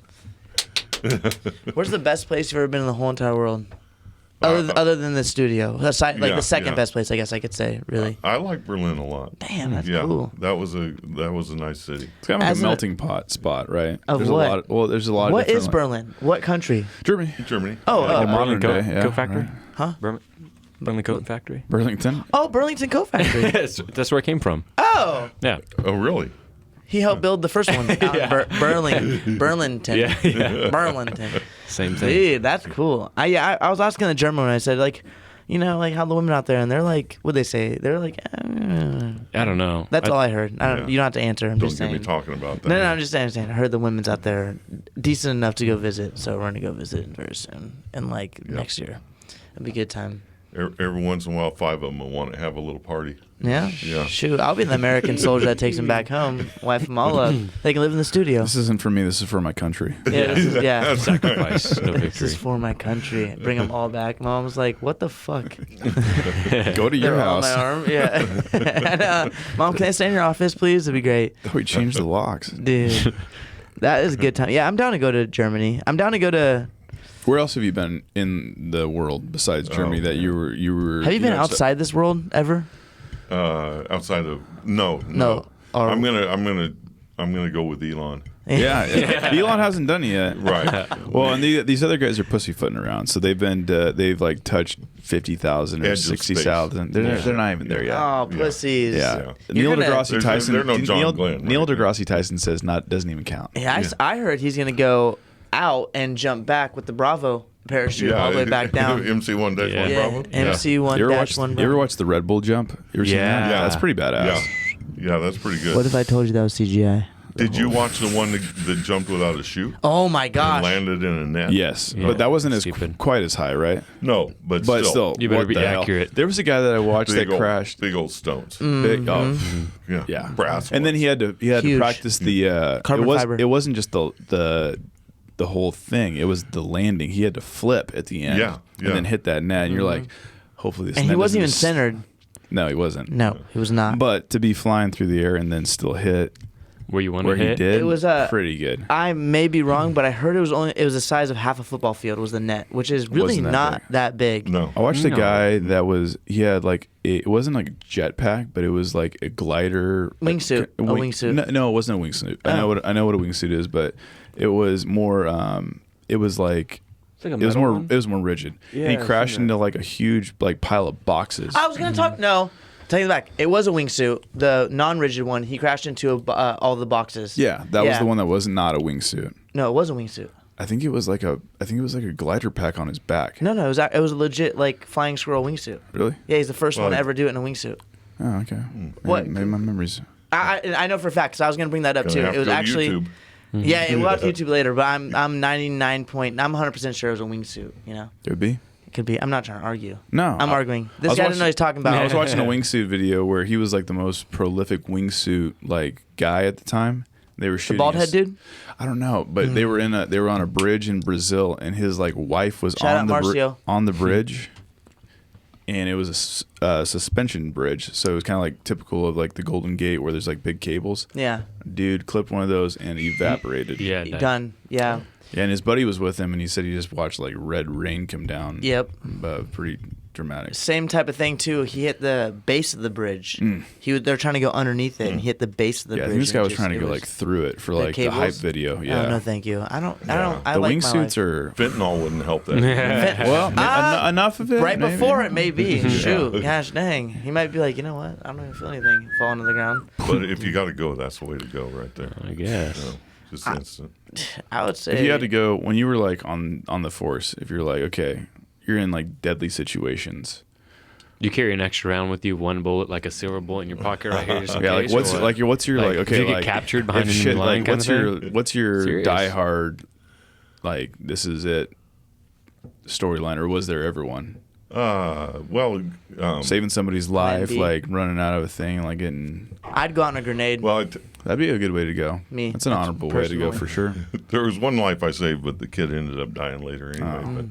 Speaker 3: Where's the best place you've ever been in the whole entire world? Other than the studio, aside, like
Speaker 4: Yeah,
Speaker 3: the second
Speaker 4: yeah.
Speaker 3: best place, I guess I could say. Really.
Speaker 4: I like Berlin a lot.
Speaker 3: Damn, that's
Speaker 4: Yeah,
Speaker 3: cool.
Speaker 4: that was a nice city.
Speaker 1: It's kind of like
Speaker 3: As
Speaker 1: a
Speaker 3: a-
Speaker 1: melting pot spot, right?
Speaker 3: Of
Speaker 1: there's
Speaker 3: what?
Speaker 1: A lot there's a lot
Speaker 3: What
Speaker 1: of
Speaker 3: is
Speaker 1: different,
Speaker 3: Berlin? What country?
Speaker 1: Germany.
Speaker 4: Germany.
Speaker 3: Oh,
Speaker 4: Yeah.
Speaker 3: oh.
Speaker 1: modern
Speaker 2: Burlington
Speaker 1: day, yeah,
Speaker 2: Coat Factory?
Speaker 1: right.
Speaker 3: Huh?
Speaker 2: Burlington Coat Factory?
Speaker 1: Burlington.
Speaker 3: Oh, Burlington Coat Factory.
Speaker 2: That's where it came from.
Speaker 3: Oh,
Speaker 2: Yeah.
Speaker 4: Oh, really?
Speaker 3: he helped build the first one out in Burlington.
Speaker 2: Yeah.
Speaker 3: Burlington.
Speaker 2: Same thing.
Speaker 3: Dude, that's cool. I was asking the German one. I said, like, you know, like how the women out there, and they're like, what they say? They're like,
Speaker 2: I don't know.
Speaker 3: That's all I heard. You don't have to answer. I'm
Speaker 4: Don't
Speaker 3: just
Speaker 4: get
Speaker 3: saying.
Speaker 4: me talking about that.
Speaker 3: No, I'm just saying. I heard the women's out there decent enough to go visit, so we're gonna go visit very soon, and next year, it'll be a good time.
Speaker 4: Every once in a while, 5 of them will want to have a little party.
Speaker 3: Yeah?
Speaker 4: Yeah.
Speaker 3: Shoot, I'll be the American soldier that takes them back home, wife them all up. They can live in the studio.
Speaker 1: This isn't for me. This is for my country.
Speaker 3: Yeah.
Speaker 2: Sacrifice, no
Speaker 3: This
Speaker 2: victory.
Speaker 3: is for my country. Bring them all back. Mom was like, "What the fuck?"
Speaker 1: Go to your
Speaker 3: They're all on
Speaker 1: house.
Speaker 3: my arm. Yeah. And, Mom, can I stay in your office, please? It'd be great,
Speaker 1: Oh, we changed the locks.
Speaker 3: dude. That is a good time. Yeah, I'm down to go to Germany. I'm down to go to.
Speaker 1: Where else have you been in the world besides Germany that you were?
Speaker 3: Have you been
Speaker 1: know,
Speaker 3: outside this world ever?
Speaker 4: Outside of no.
Speaker 3: Or-
Speaker 4: I'm gonna go with Elon.
Speaker 1: Yeah, Elon hasn't done it yet.
Speaker 4: Right.
Speaker 1: Well, and these other guys are pussyfooting around, so they've like touched 50,000 or
Speaker 4: Edge of
Speaker 1: 60,000.
Speaker 4: space.
Speaker 1: They're not even there yet.
Speaker 3: Oh, pussies.
Speaker 1: Yeah.
Speaker 3: You're
Speaker 1: Neil
Speaker 3: gonna-
Speaker 1: deGrasse Tyson.
Speaker 4: They're no John Glenn,
Speaker 1: Neil
Speaker 4: right?
Speaker 1: deGrasse Tyson says doesn't even count.
Speaker 3: Yeah, I heard he's gonna go out and jump back with the Bravo parachute all the way back down.
Speaker 4: MC1-1
Speaker 2: Yeah.
Speaker 4: Bravo.
Speaker 3: MC1
Speaker 1: You ever
Speaker 3: dash
Speaker 1: watch?
Speaker 3: 1.
Speaker 1: You ever watch the Red Bull jump? You ever seen that?
Speaker 2: Yeah.
Speaker 1: That's pretty badass.
Speaker 4: Yeah, that's pretty good.
Speaker 3: What if I told you that was CGI?
Speaker 4: Did you watch the one that jumped without a chute
Speaker 3: Oh my
Speaker 4: and
Speaker 3: gosh!
Speaker 4: landed in a net?
Speaker 1: Yes,
Speaker 2: Yeah.
Speaker 1: but that wasn't as
Speaker 2: Stupid.
Speaker 1: quite as high, right?
Speaker 4: No, but
Speaker 1: Still,
Speaker 2: You better
Speaker 1: what
Speaker 2: be
Speaker 1: the hell?
Speaker 2: accurate.
Speaker 1: There was a guy that I watched
Speaker 4: big
Speaker 1: that
Speaker 4: old,
Speaker 1: crashed.
Speaker 4: Big old stones.
Speaker 1: Big,
Speaker 4: Yeah. Brass.
Speaker 1: And then he had to
Speaker 3: Huge.
Speaker 1: practice the
Speaker 3: Carbon fiber.
Speaker 1: It wasn't just the whole thing. It was the landing. He had to flip at the end.
Speaker 4: Yeah,
Speaker 1: And then hit that net. And you're like, hopefully this.
Speaker 3: And
Speaker 1: net
Speaker 3: he wasn't even
Speaker 1: doesn't
Speaker 3: centered.
Speaker 1: No, he wasn't.
Speaker 3: No, he was not.
Speaker 1: But to be flying through the air and then still hit
Speaker 2: Where you want
Speaker 1: where
Speaker 2: to
Speaker 1: he
Speaker 2: hit?
Speaker 1: did,
Speaker 3: It was,
Speaker 1: pretty good.
Speaker 3: I may be wrong, but I heard it was the size of half a football field was the net, which is really
Speaker 1: Wasn't that
Speaker 3: not
Speaker 1: big.
Speaker 3: that big.
Speaker 4: No.
Speaker 1: I watched a
Speaker 2: No.
Speaker 1: guy that he had like it wasn't like a jetpack, but it was like a glider
Speaker 3: Wingsuit. A wingsuit.
Speaker 1: No, it wasn't a wingsuit. I
Speaker 3: Oh.
Speaker 1: know what a wingsuit is, but it was more. It was like
Speaker 2: It's like a
Speaker 1: it was
Speaker 2: metal
Speaker 1: more.
Speaker 2: one?
Speaker 1: It was more rigid.
Speaker 2: Yeah,
Speaker 1: and he
Speaker 2: I've
Speaker 1: crashed
Speaker 2: seen that.
Speaker 1: into like a huge like pile of boxes.
Speaker 3: I was gonna talk. No, take it back. It was a wingsuit, the non-rigid one. He crashed into all the boxes.
Speaker 1: Yeah, that was the one that was not a wingsuit.
Speaker 3: No, it was a wingsuit.
Speaker 1: I think it was like a glider pack on his back.
Speaker 3: No, it was a legit like flying squirrel wingsuit.
Speaker 1: Really?
Speaker 3: Yeah, he's the first one to
Speaker 4: Well,
Speaker 3: ever do it in a wingsuit.
Speaker 1: Oh, okay.
Speaker 3: What?
Speaker 1: Maybe my memories.
Speaker 3: I know for a fact because I was gonna bring that up
Speaker 4: Gonna
Speaker 3: too.
Speaker 4: have
Speaker 3: It was
Speaker 4: to go
Speaker 3: actually.
Speaker 4: YouTube.
Speaker 3: Yeah, we'll have to YouTube later, but I'm 100% sure it was a wingsuit. You know,
Speaker 1: It would be.
Speaker 3: it could be. I'm not trying to argue.
Speaker 1: No,
Speaker 3: I'm
Speaker 1: I-
Speaker 3: arguing.
Speaker 1: I
Speaker 3: This
Speaker 1: was
Speaker 3: guy
Speaker 1: watching-
Speaker 3: doesn't know what he's talking about.
Speaker 1: I was watching a wingsuit video where he was like the most prolific wingsuit like guy at the time. They were
Speaker 3: The
Speaker 1: shooting
Speaker 3: bald
Speaker 1: his-
Speaker 3: head dude.
Speaker 1: I don't know, but they were on a bridge in Brazil, and his like wife was
Speaker 3: Shout out Marcio.
Speaker 1: on the bridge, and it was a suspension bridge, so it was kind of like typical of like the Golden Gate where there's like big cables.
Speaker 3: Yeah,
Speaker 1: Dude clipped one of those and evaporated.
Speaker 2: Yeah.
Speaker 3: done. Yeah.
Speaker 1: Yeah, and his buddy was with him, and he said he just watched like red rain come down.
Speaker 3: Yep.
Speaker 1: Pretty dramatic.
Speaker 3: Same type of thing too. He hit the base of the bridge. They're trying to go underneath it, and he hit the base of the
Speaker 1: Yeah, I
Speaker 3: bridge.
Speaker 1: think this guy
Speaker 3: and
Speaker 1: was trying to
Speaker 3: it
Speaker 1: go
Speaker 3: was-
Speaker 1: like through it for
Speaker 3: the
Speaker 1: like the hype
Speaker 3: cables?
Speaker 1: video.
Speaker 3: Oh
Speaker 1: Yeah.
Speaker 3: no, thank you. I don't.
Speaker 1: The
Speaker 3: like my
Speaker 1: wingsuits
Speaker 3: life.
Speaker 1: are
Speaker 4: Fentanyl wouldn't help that.
Speaker 1: well enough of it.
Speaker 3: Right
Speaker 1: maybe.
Speaker 3: before it, maybe. Shoot, gosh dang. He might be like, you know what? I don't even feel anything falling to the ground.
Speaker 4: But if you got to go, that's the way to go right there.
Speaker 2: I guess.
Speaker 4: So, just instant.
Speaker 3: I would say.
Speaker 1: If you had to go when you were like on the force, if you're like okay, you're in like deadly situations.
Speaker 2: You carry an extra round with you, one bullet, like a silver bullet in your pocket right here. Just in
Speaker 1: Yeah, like
Speaker 2: case,
Speaker 1: what's
Speaker 2: or
Speaker 1: like your what's your like
Speaker 2: Like, if
Speaker 1: okay
Speaker 2: you get
Speaker 1: like
Speaker 2: captured behind
Speaker 1: if
Speaker 2: enemy
Speaker 1: shit,
Speaker 2: line
Speaker 1: like
Speaker 2: kind
Speaker 1: what's
Speaker 2: of
Speaker 1: your
Speaker 2: thing?
Speaker 1: what's your
Speaker 2: Serious.
Speaker 1: diehard like this is it storyline or was there ever one?
Speaker 4: Well,
Speaker 1: Saving somebody's life,
Speaker 3: B.
Speaker 1: like running out of a thing, like getting
Speaker 3: I'd go out on a grenade.
Speaker 4: well,
Speaker 1: that'd be a good way to go.
Speaker 3: Me.
Speaker 1: That's an honorable way to go
Speaker 3: personally.
Speaker 1: for sure.
Speaker 4: there was one life I saved, but the kid ended up dying later anyway.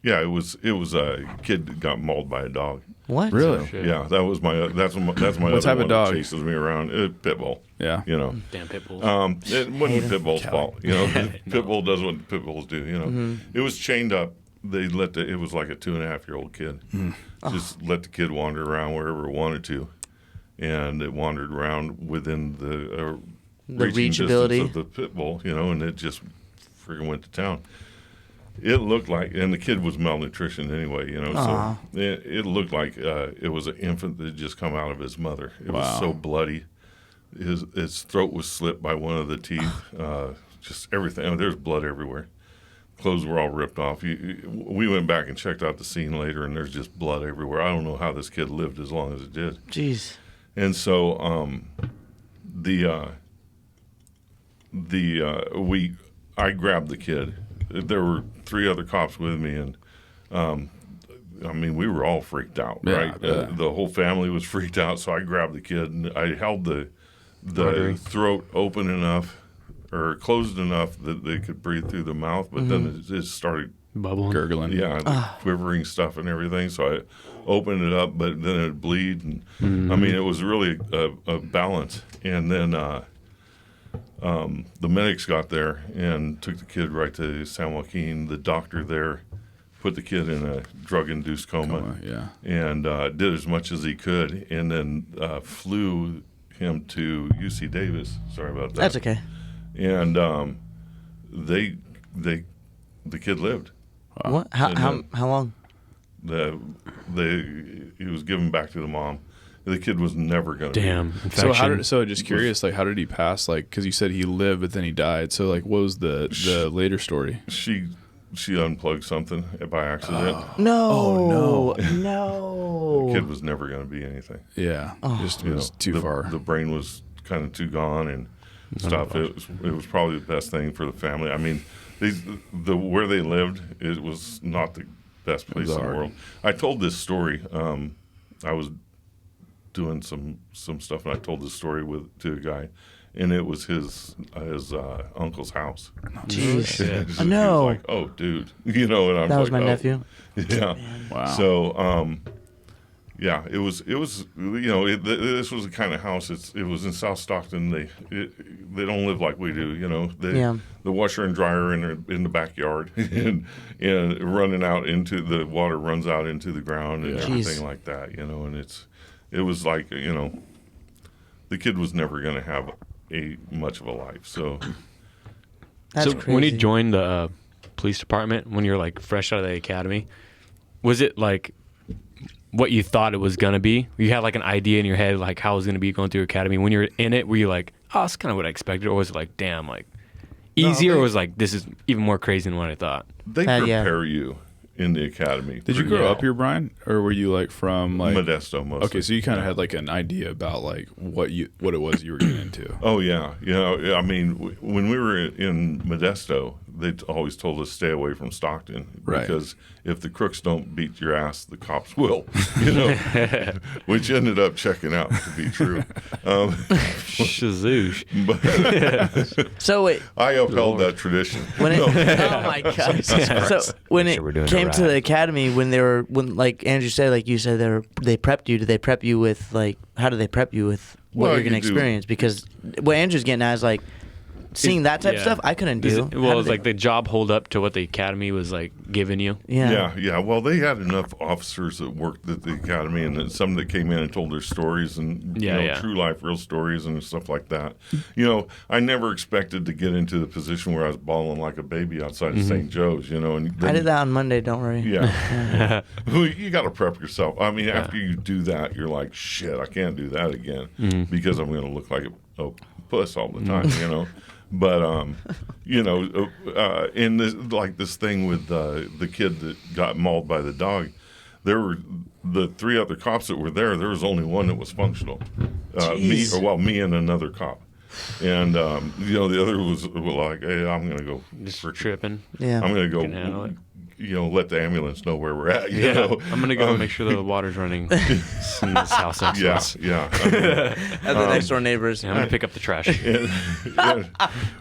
Speaker 4: Yeah, it was a kid that got mauled by a dog.
Speaker 3: What?
Speaker 1: Really?
Speaker 2: Shit.
Speaker 4: Yeah, that was my that's my
Speaker 1: What
Speaker 4: other
Speaker 1: type of
Speaker 4: one that
Speaker 1: dog?
Speaker 4: chases me around. Pit bull.
Speaker 1: Yeah.
Speaker 4: You know.
Speaker 2: Damn pit bulls.
Speaker 4: It wasn't pit bull's
Speaker 1: Kelly.
Speaker 4: fault. You know, pit bull does what pit bulls do. You know, it was chained up. They let it was like a 2.5-year-old kid. Just let the kid wander around wherever it wanted to, and it wandered around within the reaching
Speaker 3: reachability.
Speaker 4: distance of the pit bull. You know, and it just freaking went to town. It looked like, and the kid was malnutritioned anyway. You know,
Speaker 3: Aw.
Speaker 4: so it looked like it was an infant that had just come out of his mother. It was
Speaker 1: Wow.
Speaker 4: so bloody. His throat was slit by one of the teeth. Just everything. I mean, there's blood everywhere. clothes were all ripped off. We went back and checked out the scene later, and there's just blood everywhere. I don't know how this kid lived as long as it did.
Speaker 3: Jeez.
Speaker 4: And so I grabbed the kid. There were 3 other cops with me, and I mean, we were all freaked out, right? The whole family was freaked out. So I grabbed the kid, and I held the throat open enough or closed enough that they could breathe through the mouth, but then it started
Speaker 2: bubbling,
Speaker 1: gurgling,
Speaker 4: quivering stuff and everything. So I opened it up, but then it'd bleed, and I mean, it was really a balance. And then the medics got there and took the kid right to San Joaquin. The doctor there put the kid in a drug-induced coma, and did as much as he could, and then flew him to UC Davis. Sorry about that.
Speaker 3: That's okay.
Speaker 4: And the kid lived.
Speaker 3: Wow. What? How long?
Speaker 4: He was given back to the mom. The kid was never going to.
Speaker 2: Damn. Infection.
Speaker 1: So just curious, like, how did he pass? Like, because you said he lived, but then he died. So, like, what was the later story?
Speaker 4: She unplugged something by accident.
Speaker 3: No.
Speaker 1: Oh,
Speaker 3: no.
Speaker 4: The kid was never going to be anything.
Speaker 1: Yeah. Just was too far.
Speaker 4: The brain was kind of too gone and stuff. It was probably the best thing for the family. I mean, where they lived, it was not the best place in the world. I told this story. I was doing some stuff, and I told this story to a guy, and it was his uncle's house.
Speaker 3: Jeez. I
Speaker 4: He
Speaker 3: know.
Speaker 4: was like, oh, dude, you know, and I'm
Speaker 3: that was
Speaker 4: like,
Speaker 3: my nephew.
Speaker 4: Yeah.
Speaker 1: Wow.
Speaker 4: So, yeah, it was you know, this was the kind of house. It was in South Stockton. They don't live like we do. You know, the washer and dryer in the backyard, and running out into the water runs out into the ground and everything like that. You know, and it was like, you know, the kid was never going to have much of a life. So
Speaker 3: That's crazy.
Speaker 2: When you joined the police department, when you're like fresh out of the academy, was it like what you thought it was going to be? You had like an idea in your head like how it was going to be going through academy. When you're in it, were you like, oh, that's kind of what I expected? Or was it like, damn, like easy? Or was it like, this is even more crazy than what I thought?
Speaker 4: they prepare you in the academy.
Speaker 1: Did you grow up here, Brian, or were you like from like
Speaker 4: Modesto mostly?
Speaker 1: Okay, so you kind of had like an idea about like what it was you were getting into.
Speaker 4: Oh yeah, you know, I mean, when we were in Modesto, they always told us stay away from Stockton because if the crooks don't beat your ass, the cops will. You know, which ended up checking out to be true.
Speaker 2: Shazoosh.
Speaker 4: But
Speaker 3: So wait,
Speaker 4: I upheld that tradition.
Speaker 3: when it, oh my god! So when it
Speaker 2: Sure we're doing
Speaker 3: came
Speaker 2: it
Speaker 3: to
Speaker 2: right.
Speaker 3: the academy, when like Andrew said, like you said, they prepped you. Did they prep you with like how do they prep you with what
Speaker 4: Well,
Speaker 3: you're gonna
Speaker 4: you do.
Speaker 3: experience? Because what Andrew's getting at is like seeing that type of stuff I couldn't do.
Speaker 2: Well, it's like the job hold up to what the academy was like giving you.
Speaker 4: Yeah. Well, they had enough officers that worked at the academy, and then some that came in and told their stories and true life, real stories and stuff like that. You know, I never expected to get into the position where I was bawling like a baby outside of St. Joe's. You know, and then,
Speaker 3: I did that on Monday. Don't worry.
Speaker 4: Yeah, Well, you got to prep yourself. I mean, after you do that, you're like, shit, I can't do that again because I'm going to look like a puss all the time. You know. But you know, in this thing with the kid that got mauled by the dog, there were the 3 other cops that were there. There was only one that was functional, me and another cop, and you know, the other was like, hey, I'm gonna go
Speaker 2: Just tripping.
Speaker 3: Yeah.
Speaker 4: I'm gonna
Speaker 2: Can handle
Speaker 4: go.
Speaker 2: it.
Speaker 4: You know, let the ambulance know where we're at. You know?
Speaker 2: I'm gonna go make sure the water's running in this house next to us.
Speaker 4: Yeah. I mean,
Speaker 3: At the next door neighbors.
Speaker 2: Yeah, I'm gonna pick up the trash.
Speaker 4: and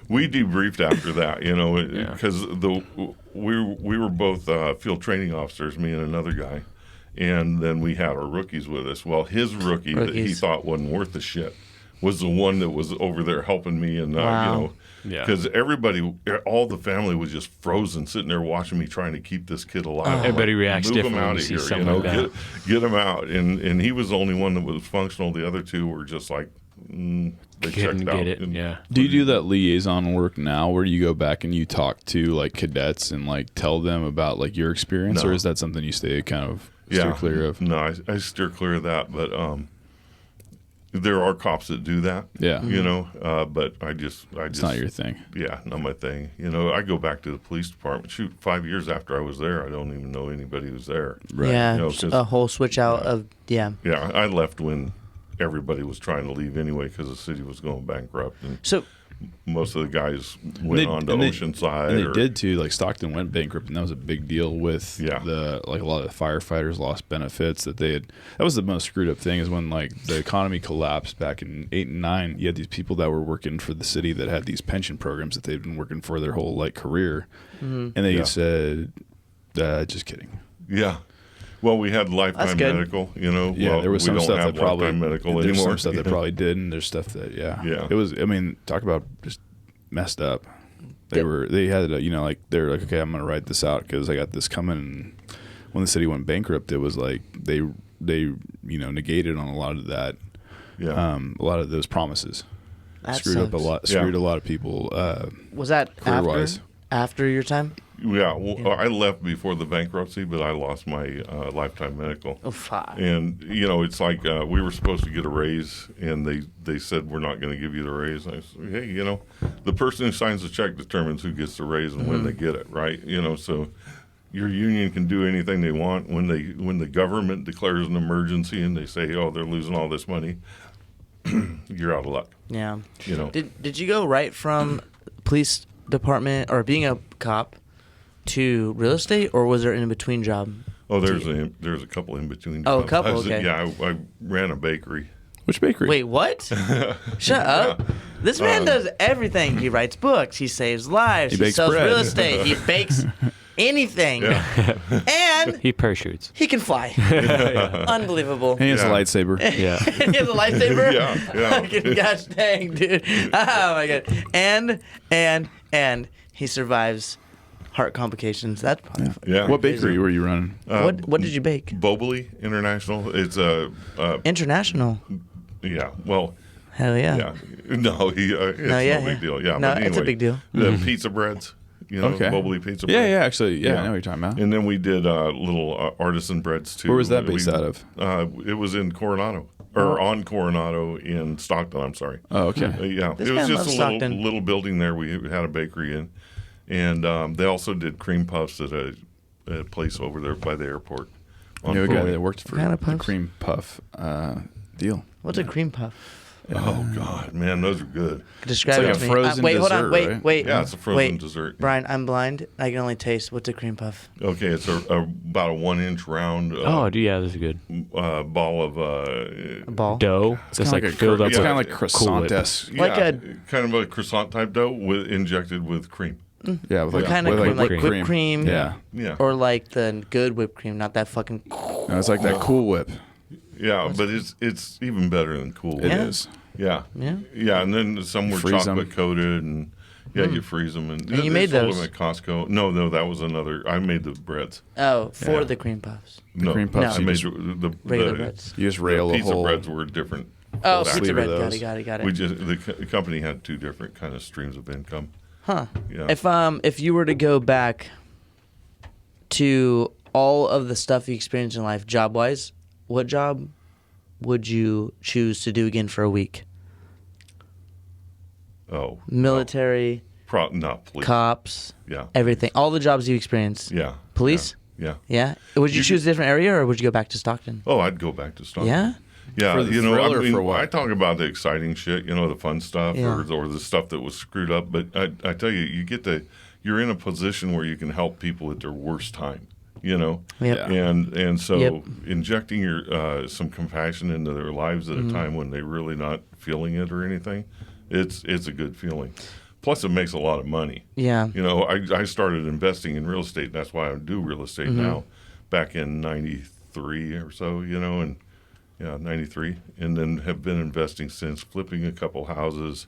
Speaker 4: we debriefed after that, you know, because we were both field training officers, me and another guy, and then we had our rookies with us. Well, his rookie that he thought wasn't worth the shit was the one that was over there helping me, and you know, because all the family was just frozen, sitting there watching me trying to keep this kid alive.
Speaker 2: Everybody reacts
Speaker 4: Move him
Speaker 2: differently
Speaker 4: out
Speaker 2: when
Speaker 4: of
Speaker 2: you see
Speaker 4: here,
Speaker 2: something
Speaker 4: you know,
Speaker 2: like that.
Speaker 4: get him out, and he was the only one that was functional. The other 2 were just like they
Speaker 2: Couldn't
Speaker 4: checked out.
Speaker 2: get it.
Speaker 4: and-
Speaker 2: Yeah.
Speaker 1: Do you do that liaison work now where you go back and you talk to like cadets and like tell them about like your experience,
Speaker 4: No.
Speaker 1: or is that something you stay kind of steer clear of?
Speaker 4: No, I steer clear of that, but there are cops that do that.
Speaker 1: Yeah.
Speaker 4: You know, but I just
Speaker 1: It's not your thing.
Speaker 4: Yeah, not my thing. You know, I go back to the police department. Shoot, 5 years after I was there, I don't even know anybody who's there.
Speaker 1: Right.
Speaker 3: Yeah,
Speaker 4: You know,
Speaker 3: just
Speaker 4: 'cause-
Speaker 3: a whole switch out of
Speaker 4: Yeah, I left when everybody was trying to leave anyway because the city was going bankrupt, and
Speaker 3: So
Speaker 4: most of the guys went on to Oceanside.
Speaker 1: And they did too. Like Stockton went bankrupt, and that was a big deal with
Speaker 4: Yeah.
Speaker 1: a lot of the firefighters lost benefits that they had. That was the most screwed up thing is when like the economy collapsed back in 2008 and 2009. You had these people that were working for the city that had these pension programs that they'd been working for their whole like career, and they
Speaker 4: Yeah.
Speaker 1: said, "Just kidding."
Speaker 4: Yeah. Well, we had lifetime
Speaker 3: good.
Speaker 4: medical, you know.
Speaker 1: Yeah,
Speaker 4: well,
Speaker 1: there was
Speaker 4: we
Speaker 1: some
Speaker 4: don't
Speaker 1: stuff
Speaker 4: have
Speaker 1: that probably
Speaker 4: lifetime medical
Speaker 1: there's
Speaker 4: anymore.
Speaker 1: some stuff that probably did, and there's stuff that
Speaker 4: Yeah.
Speaker 1: It was. I mean, talk about just messed up. They had like they're like, okay, I'm gonna write this out because I got this coming. And when the city went bankrupt, it was like they negated on a lot of that.
Speaker 4: Yeah.
Speaker 1: A lot of those promises
Speaker 3: that
Speaker 1: screwed up a
Speaker 3: sucks.
Speaker 1: lot. Screwed a lot of people.
Speaker 3: Was that
Speaker 1: career-wise.
Speaker 3: after your time?
Speaker 4: Yeah, well, I left before the bankruptcy, but I lost my lifetime medical.
Speaker 3: Oh, fuck.
Speaker 4: And, you know, it's like we were supposed to get a raise, and they said, we're not going to give you the raise. I said, hey, you know, the person who signs the check determines who gets the raise and when they get it, right? You know, so your union can do anything they want. When the government declares an emergency and they say, oh, they're losing all this money, you're out of luck,
Speaker 3: Yeah.
Speaker 4: you know.
Speaker 3: Did you go right from police department or being a cop to real estate, or was there an in-between job?
Speaker 4: Oh, there's a couple in between.
Speaker 3: Oh, a
Speaker 4: jobs.
Speaker 3: couple,
Speaker 4: I was-
Speaker 3: okay.
Speaker 4: Yeah, I ran a bakery.
Speaker 1: Which bakery?
Speaker 3: Wait, what? Shut up. This man does everything. He writes books. He saves lives.
Speaker 1: He
Speaker 3: He
Speaker 1: bakes
Speaker 3: sells
Speaker 1: bread.
Speaker 3: real estate. He bakes anything.
Speaker 4: Yeah.
Speaker 3: And
Speaker 2: He parachutes.
Speaker 3: he can fly. Unbelievable.
Speaker 1: And he has a
Speaker 4: Yeah.
Speaker 1: lightsaber.
Speaker 2: Yeah.
Speaker 3: And he has a lightsaber?
Speaker 4: Yeah.
Speaker 3: Fucking gosh dang, dude. Oh, my God. And he survives heart complications. That's probably fun.
Speaker 4: Yeah.
Speaker 1: What bakery were you running?
Speaker 3: What did you bake?
Speaker 4: Boboli International. It's a
Speaker 3: International.
Speaker 4: yeah. Well,
Speaker 3: Hell yeah.
Speaker 4: yeah. No, it's
Speaker 3: No, yeah,
Speaker 4: no big
Speaker 3: yeah.
Speaker 4: deal. Yeah,
Speaker 3: No,
Speaker 4: but
Speaker 3: it's a
Speaker 4: anyway,
Speaker 3: big deal.
Speaker 4: The pizza breads. You know,
Speaker 1: Okay.
Speaker 4: Boboli pizza
Speaker 1: Yeah,
Speaker 4: bread.
Speaker 1: yeah, actually, yeah,
Speaker 4: Yeah.
Speaker 1: I know what you're talking about.
Speaker 4: And then we did little artisan breads too.
Speaker 1: Where was that based out of?
Speaker 4: It was in Coronado, or on Coronado in Stockton. I'm sorry.
Speaker 1: Oh, okay.
Speaker 4: Yeah,
Speaker 3: This
Speaker 4: it was
Speaker 3: man
Speaker 4: just
Speaker 3: loves
Speaker 4: a
Speaker 3: Stockton.
Speaker 4: little building there. We had a bakery in, and they also did cream puffs at a place over there by the airport.
Speaker 1: I knew a guy
Speaker 4: Foley.
Speaker 1: that worked for
Speaker 3: What kind of
Speaker 1: the
Speaker 3: puffs?
Speaker 1: cream puff deal.
Speaker 3: What's a cream puff?
Speaker 4: Oh God, man, those are good.
Speaker 3: Describe
Speaker 1: It's like
Speaker 3: it
Speaker 1: a
Speaker 3: to me.
Speaker 1: frozen
Speaker 3: Wait, hold on.
Speaker 1: dessert,
Speaker 3: Wait,
Speaker 1: right?
Speaker 3: wait.
Speaker 4: Yeah, it's a frozen
Speaker 3: wait.
Speaker 4: dessert.
Speaker 3: Brian, I'm blind. I can only taste. What's a cream puff?
Speaker 4: Okay, it's about a 1-inch round
Speaker 2: Oh, dude, yeah, this is good.
Speaker 4: ball of
Speaker 3: A ball?
Speaker 2: Dough.
Speaker 1: It's
Speaker 2: That's
Speaker 1: kind
Speaker 2: like
Speaker 1: of
Speaker 2: filled up
Speaker 1: It's
Speaker 2: with
Speaker 1: kind of like
Speaker 2: Cool
Speaker 1: croissant
Speaker 2: Whip.
Speaker 1: esque.
Speaker 3: Like
Speaker 4: yeah,
Speaker 3: a-
Speaker 4: kind of a croissant type dough injected with cream.
Speaker 1: Yeah, with like,
Speaker 3: Kind of
Speaker 1: with
Speaker 3: cream, like
Speaker 2: whipped
Speaker 3: whipped cream.
Speaker 1: Yeah,
Speaker 4: Yeah,
Speaker 3: Or like the good whipped cream, not that fucking.
Speaker 1: no, it's like that Cool Whip.
Speaker 4: yeah, but it's even better than Cool
Speaker 1: It
Speaker 4: Whip.
Speaker 3: Yeah.
Speaker 1: is.
Speaker 4: Yeah,
Speaker 3: Yeah.
Speaker 4: yeah, and then some were
Speaker 1: freeze 'em.
Speaker 4: chocolate coated, and you freeze them. And
Speaker 3: you
Speaker 4: they
Speaker 3: made
Speaker 4: sold
Speaker 3: those?
Speaker 4: them at Costco. No, that was another. I made the breads.
Speaker 3: Oh, for
Speaker 4: Yeah.
Speaker 3: the cream puffs.
Speaker 4: No,
Speaker 1: cream puffs,
Speaker 4: I
Speaker 1: you
Speaker 4: made
Speaker 1: just-
Speaker 4: the
Speaker 3: Regular
Speaker 4: the,
Speaker 3: breads.
Speaker 1: You just
Speaker 4: the
Speaker 1: rail a
Speaker 4: pizza
Speaker 1: whole.
Speaker 4: breads were different.
Speaker 3: Oh,
Speaker 1: sleeve
Speaker 3: pizza
Speaker 1: of
Speaker 3: bread. Got
Speaker 1: those.
Speaker 3: it. Got it.
Speaker 4: We just the company had two different kind of streams of income.
Speaker 3: Huh.
Speaker 4: Yeah.
Speaker 3: If you were to go back to all of the stuff you experienced in life, job wise, what job would you choose to do again for a week?
Speaker 4: Oh,
Speaker 3: Military,
Speaker 4: not police.
Speaker 3: cops,
Speaker 4: Yeah,
Speaker 3: everything, all the jobs you experienced.
Speaker 4: yeah.
Speaker 3: Police?
Speaker 4: Yeah.
Speaker 3: Yeah. Would you
Speaker 4: You
Speaker 3: choose a different area, or would you go back to Stockton?
Speaker 4: Oh, I'd go back to Stockton.
Speaker 3: Yeah.
Speaker 4: Yeah,
Speaker 1: For the
Speaker 4: you know,
Speaker 1: thrill
Speaker 4: I
Speaker 1: or
Speaker 4: mean,
Speaker 1: for what?
Speaker 4: I talk about the exciting shit, you know, the fun stuff,
Speaker 3: Yeah.
Speaker 4: or the stuff that was screwed up. But I tell you, you're in a position where you can help people at their worst time, you know.
Speaker 3: Yep.
Speaker 1: Yeah.
Speaker 4: And so
Speaker 3: Yep.
Speaker 4: injecting your some compassion into their lives at a time when they're really not feeling it or anything, it's a good feeling. Plus, it makes a lot of money.
Speaker 3: Yeah.
Speaker 4: You know, I started investing in real estate. That's why I do real estate now. Back in '93 or so, you know, and yeah, '93, and then have been investing since, flipping a couple houses,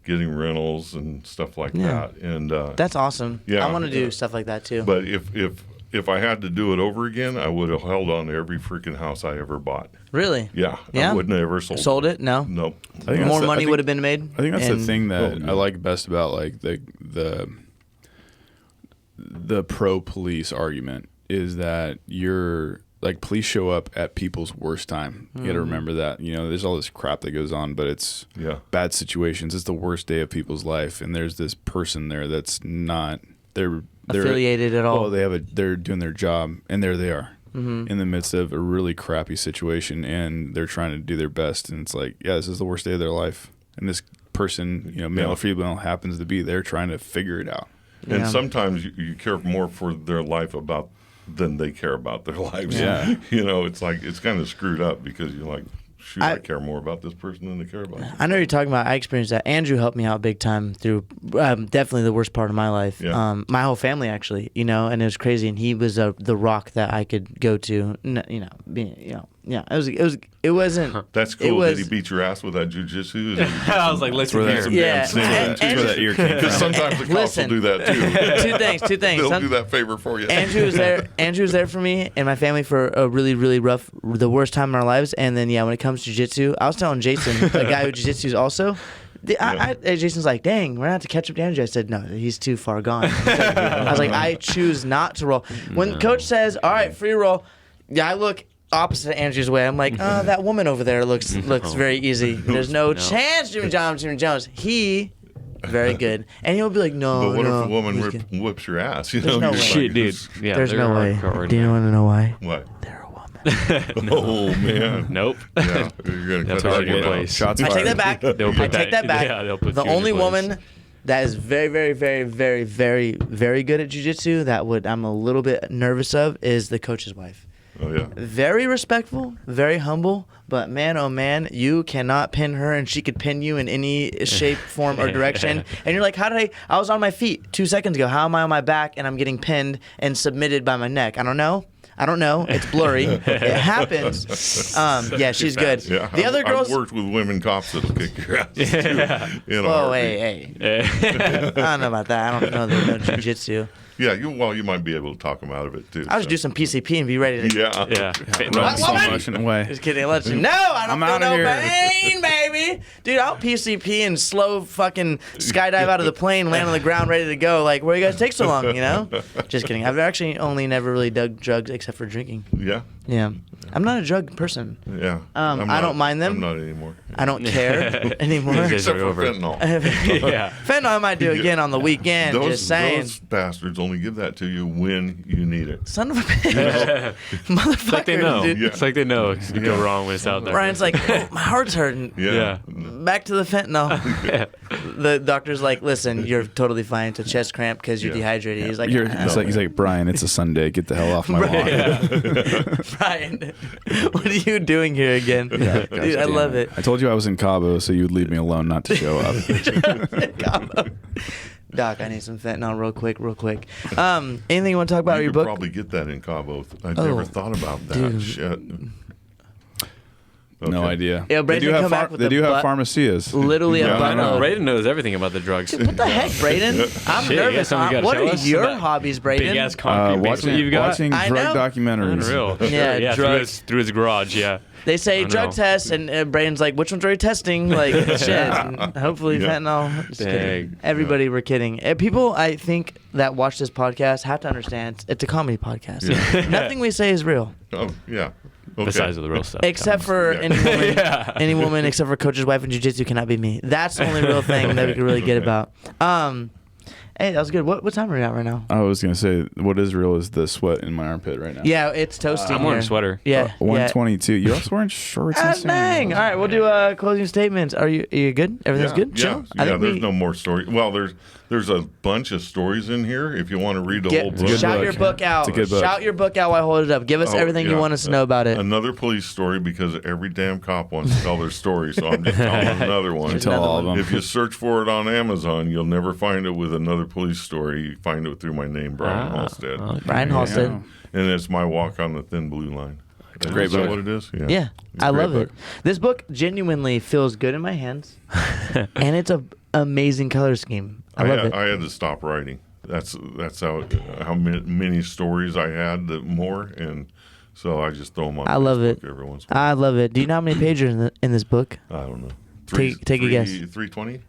Speaker 4: getting rentals and stuff like
Speaker 3: Yeah.
Speaker 4: that. And
Speaker 3: That's awesome.
Speaker 4: Yeah,
Speaker 3: I want to do
Speaker 4: yeah.
Speaker 3: stuff like that too.
Speaker 4: but if I had to do it over again, I would have held on to every freaking house I ever bought.
Speaker 3: Really?
Speaker 4: Yeah,
Speaker 3: Yeah?
Speaker 4: I wouldn't have ever
Speaker 3: Sold it? No.
Speaker 4: Nope.
Speaker 1: I think
Speaker 3: More
Speaker 1: that's
Speaker 3: money
Speaker 1: I
Speaker 3: would have been made.
Speaker 1: I think that's the
Speaker 3: and-
Speaker 1: thing that
Speaker 4: Oh, yeah.
Speaker 1: I like best about like the pro police argument is that you're like police show up at people's worst time. You got to remember that. You know, there's all this crap that goes on, but it's bad situations. It's the worst day of people's life, and there's this person there that's not they're
Speaker 3: affiliated at all.
Speaker 1: Oh, they're doing their job, and there they are in the midst of a really crappy situation, and they're trying to do their best. And it's like, yeah, this is the worst day of their life, and this person, you know, male or female, happens to be there trying to figure it out.
Speaker 4: And sometimes you care more for their life than they care about their lives.
Speaker 1: Yeah.
Speaker 4: You know, it's like, it's kind of screwed up because you're like, shoot, I care more about this person than they care about you.
Speaker 3: I know you're talking about. I experienced that. Andrew helped me out big time through definitely the worst part of my life.
Speaker 4: Yeah.
Speaker 3: My whole family actually, you know, and it was crazy. And he was the rock that I could go to. You know, yeah. It wasn't.
Speaker 4: That's cool. Did he beat your ass with that jujitsu?
Speaker 2: I was like, listen here.
Speaker 3: Yeah.
Speaker 1: That's where that ear came from.
Speaker 4: Because sometimes the cops will do that too.
Speaker 3: Two things.
Speaker 4: They'll do that favor for you.
Speaker 3: Andrew was there for me and my family for a really, really rough, the worst time in our lives. And then, when it comes to jiu-jitsu, I was telling Jason, the guy who jiu-jitsu also, Jason's like, dang, we're going to have to catch up to Andrew. I said, no, he's too far gone. I was like, I choose not to roll. When coach says, all right, free roll, I look opposite Andrew's way. I'm like, that woman over there looks very easy. There's no chance Jimmy Jones. He... very good. And he'll be like, no,
Speaker 4: but what if the woman whips your ass? You know,
Speaker 3: no way.
Speaker 2: Shit, dude. Yeah,
Speaker 3: there's no way. Do you want to know why?
Speaker 4: What?
Speaker 3: They're a woman.
Speaker 4: Oh, man.
Speaker 2: Nope.
Speaker 4: Yeah, you're going to
Speaker 2: That's
Speaker 4: cut
Speaker 2: hard
Speaker 4: that
Speaker 2: to
Speaker 4: one out.
Speaker 2: place.
Speaker 1: Shots
Speaker 3: I
Speaker 1: fired.
Speaker 3: take that back. I take that back.
Speaker 2: Yeah, they'll put
Speaker 3: The
Speaker 2: you in
Speaker 3: only
Speaker 2: your place.
Speaker 3: woman that is very, very, very, very, very, very good at jiu-jitsu that I'm a little bit nervous of is the coach's wife.
Speaker 4: Oh, yeah.
Speaker 3: Very respectful, very humble, but man, oh man, you cannot pin her, and she could pin you in any shape, form, or direction. And you're like, I was on my feet 2 seconds ago. How am I on my back and I'm getting pinned and submitted by my neck? I don't know. It's blurry. It happens. Yeah, she's good.
Speaker 4: Yeah,
Speaker 3: The other girls.
Speaker 4: I've worked with women cops that'll kick your ass too. In a
Speaker 3: Whoa,
Speaker 4: heartbeat.
Speaker 3: hey. I don't know about that. I don't know the jiu-jitsu.
Speaker 4: Yeah, you might be able to talk them out of it too.
Speaker 3: I'll just do some PCP and be ready to.
Speaker 4: Yeah.
Speaker 2: Yeah.
Speaker 1: Run slow
Speaker 3: woman?
Speaker 1: motion away.
Speaker 3: Just kidding. Let you know I don't
Speaker 1: I'm
Speaker 3: feel
Speaker 1: outta
Speaker 3: no
Speaker 1: here.
Speaker 3: pain, baby. Dude, I'll PCP and slow fucking skydive out of the plane, land on the ground, ready to go. Like, where you guys take so long, you know? Just kidding. I've actually only never really dug drugs except for drinking.
Speaker 4: Yeah.
Speaker 3: Yeah. I'm not a drug person.
Speaker 4: Yeah.
Speaker 3: I don't mind them.
Speaker 4: I'm not anymore.
Speaker 3: I don't care anymore.
Speaker 2: Yes.
Speaker 4: Except for
Speaker 2: over.
Speaker 4: fentanyl.
Speaker 2: Yeah.
Speaker 3: Fentanyl I might do again on the weekend. Just saying.
Speaker 4: Those bastards only give that to you when you need it.
Speaker 3: Son of a bitch. Motherfucker.
Speaker 2: It's like they know.
Speaker 3: Dude.
Speaker 4: Yeah.
Speaker 2: It's like they know it could go wrong when it's out there.
Speaker 3: Ryan's like, oh, my heart's hurting.
Speaker 4: Yeah.
Speaker 3: Back to the fentanyl. The doctor's like, listen, you're totally fine. It's a chest cramp because you're dehydrated. He's like,
Speaker 1: He's like, Brian, it's a Sunday. Get the hell off my lawn.
Speaker 3: Brian, what are you doing here again? Dude, I love it.
Speaker 1: I told you I was in Cabo, so you'd leave me alone not to show up.
Speaker 3: Doc, I need some fentanyl real quick. Anything you want to talk about
Speaker 4: You
Speaker 3: your
Speaker 4: could
Speaker 3: book?
Speaker 4: probably get that in Cabo. I never thought about that.
Speaker 3: dude.
Speaker 4: Shit.
Speaker 1: No
Speaker 4: Okay.
Speaker 1: idea.
Speaker 3: Yeah,
Speaker 1: They
Speaker 3: Braden
Speaker 1: do have
Speaker 3: come back with
Speaker 1: they
Speaker 3: a
Speaker 1: do have
Speaker 3: butt-
Speaker 1: pharmacias.
Speaker 3: Literally
Speaker 4: Yeah,
Speaker 3: a
Speaker 4: I know.
Speaker 3: buttload.
Speaker 2: Braden knows everything about the drugs.
Speaker 3: Dude, what the heck, Braden? I'm
Speaker 2: Shit, you got
Speaker 3: nervous.
Speaker 2: something you gotta
Speaker 3: What
Speaker 2: show
Speaker 3: are
Speaker 2: us?
Speaker 3: your
Speaker 2: That
Speaker 3: hobbies, Braden?
Speaker 2: Big ass concrete basement you've got.
Speaker 1: watching
Speaker 3: I
Speaker 1: drug
Speaker 3: know.
Speaker 1: documentaries.
Speaker 2: Unreal.
Speaker 3: Yeah,
Speaker 2: yeah,
Speaker 3: drugs.
Speaker 2: through his garage. Yeah.
Speaker 3: They say
Speaker 2: I
Speaker 3: drug
Speaker 2: know.
Speaker 3: tests, and Braden's like, which ones are you testing? Like, shit. And hopefully
Speaker 4: Yeah.
Speaker 3: fentanyl. Just kidding.
Speaker 2: Dang.
Speaker 3: Everybody, we're kidding. People, I think, that watch this podcast have to understand it's a comedy podcast.
Speaker 4: Yeah.
Speaker 3: Nothing we say is real.
Speaker 4: Oh, yeah. Okay.
Speaker 2: Besides the real stuff.
Speaker 3: Except for
Speaker 4: Yeah.
Speaker 3: any woman,
Speaker 2: Yeah.
Speaker 3: any woman except for coach's wife in jiu-jitsu cannot be me. That's the only real thing that we can really get about. Hey, that was good. What time are we at right now?
Speaker 1: I was gonna say, what is real is the sweat in my armpit right now.
Speaker 3: Yeah, it's toasty.
Speaker 2: I'm wearing a
Speaker 3: here.
Speaker 2: sweater.
Speaker 3: Yeah.
Speaker 1: 122. You're also wearing shorts.
Speaker 3: Ah,
Speaker 1: and stuff?
Speaker 3: dang. All right, we'll do closing statements. Are you good? Everything's good?
Speaker 4: Yeah,
Speaker 3: Chill? I think
Speaker 4: there's
Speaker 3: we-
Speaker 4: no more story. Well, there's a bunch of stories in here. If you want to read the whole book.
Speaker 3: Shout
Speaker 1: book.
Speaker 3: your book out.
Speaker 1: It's a good book.
Speaker 3: Shout your book out while I hold it up. Give us
Speaker 4: Oh,
Speaker 3: everything you
Speaker 4: yeah.
Speaker 3: want us to know about it.
Speaker 4: Another police story, because every damn cop wants to tell their story, so I'm just telling another one.
Speaker 3: Just
Speaker 1: Tell
Speaker 3: another
Speaker 1: all of
Speaker 3: one.
Speaker 1: them.
Speaker 4: If you search for it on Amazon, you'll never find it with another police story. You find it through my name, Brian Halstead.
Speaker 3: Brian Halstead.
Speaker 4: And it's my walk on the thin blue line. Is
Speaker 1: great
Speaker 4: that
Speaker 1: book.
Speaker 4: what it is?
Speaker 3: Yeah, I
Speaker 1: a great
Speaker 3: love it.
Speaker 1: book.
Speaker 3: This book genuinely feels good in my hands, and it's an amazing color scheme. I love it.
Speaker 4: I had to stop writing. That's how many stories I had, the more, and so I just throw them on.
Speaker 3: I love
Speaker 4: Facebook
Speaker 3: it.
Speaker 4: every once in a while.
Speaker 3: I love it. Do you know how many pages in this book?
Speaker 4: I don't know.
Speaker 3: Take a guess.
Speaker 4: 320?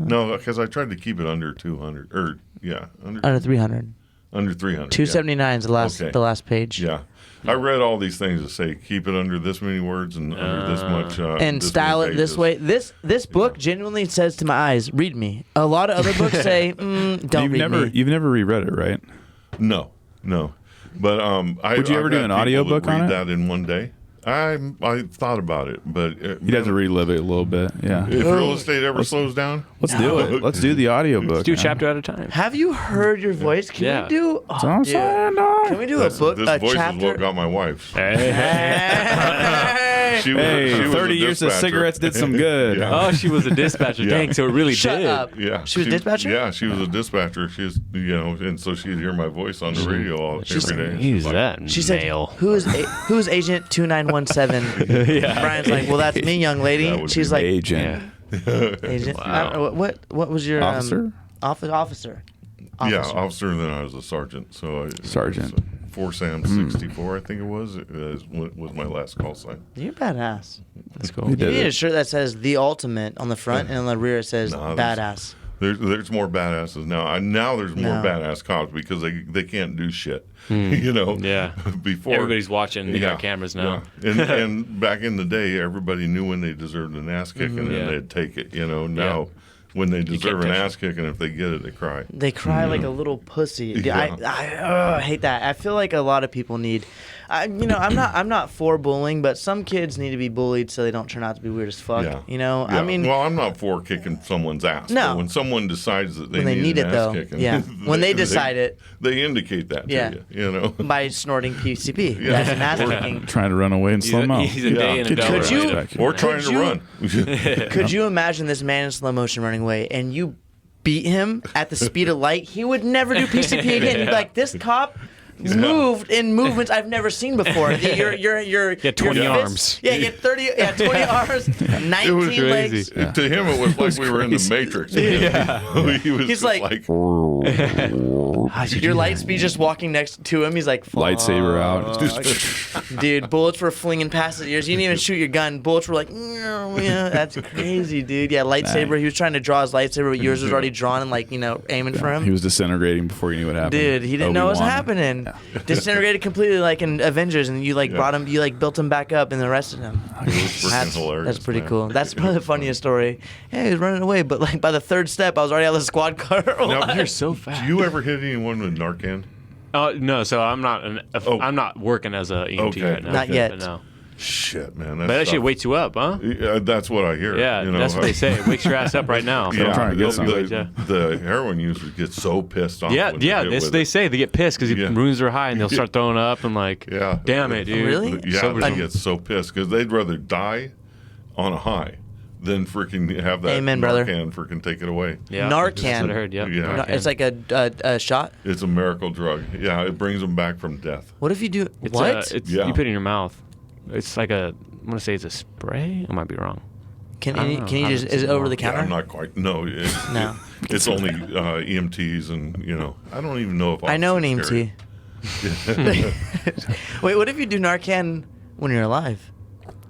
Speaker 4: No, because I tried to keep it under 200. Or yeah,
Speaker 3: Under 300.
Speaker 4: under 300.
Speaker 3: 279 is the last
Speaker 4: Okay.
Speaker 3: the last page.
Speaker 4: Yeah. I read all these things that say keep it under this many words and under this much.
Speaker 3: And
Speaker 4: this
Speaker 3: style
Speaker 4: many
Speaker 3: it this
Speaker 4: pages.
Speaker 3: way. This book genuinely says to my eyes, read me. A lot of other books say, don't read me.
Speaker 1: You've never reread it, right?
Speaker 4: No. But
Speaker 1: Would you ever do an audiobook on it?
Speaker 4: Read that in one day. I thought about it, but
Speaker 1: You'd have to relive it a little bit. Yeah.
Speaker 4: if real estate ever slows down,
Speaker 1: Let's do it. Let's do the audiobook.
Speaker 2: Let's do a
Speaker 1: man.
Speaker 2: chapter at a time.
Speaker 3: Have you heard your voice? Can
Speaker 2: Yeah.
Speaker 3: we do?
Speaker 1: That's what I'm
Speaker 3: dude.
Speaker 1: saying, dog.
Speaker 3: Can we do
Speaker 4: this
Speaker 3: a book, a
Speaker 4: voice is
Speaker 3: chapter?
Speaker 4: what got my wife.
Speaker 3: Hey.
Speaker 4: She was a
Speaker 1: 30 years of
Speaker 4: dispatcher.
Speaker 1: cigarettes did some good.
Speaker 4: Yeah.
Speaker 2: Oh, she was a dispatcher.
Speaker 4: Yeah.
Speaker 2: Dang, so it really
Speaker 3: Shut
Speaker 2: did.
Speaker 3: up.
Speaker 4: Yeah,
Speaker 3: She was a dispatcher?
Speaker 4: Yeah, she was a dispatcher. She's and so she'd hear my voice on the radio every day.
Speaker 2: Who's
Speaker 4: Like,
Speaker 2: that
Speaker 3: She said,
Speaker 2: male?
Speaker 3: who's Agent 2917? Brian's like, well, that's me, young lady.
Speaker 4: That would
Speaker 3: She's
Speaker 4: be
Speaker 3: like,
Speaker 2: Yeah.
Speaker 3: Agent.
Speaker 2: Wow.
Speaker 3: What was your
Speaker 1: Officer?
Speaker 3: Officer.
Speaker 4: Yeah,
Speaker 3: Officer.
Speaker 4: officer, and then I was a sergeant. So
Speaker 1: Sergeant.
Speaker 4: 4 Sam 64, I think it was my last call sign.
Speaker 3: You're badass.
Speaker 2: That's cool.
Speaker 1: We
Speaker 3: You
Speaker 1: did
Speaker 3: need a
Speaker 1: it.
Speaker 3: shirt that says "The Ultimate" on the front, and on the rear it says
Speaker 4: Nah,
Speaker 3: "Badass."
Speaker 4: There's more badasses now. Now there's more
Speaker 3: No.
Speaker 4: badass cops because they can't do shit. You know.
Speaker 2: Yeah.
Speaker 4: Before
Speaker 2: Everybody's watching. They got cameras now.
Speaker 4: Yeah. And back in the day, everybody knew when they deserved an ass kicking, and
Speaker 2: Yeah.
Speaker 4: they'd take it. You know. Now, when they deserve an
Speaker 2: touch
Speaker 4: ass kicking, if they get it, they cry.
Speaker 3: They cry like a little pussy. Dude,
Speaker 4: Yeah.
Speaker 3: I hate that. I feel like a lot of people need. I'm not for bullying, but some kids need to be bullied so they don't turn out to be weird as fuck.
Speaker 4: Yeah.
Speaker 3: You know,
Speaker 4: Yeah.
Speaker 3: I mean,
Speaker 4: well, I'm not for kicking someone's ass.
Speaker 3: No.
Speaker 4: But when someone decides that
Speaker 3: when they need
Speaker 4: an
Speaker 3: it
Speaker 4: ass
Speaker 3: though,
Speaker 4: kicking,
Speaker 3: yeah. When they decide it
Speaker 4: they indicate that
Speaker 3: Yeah.
Speaker 4: to you. You know.
Speaker 3: by snorting PCP,
Speaker 4: Yeah.
Speaker 3: that's an ass kicking.
Speaker 1: Trying to run away in slow mo.
Speaker 2: He's a day in a
Speaker 4: Could
Speaker 2: dollar.
Speaker 3: you-
Speaker 2: right there.
Speaker 4: Or trying to
Speaker 3: you-
Speaker 4: run.
Speaker 3: Could you imagine this man in slow motion running away, and you beat him at the speed of light? He would never do PCP again. You'd be like, this cop moved in movements I've never seen before. Your
Speaker 2: 20
Speaker 3: your
Speaker 2: arms.
Speaker 3: Yeah, you had 20 arms, 19
Speaker 4: was
Speaker 3: legs.
Speaker 2: crazy.
Speaker 4: To him, it was like we were in the Matrix. Yeah. He was
Speaker 3: He's
Speaker 4: just
Speaker 3: like- Your light speed just walking next to him. He's like,
Speaker 1: Lightsaber out.
Speaker 3: dude, bullets were flinging past his ears. You didn't even shoot your gun. Bullets were like, yeah, that's crazy, dude. Yeah, lightsaber. He was trying to draw his lightsaber, but yours was already drawn and like, aiming for him.
Speaker 1: He was disintegrating before he knew what happened.
Speaker 3: Dude, he didn't know what was
Speaker 1: Obi-Wan.
Speaker 3: happening. Disintegrated completely like in Avengers, and you like brought him, you like built him back up and arrested him.
Speaker 4: freaking hilarious.
Speaker 3: That's pretty
Speaker 4: man.
Speaker 3: cool. That's probably the funniest story. Yeah, he was running away, but like by the third step, I was already out of the squad car.
Speaker 4: Now,
Speaker 2: You're so fast.
Speaker 4: Do you ever hit anyone with Narcan?
Speaker 2: Oh no, so I'm not. I'm not working as a EMT
Speaker 4: Okay.
Speaker 2: right now.
Speaker 3: Not yet.
Speaker 2: But no.
Speaker 4: Shit, man.
Speaker 2: But that shit wakes you up, huh?
Speaker 4: Yeah, that's what I hear.
Speaker 2: Yeah,
Speaker 4: you know?
Speaker 2: that's what they say. It wakes your ass up right now.
Speaker 1: I'm trying to get some.
Speaker 4: The heroin users get so pissed off.
Speaker 2: Yeah,
Speaker 4: when
Speaker 2: yeah.
Speaker 4: They
Speaker 2: That's
Speaker 4: get
Speaker 2: what they
Speaker 4: with
Speaker 2: say. They get pissed because
Speaker 4: Yeah.
Speaker 2: the runes are high and they'll start throwing up and like,
Speaker 4: Yeah.
Speaker 2: damn it, dude.
Speaker 3: Really?
Speaker 4: it. Yeah,
Speaker 2: Sober's
Speaker 4: they
Speaker 2: them.
Speaker 4: get so pissed because they'd rather die on a high than freaking have that
Speaker 3: Amen, brother.
Speaker 4: Narcan freaking take it away.
Speaker 2: Yeah,
Speaker 3: Narcan.
Speaker 2: That's what I heard. Yeah.
Speaker 4: Yeah.
Speaker 3: No, it's like a shot.
Speaker 4: It's a miracle drug. Yeah, it brings them back from death.
Speaker 3: What if you do
Speaker 2: It's
Speaker 3: what?
Speaker 2: It's
Speaker 4: Yeah.
Speaker 2: you put it in your mouth. It's like a. I'm gonna say it's a spray. I might be wrong.
Speaker 3: Can
Speaker 2: I don't
Speaker 3: you
Speaker 2: know.
Speaker 3: can you
Speaker 2: I
Speaker 3: just
Speaker 2: haven't
Speaker 3: is it
Speaker 2: seen
Speaker 3: over
Speaker 2: one.
Speaker 3: the
Speaker 4: Yeah,
Speaker 3: counter?
Speaker 4: I'm not quite. No,
Speaker 3: No.
Speaker 4: it's only EMTs and I don't even know if
Speaker 3: I know an
Speaker 4: officers carry
Speaker 3: EMT. Wait, what if you do Narcan when you're alive?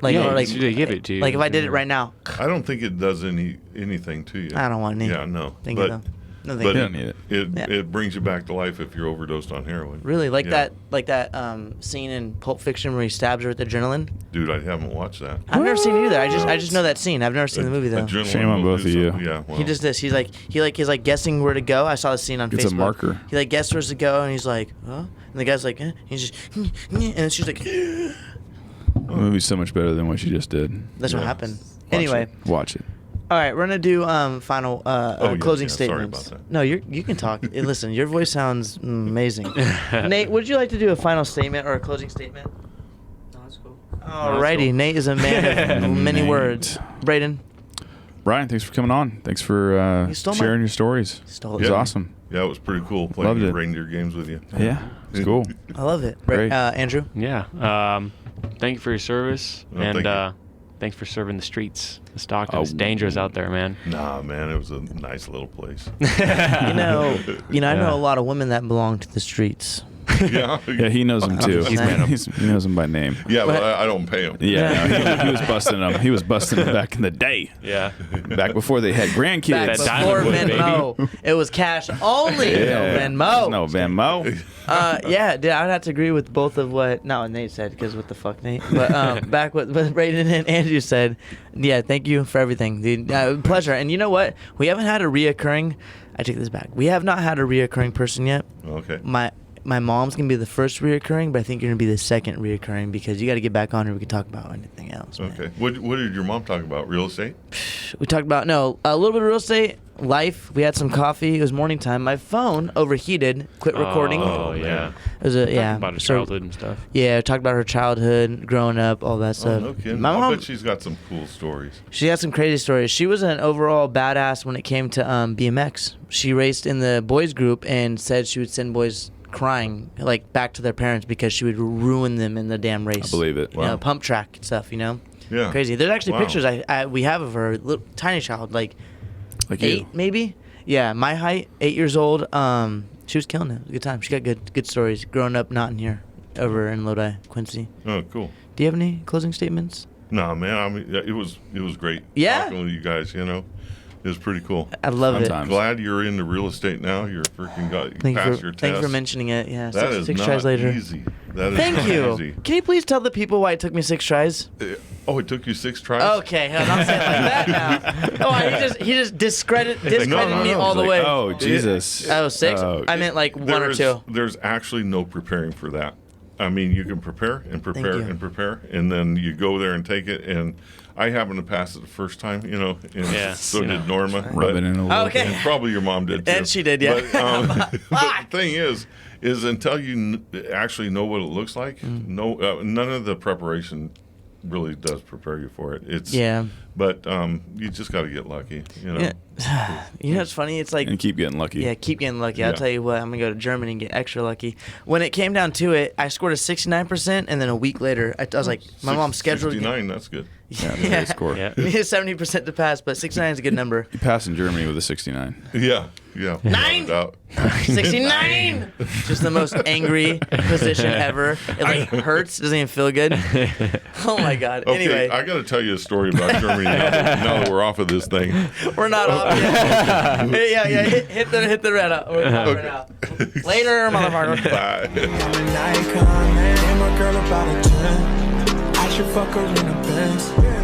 Speaker 3: Like,
Speaker 2: Yeah,
Speaker 3: or like
Speaker 2: they give it to you.
Speaker 3: Like if I did it right now,
Speaker 4: I don't think it does anything to you.
Speaker 3: I don't want any.
Speaker 4: Yeah, no.
Speaker 3: Thank you, though. No, thank
Speaker 4: but
Speaker 3: you.
Speaker 1: don't need it.
Speaker 3: Yeah.
Speaker 4: It brings you back to life if you're overdosed on heroin.
Speaker 3: Really, like
Speaker 4: Yeah.
Speaker 3: that scene in Pulp Fiction where he stabs her with adrenaline.
Speaker 4: Dude, I haven't watched that.
Speaker 3: I've never seen it either. I just know that scene. I've never seen the movie though.
Speaker 4: Adrenaline
Speaker 1: Shame on
Speaker 4: will
Speaker 1: both
Speaker 4: do
Speaker 1: of you.
Speaker 4: something. Yeah, well,
Speaker 3: He does this. He's like guessing where to go. I saw the scene on Facebook.
Speaker 1: It's a marker.
Speaker 3: He like guessed where to go, and he's like, huh? And the guy's like, he's just, and she's like,
Speaker 1: The movie's so much better than what she just did.
Speaker 3: that's what
Speaker 4: Yeah.
Speaker 3: happened.
Speaker 1: Watch
Speaker 3: Anyway,
Speaker 1: it. Watch it.
Speaker 3: all right, we're gonna do final
Speaker 4: yeah,
Speaker 3: closing
Speaker 4: yeah, sorry
Speaker 3: statements.
Speaker 4: about that.
Speaker 3: No, you can talk. Listen, your voice sounds amazing. Nate, would you like to do a final statement or a closing statement?
Speaker 5: No, that's cool.
Speaker 3: Alrighty,
Speaker 2: cool.
Speaker 3: Nate is a man of many
Speaker 1: Nate.
Speaker 3: words. Braden,
Speaker 1: Brian, thanks for coming on. Thanks for
Speaker 3: You stole my-
Speaker 1: sharing your stories.
Speaker 3: stole
Speaker 1: It
Speaker 3: it.
Speaker 1: was
Speaker 4: Yeah.
Speaker 1: awesome.
Speaker 4: Yeah, it was pretty cool playing
Speaker 1: Loved
Speaker 4: the
Speaker 1: it.
Speaker 4: reindeer games with you.
Speaker 1: Yeah, it's cool.
Speaker 3: I love it.
Speaker 1: Great.
Speaker 3: Andrew,
Speaker 2: Yeah. Thank you for your service
Speaker 4: Oh,
Speaker 2: and
Speaker 4: thank you.
Speaker 2: thanks for serving the streets, the Stockton.
Speaker 1: Oh.
Speaker 2: It's dangerous out there, man.
Speaker 4: Nah, man, it was a nice little place.
Speaker 3: I know
Speaker 2: Yeah.
Speaker 3: a lot of women that belong to the streets.
Speaker 4: Yeah.
Speaker 1: Yeah, he knows him too.
Speaker 2: He's met him.
Speaker 1: He knows him by name.
Speaker 4: Yeah, but I don't pay him.
Speaker 1: Yeah, no, he was busting him. He was busting him back in the day.
Speaker 2: Yeah.
Speaker 1: Back before they had grandkids.
Speaker 3: Back
Speaker 2: That
Speaker 3: before
Speaker 2: diamond wood,
Speaker 3: Venmo, it was cash only. No Venmo.
Speaker 1: No Venmo.
Speaker 3: Yeah, dude, I would have to agree with both of what Nate said, because what the fuck, Nate. But back what Brayden and Andrew said. Yeah, thank you for everything, dude. Pleasure. And you know what? We haven't had a reoccurring. I take this back. We have not had a reoccurring person yet.
Speaker 4: Okay.
Speaker 3: My mom's gonna be the first reoccurring, but I think you're gonna be the second reoccurring, because you got to get back on here. We can talk about anything else. Man.
Speaker 4: Okay. What did your mom talk about? Real estate?
Speaker 3: We talked about a little bit of real estate, life. We had some coffee. It was morning time. My phone overheated. Quit recording.
Speaker 2: Oh yeah.
Speaker 3: It was
Speaker 2: About her childhood and stuff.
Speaker 3: Yeah, talked about her childhood, growing up, all that
Speaker 4: Oh,
Speaker 3: stuff.
Speaker 4: no kidding.
Speaker 3: My
Speaker 4: I
Speaker 3: mom,
Speaker 4: bet she's got some cool stories.
Speaker 3: she had some crazy stories. She was an overall badass when it came to BMX. She raced in the boys group and said she would send boys crying like back to their parents because she would ruin them in the damn race.
Speaker 1: I believe it.
Speaker 3: You know, pump track and stuff. You know,
Speaker 4: Yeah.
Speaker 3: crazy. There's actually
Speaker 4: Wow.
Speaker 3: pictures we have of her, little, tiny child, like
Speaker 1: Like
Speaker 3: 8
Speaker 1: you.
Speaker 3: maybe. Yeah, my height, 8 years old. She was killing it. It was a good time. She got good stories. Growing up, not in here, over in Lodi, Quincy.
Speaker 4: Oh, cool.
Speaker 3: Do you have any closing statements?
Speaker 4: No, man. I mean, it was great.
Speaker 3: Yeah?
Speaker 4: Talking with you guys. You know, it was pretty cool.
Speaker 3: I love
Speaker 1: Fun
Speaker 3: it.
Speaker 1: time.
Speaker 4: Glad you're into real estate now. You're freaking got
Speaker 3: Thank you
Speaker 4: passed
Speaker 3: for
Speaker 4: your test.
Speaker 3: thank you for mentioning it. Yeah,
Speaker 4: That is
Speaker 3: six
Speaker 4: not
Speaker 3: tries later.
Speaker 4: easy. That is
Speaker 3: Thank
Speaker 4: not
Speaker 3: you.
Speaker 4: easy.
Speaker 3: Can you please tell the people why it took me 6 tries?
Speaker 4: Oh, it took you 6 tries.
Speaker 3: Okay, I'm not saying like that now. Oh, he just discredited
Speaker 4: no,
Speaker 3: me
Speaker 4: no.
Speaker 3: all the
Speaker 4: It's
Speaker 3: way.
Speaker 1: Oh, Jesus.
Speaker 3: Oh, 6?
Speaker 1: Oh,
Speaker 3: I meant like 1 or 2.
Speaker 4: There's actually no preparing for that. I mean, you can prepare and prepare
Speaker 3: you.
Speaker 4: and prepare, and then you go there and take it. And I happened to pass it the first time, you know. And
Speaker 2: Yeah,
Speaker 4: so
Speaker 2: you
Speaker 4: did
Speaker 2: know.
Speaker 4: Norma.
Speaker 1: Rub
Speaker 4: but-
Speaker 1: it in a little
Speaker 3: Okay.
Speaker 1: bit.
Speaker 4: and probably your mom did too.
Speaker 3: And she did, yeah.
Speaker 4: But, but the thing is until you actually know what it looks like, none of the preparation really does prepare you for it. It's
Speaker 3: Yeah.
Speaker 4: But you just got to get lucky, you know.
Speaker 3: Yeah. You know, it's funny. It's like
Speaker 1: And keep getting lucky.
Speaker 3: yeah, keep getting lucky. I'll
Speaker 4: Yeah.
Speaker 3: tell you what, I'm gonna go to Germany and get extra lucky. When it came down to it, I scored a 69%, and then a week later, I was like, my mom scheduled.
Speaker 4: 69. That's good.
Speaker 1: Yeah, yeah. Score.
Speaker 2: Yeah.
Speaker 3: We need 70% to pass, but 69 is a good number.
Speaker 1: You pass in Germany with a 69.
Speaker 4: Yeah.
Speaker 3: 9!
Speaker 4: without a doubt.
Speaker 3: 69! Just the most angry position ever. It like hurts, doesn't even feel good. Oh my god.
Speaker 4: Okay,
Speaker 3: Anyway,
Speaker 4: I got to tell you a story about Germany now that we're off of this thing.
Speaker 3: we're not off yet. Yeah, hit the red up. We're off right now. Later, motherfucker.
Speaker 4: Bye.
Speaker 6: I'm an icon, and my girl about a 10. I should fuck her in a Benz.